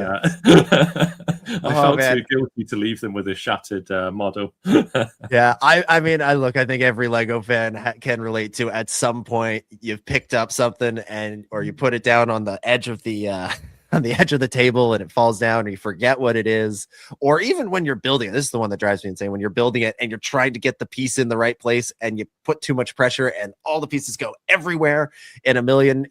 felt too guilty to leave them with a shattered model. I mean, I think every Lego fan can relate to, at some point you've picked up something or you put it down on the edge of the table and it falls down and you forget what it is. Or even when you're building it, this is the one that drives me insane, when you're building it and you're trying to get the piece in the right place and you put too much pressure and all the pieces go everywhere in a million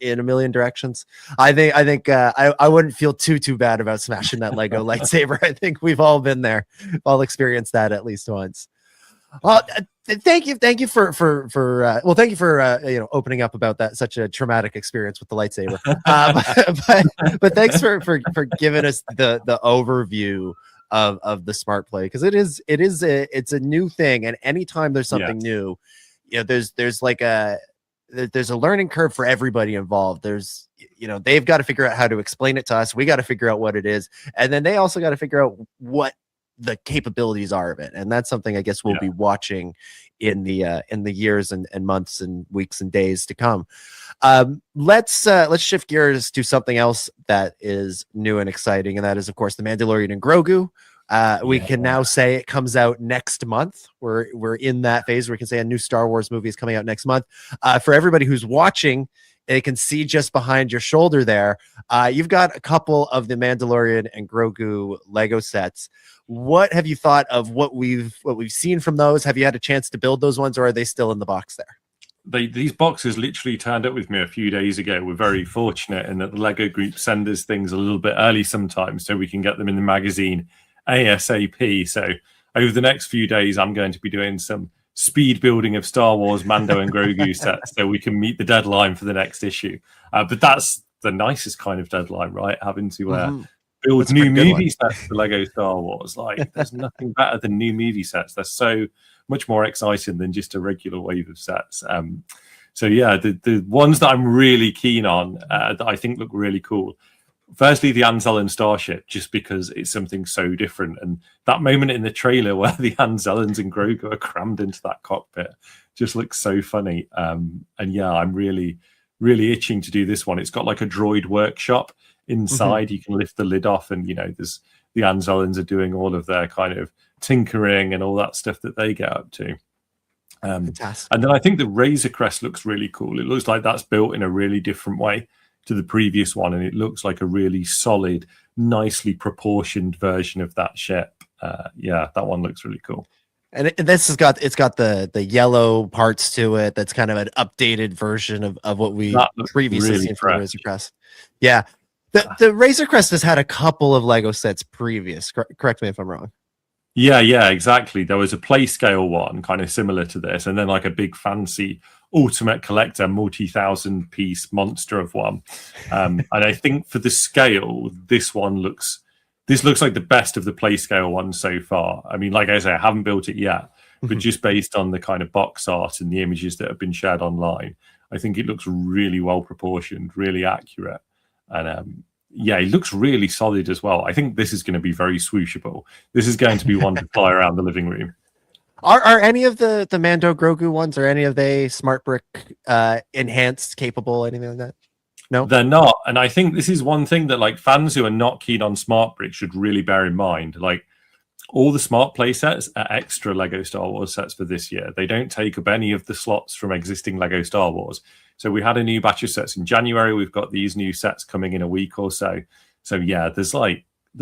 directions. I think I wouldn't feel too bad about smashing that Lego lightsaber. I think we've all been there, all experienced that at least once. Thank you for opening up about that, such a traumatic experience with the lightsaber. But thanks for giving us the overview of the smart play, because it's a new thing, and anytime there's something new, there's a learning curve for everybody involved. They've got to figure out how to explain it to us. We got to figure out what it is, and then they also got to figure out what the capabilities are of it. And that's something I guess we'll be watching in the years and months and weeks and days to come. Let's shift gears to something else that is new and exciting, and that is, of course, The Mandalorian and Grogu. We can now say it comes out next month. We're in that phase where we can say a new Star Wars movie is coming out next month. For everybody who's watching, they can see just behind your shoulder there, you've got a couple of the Mandalorian and Grogu Lego sets. What have you thought of what we've seen from those? Have you had a chance to build those ones, or are they still in the box there? These boxes literally turned up with me a few days ago. We're very fortunate in that the Lego group send us things a little bit early sometimes, so we can get them in the magazine ASAP. So over the next few days, I'm going to be doing some speed building of Star Wars Mando and Grogu sets so we can meet the deadline for the next issue. But that's the nicest kind of deadline, right? Having to build new movie sets for Lego Star Wars. Like, there's nothing better than new movie sets. They're so much more exciting than just a regular wave of sets. So yeah, the ones that I'm really keen on, that I think look really cool. Firstly, the Anzellan starship, just because it's something so different. And that moment in the trailer where the Anzellans and Grogu are crammed into that cockpit just looks so funny. And yeah, I'm really, really itching to do this one. It's got like a droid workshop inside. You can lift the lid off, and there's the Anzellans are doing all of their kind of tinkering and all that stuff that they get up to. Fantastic. And then I think the Razor Crest looks really cool. It looks like that's built in a really different way to the previous one, and it looks like a really solid, nicely proportioned version of that ship. Yeah, that one looks really cool. And this has got the yellow parts to it. That's kind of an updated version of what we previously really seen from the Razor Crest. Yeah, the Razor Crest has had a couple of Lego sets previous. Correct me if I'm wrong. Yeah, exactly. There was a play scale one kind of similar to this, and then like a big fancy ultimate collector multi-thousand piece monster of one. And I think for the scale, this looks like the best of the play scale ones so far. I mean, like I say, I haven't built it yet, but just based on the kind of box art and the images that have been shared online, I think it looks really well proportioned, really accurate. And yeah, it looks really solid as well. I think this is going to be very swooshable. This is going to be one to fly around the living room. Are any of the Mando Grogu ones, or any of they smart brick enhanced, capable, anything like that? No, they're not. And I think this is one thing that like fans who are not keen on smart brick should really bear in mind. Like, all the smart play sets are extra Lego Star Wars sets for this year. They don't take up any of the slots from existing Lego Star Wars. So we had a new batch of sets in January. We've got these new sets coming in a week or so. So yeah, there's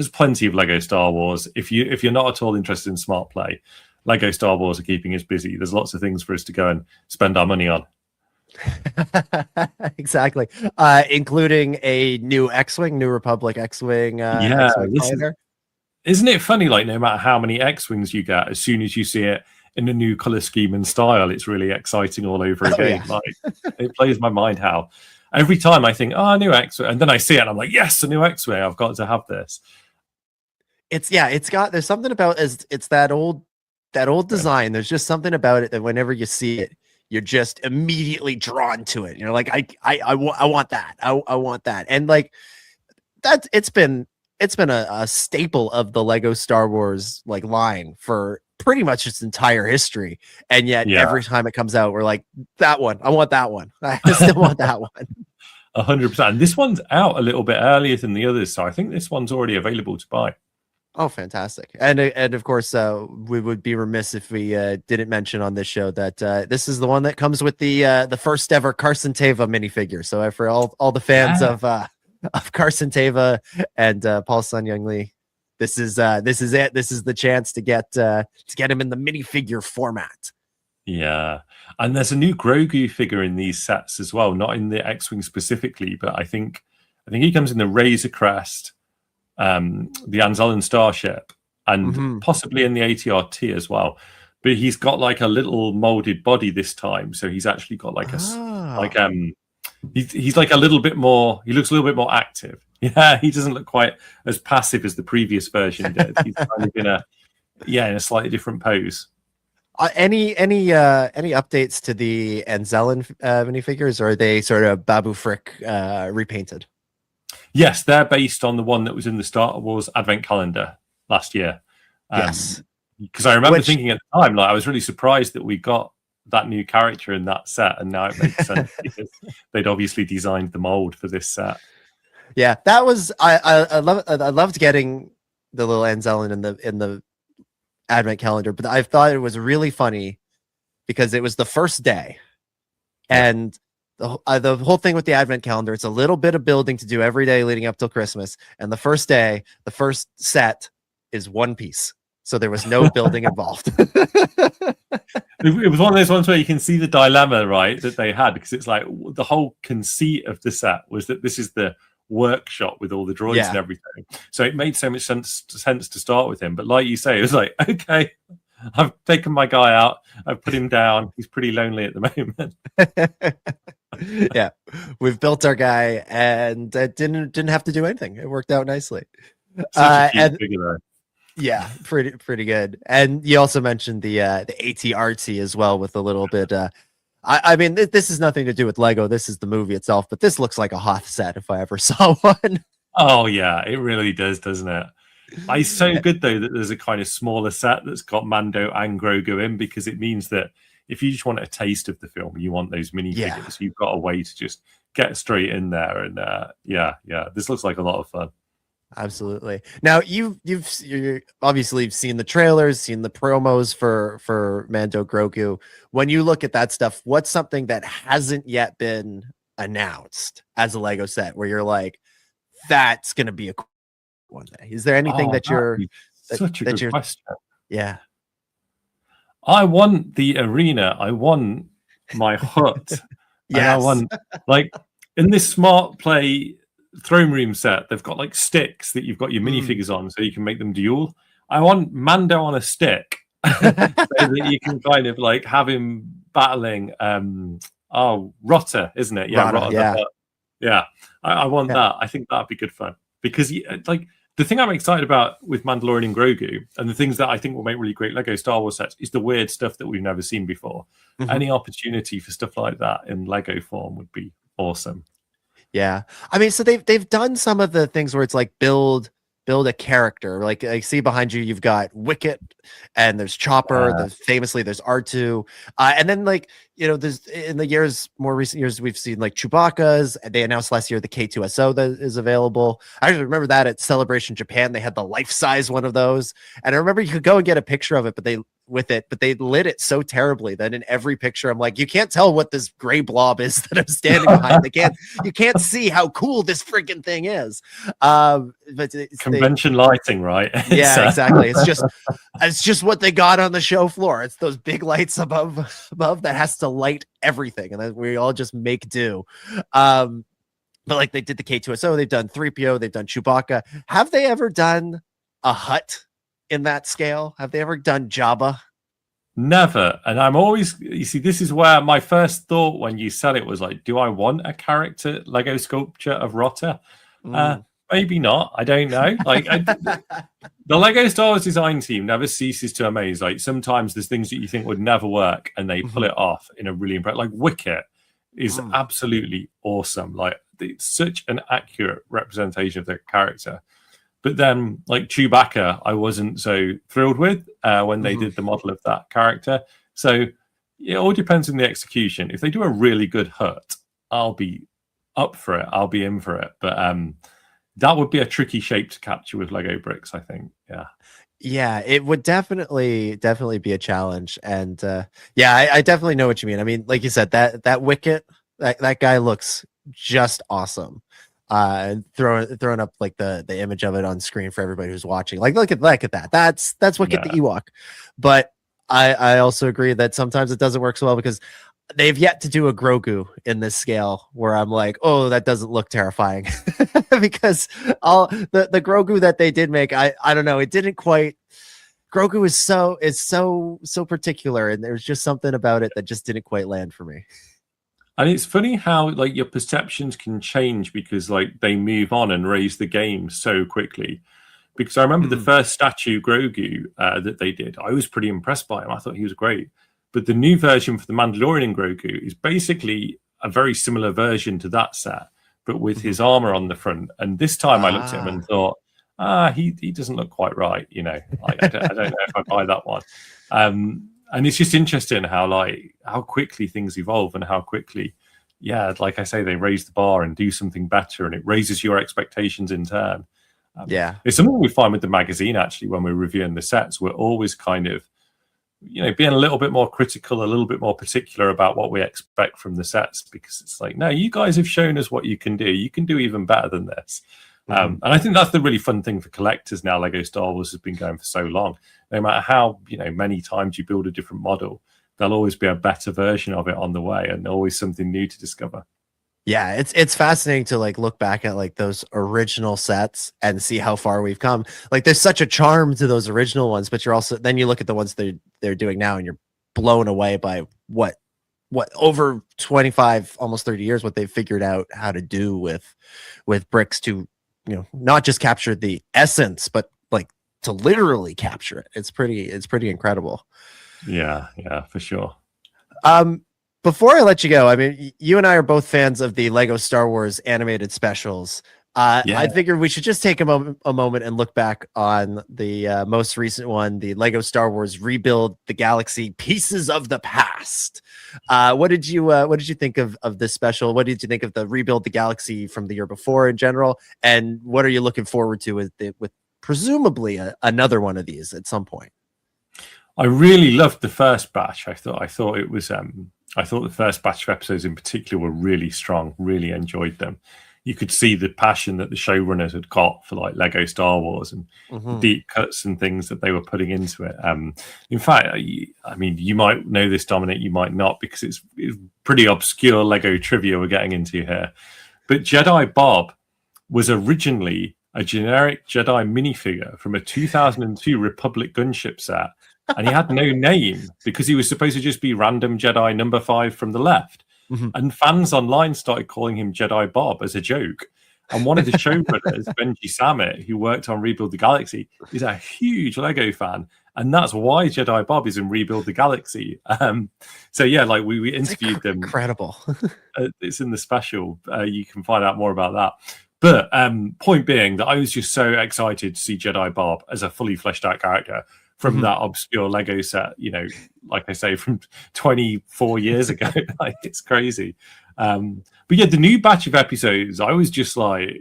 plenty of Lego Star Wars. If you're not at all interested in smart play, Lego Star Wars are keeping us busy. There's lots of things for us to go and spend our money on. Exactly. Including a new X-Wing, New Republic X-Wing. Isn't it funny, like, no matter how many X-Wings you get, as soon as you see it in a new color scheme and style, it's really exciting all over again. Yeah. Like, it blows my mind how every time I think, oh, a new X-Wing, and then I see it and I'm like, yes, a new X-Wing, I've got to have this. There's something about it's that old design. There's just something about it that whenever you see it, you're just immediately drawn to it. You're like, I want that. I want that. And like that, it's been a staple of the Lego Star Wars like line for pretty much its entire history. And yet every time it comes out, we're like, that one, I want that one. I still want that one. 100%. And this one's out a little bit earlier than the others. So I think this one's already available to buy. Oh, fantastic. And of course, we would be remiss if we didn't mention on this show that this is the one that comes with the first ever Carson Teva minifigure. So for all the fans of Carson Teva and Paul Sun Young Lee, this is it. This is the chance to get him in the minifigure format. Yeah. And there's a new Grogu figure in these sets as well, not in the X-Wing specifically, but I think he comes in the Razor Crest, the Anzellan Starship, and possibly in the ATRT as well. But he's got like a little molded body this time, so he's actually got like he's like a little bit more. He looks a little bit more active. Yeah, he doesn't look quite as passive as the previous version did. He's kind of in a slightly different pose. Any updates to the Anzellan minifigures, or are they sort of Babu Frick repainted? Yes, they're based on the one that was in the Star Wars Advent Calendar last year. Yes, because I remember thinking at the time, like, I was really surprised that we got that new character in that set, and now it makes sense because they'd obviously designed the mold for this set. Yeah, that was I loved getting the little Anzellan in the Advent Calendar, but I thought it was really funny because it was the first day, and the whole thing with the Advent Calendar, it's a little bit of building to do every day leading up till Christmas, and the first day, the first set is one piece, so there was no building involved. It was one of those ones where you can see the dilemma, right, that they had, because it's like the whole conceit of the set was that this is the workshop with all the droids and everything, so it made so much sense to start with him. But like you say, it was like, okay, I've taken my guy out, I've put him down, he's pretty lonely at the moment. Yeah, we've built our guy, and didn't have to do anything. It worked out nicely. Yeah, pretty good. And you also mentioned the ATRT as well, with a little bit. I mean, this is nothing to do with Lego. This is the movie itself, but this looks like a Hoth set if I ever saw one. Oh yeah, it really does, doesn't it? It's so good though that there's a kind of smaller set that's got Mando and Grogu in, because it means that if you just want a taste of the film, you want those minifigures, you've got a way to just get straight in there. And this looks like a lot of fun. Absolutely. Now you've obviously seen the trailers, seen the promos for Mando Grogu. When you look at that stuff, what's something that hasn't yet been announced as a Lego set where you're like, that's going to be a cool one day? Is there anything that you're such a good question? Yeah. I want the arena. I want my hut. Yes. I want, like, in this smart play throne room set, they've got like sticks that you've got your minifigures on, so you can make them duel. I want Mando on a stick, so that you can kind of like have him battling. Rotter, isn't it? Yeah, Rotter. I want that. I think that'd be good fun, because like, the thing I'm excited about with Mandalorian and Grogu, and the things that I think will make really great Lego Star Wars sets, is the weird stuff that we've never seen before. Any opportunity for stuff like that in Lego form would be awesome. Yeah, I mean, so they've done some of the things where it's like build a character. Like I see behind you, you've got Wicket, and there's Chopper. Famously, there's R2, and then like there's in the more recent years, we've seen like Chewbacca's. They announced last year the K2SO that is available. I actually remember that at Celebration Japan, they had the life-size one of those. And I remember you could go and get a picture of it, but they lit it so terribly that in every picture, I'm like, you can't tell what this gray blob is that I'm standing behind. You can't see how cool this freaking thing is. But convention lighting, right? Yeah, exactly. It's just what they got on the show floor. It's those big lights above that has to light everything, and then we all just make do. But like they did the K2SO, they've done 3PO, they've done Chewbacca. Have they ever done a Hut in that scale? Have they ever done Jabba? Never. And I'm always, you see, this is where my first thought when you said it was like, do I want a character Lego sculpture of Rotter? Maybe not. I don't know. Like the Lego Star Wars design team never ceases to amaze. Like sometimes there's things that you think would never work and they pull it off in a really impressive, like Wicket is absolutely awesome. Like it's such an accurate representation of the character. But then like Chewbacca, I wasn't so thrilled with when they did the model of that character. So it all depends on the execution. If they do a really good Hut, I'll be up for it. I'll be in for it. But that would be a tricky shape to capture with Lego bricks, I think. Yeah, it would definitely be a challenge. And I definitely know what you mean. I mean, like you said, that Wicket, that guy looks just awesome. And throwing up like the image of it on screen for everybody who's watching. Like look at that. That's Wicket the Ewok. But I also agree that sometimes it doesn't work so well because they've yet to do a Grogu in this scale where I'm like, oh, that doesn't look terrifying. Because all the Grogu that they did make, I don't know, it didn't quite. Grogu is so particular, and there's just something about it that just didn't quite land for me. And it's funny how like your perceptions can change because like they move on and raise the game so quickly. Because I remember the first statue Grogu that they did, I was pretty impressed by him. I thought he was great. But the new version for the Mandalorian Grogu is basically a very similar version to that set, but with his armor on the front. And this time I looked at him and thought, he doesn't look quite right. You know, I don't know if I buy that one. And it's just interesting how quickly things evolve and how quickly, like I say, they raise the bar and do something better, and it raises your expectations in turn. It's something we find with the magazine, actually, when we're reviewing the sets. We're always kind of, being a little bit more critical, a little bit more particular about what we expect from the sets, because it's like, no, you guys have shown us what you can do. You can do even better than this. And I think that's the really fun thing for collectors now. Lego Star Wars has been going for so long. No matter how many times you build a different model, there'll always be a better version of it on the way, and always something new to discover. Yeah, it's fascinating to like look back at like those original sets and see how far we've come. Like there's such a charm to those original ones, but you're also then you look at the ones they're doing now and you're blown away by what over 25, almost 30 years, what they've figured out how to do with bricks to, not just capture the essence, but like to literally capture it. It's pretty incredible. Yeah, for sure. Before I let you go, I mean, you and I are both fans of the Lego Star Wars animated specials. I figured we should just take a moment and look back on the most recent one, the Lego Star Wars Rebuild the Galaxy Pieces of the Past. What did you think of this special? What did you think of the Rebuild the Galaxy from the year before in general? And what are you looking forward to with presumably another one of these at some point? I really loved the first batch. I thought it was I thought the first batch of episodes in particular were really strong. Really enjoyed them. You could see the passion that the showrunners had got for like Lego Star Wars and deep cuts and things that they were putting into it. In fact, I mean, you might know this, Dominic, you might not, because it's pretty obscure Lego trivia we're getting into here. But Jedi Bob was originally a generic Jedi minifigure from a 2002 Republic gunship set. And he had no name because he was supposed to just be random Jedi number 5 from the left. And fans online started calling him Jedi Bob as a joke. And one of the showrunners, Benji Samit, who worked on Rebuild the Galaxy, is a huge Lego fan. And that's why Jedi Bob is in Rebuild the Galaxy. So yeah, like we interviewed them. Incredible. It's in the special. You can find out more about that. But point being that I was just so excited to see Jedi Bob as a fully fleshed out character, from that obscure Lego set, you know, like I say, from 24 years ago. Like, it's crazy. But yeah, the new batch of episodes, I was just like,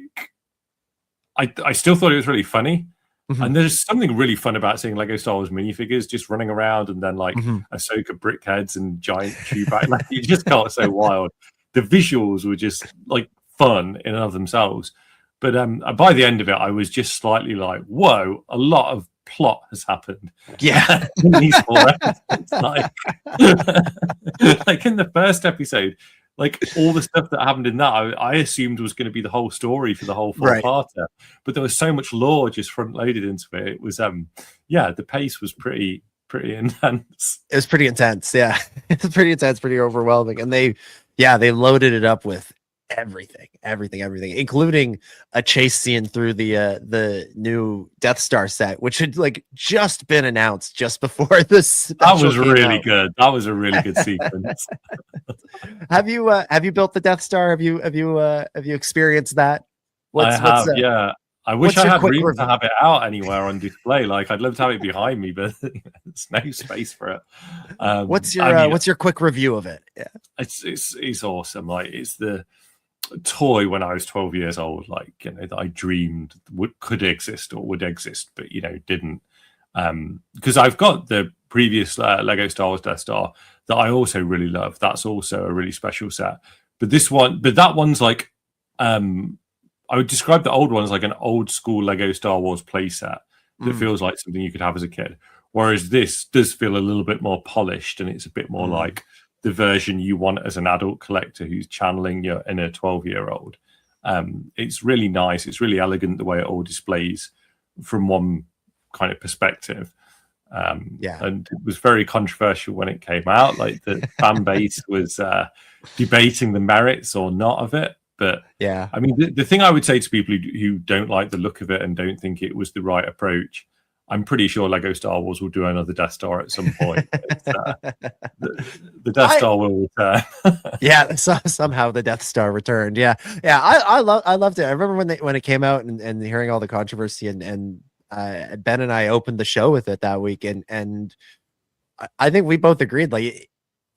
I still thought it was really funny. And there's something really fun about seeing Lego Star Wars minifigures just running around, and then like Ahsoka brickheads and giant Chewbacca. Like, you just got so wild. The visuals were just like fun in and of themselves. But by the end of it, I was just slightly like, whoa, a lot of plot has happened. Yeah. In these 4 episodes. Like in the first episode, like all the stuff that happened in that, I assumed was going to be the whole story for the whole 4-parter. But there was so much lore just front loaded into it. It was the pace was pretty intense. It was pretty intense. Yeah. It's pretty intense, pretty overwhelming. And they loaded it up with everything, including a chase scene through the new Death Star set, which had like just been announced just before this. That was really good. That was a really good sequence. Have you built the Death Star? Have you experienced that? Yeah. I wish I had room to have it out anywhere on display. Like, I'd love to have it behind me, but there's no space for it. What's your quick review of it? Yeah, it's awesome. Like, it's the toy when I was 12 years old, like, you know, that I dreamed could exist or would exist, but, you know, didn't. Because I've got the previous Lego Star Wars Death Star that I also really love. That's also a really special set. But that one's like, I would describe the old one as like an old school Lego Star Wars playset that feels like something you could have as a kid. Whereas this does feel a little bit more polished, and it's a bit more like the version you want as an adult collector who's channeling your inner 12-year-old. It's really nice. It's really elegant the way it all displays from one kind of perspective. And it was very controversial when it came out. Like, the fan base was debating the merits or not of it. But yeah, I mean, the thing I would say to people who don't like the look of it and don't think it was the right approach, I'm pretty sure Lego Star Wars will do another Death Star at some point. The Death Star will return. Somehow the Death Star returned. I loved it. I remember when it came out and hearing all the controversy, and Ben and I opened the show with it that week, and I think we both agreed, like,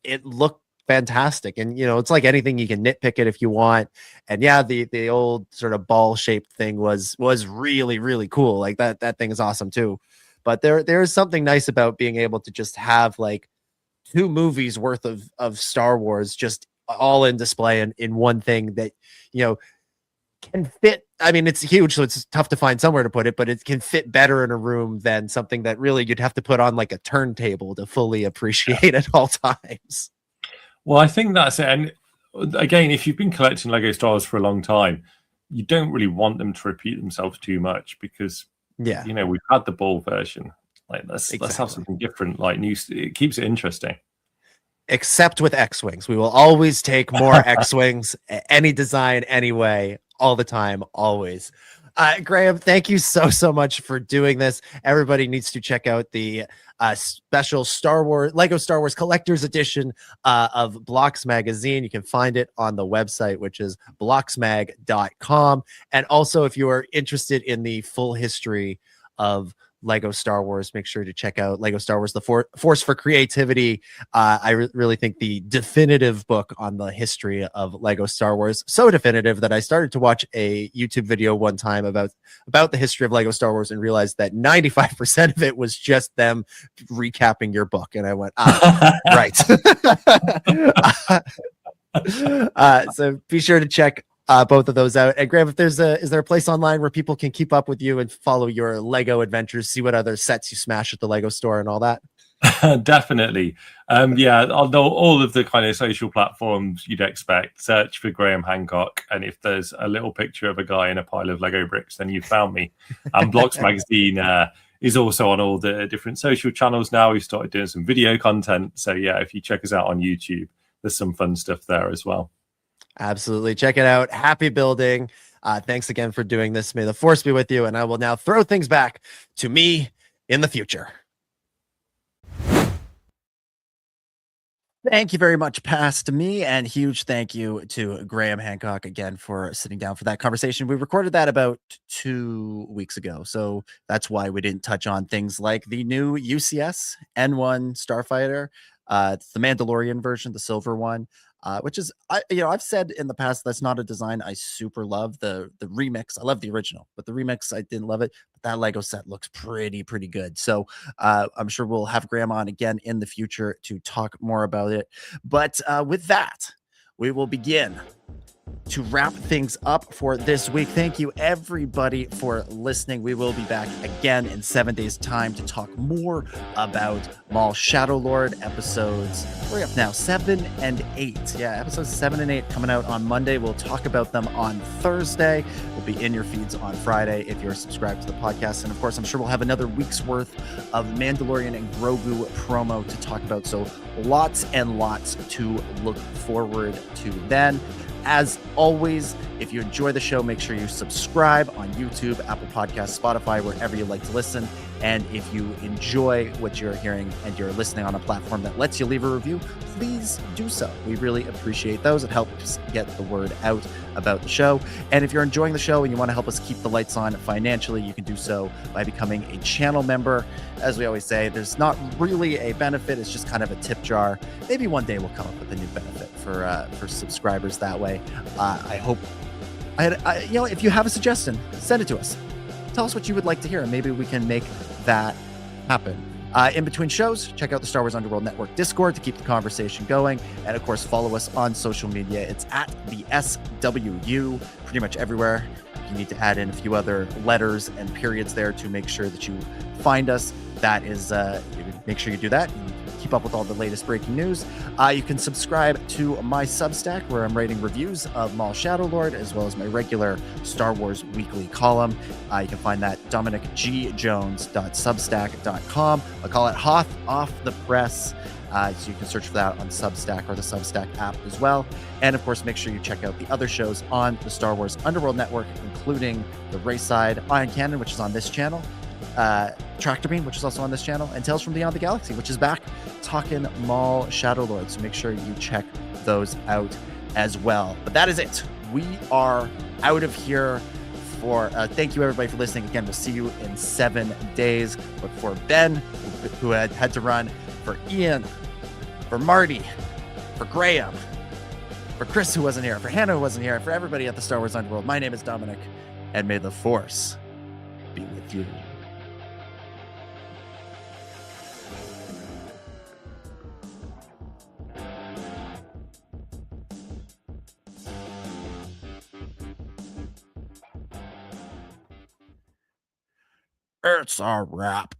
it looked fantastic. And, you know, it's like anything, you can nitpick it if you want. And the old sort of ball shaped thing was really, really cool. Like, that thing is awesome too. But there's something nice about being able to just have like 2 movies worth of Star Wars just all in display in one thing that, you know, can fit. I mean, it's huge, so it's tough to find somewhere to put it, but it can fit better in a room than something that really you'd have to put on like a turntable to fully appreciate at all times. Well, I think that's it. And again, if you've been collecting Lego Star Wars for a long time, you don't really want them to repeat themselves too much, because, you know, we've had the ball version. Like, let's have something different, like new. It keeps it interesting. Except with X-Wings. We will always take more X-Wings, any design, anyway, all the time, always. Graham, thank you so much for doing this. Everybody needs to check out the special Lego Star Wars Collector's Edition of Blocks Magazine. You can find it on the website, which is blocksmag.com. And also, if you are interested in the full history of Lego Star Wars, make sure to check out Lego Star Wars: The Force for Creativity. I really think the definitive book on the history of Lego Star Wars, so definitive that I started to watch a YouTube video one time about the history of Lego Star Wars and realized that 95% of it was just them recapping your book, and I went, right. So be sure to check both of those out. And Graham, is there a place online where people can keep up with you and follow your Lego adventures, see what other sets you smash at the Lego store and all that? Definitely. All of the kind of social platforms you'd expect. Search for Graham Hancock, and if there's a little picture of a guy in a pile of Lego bricks, then you found me. And Blocks Magazine is also on all the different social channels now. We've started doing some video content, so if you check us out on YouTube, there's some fun stuff there as well. Absolutely. Check it out. Happy building. Thanks again for doing this. May the Force be with you. And I will now throw things back to me in the future. Thank you very much, past me, and huge thank you to Graham Hancock again for sitting down for that conversation. We recorded that about 2 weeks ago, so that's why we didn't touch on things like the new UCS N1 Starfighter. It's the Mandalorian version, the silver one, which is, I've said in the past that's not a design I super love. The remix, I love the original, but the remix I didn't love it. But that Lego set looks pretty good. So I'm sure we'll have Graham on again in the future to talk more about it. But with that, we will begin to wrap things up for this week. Thank you everybody for listening. We will be back again in 7 days time to talk more about Maul Shadowlord episodes. We're up now 7 and 8. Yeah, episodes 7 and 8 coming out on Monday. We'll talk about them on Thursday. We'll be in your feeds on Friday if you're subscribed to the podcast. And of course, I'm sure we'll have another week's worth of Mandalorian and Grogu promo to talk about. So lots and lots to look forward to then. As always, if you enjoy the show, make sure you subscribe on YouTube, Apple Podcasts, Spotify, wherever you like to listen. And if you enjoy what you're hearing and you're listening on a platform that lets you leave a review, please do so. We really appreciate those. It helps get the word out about the show. And if you're enjoying the show and you want to help us keep the lights on financially, you can do so by becoming a channel member. As we always say, there's not really a benefit. It's just kind of a tip jar. Maybe one day we'll come up with a new benefit for subscribers that way. I hope, if you have a suggestion, send it to us. Tell us what you would like to hear, and maybe we can make that happen. In between shows, check out the Star Wars Underworld Network Discord to keep the conversation going. And of course, follow us on social media. It's at the SWU pretty much everywhere. You need to add in a few other letters and periods there to make sure that you find us. That is, make sure you do that. Keep up with all the latest breaking news. You can subscribe to my Substack, where I'm writing reviews of Maul Shadowlord, as well as my regular Star Wars weekly column. You can find that dominicgjones.substack.com. I call it Hot Off the Press. So you can search for that on Substack or the Substack app as well. And of course, make sure you check out the other shows on the Star Wars Underworld Network, including the Raeside Iron Cannon, which is on this channel, Tractor Beam, which is also on this channel, and Tales from Beyond the Galaxy, which is back talking Maul Shadowlord. So make sure you check those out as well. But that is it. We are out of here. Thank you everybody for listening. Again, we'll see you in 7 days. But for Ben, who had to run, for Ian, for Marty, for Graham, for Chris, who wasn't here, for Hannah, who wasn't here, for everybody at the Star Wars Underworld, my name is Dominic, and may the Force be with you. It's a wrap.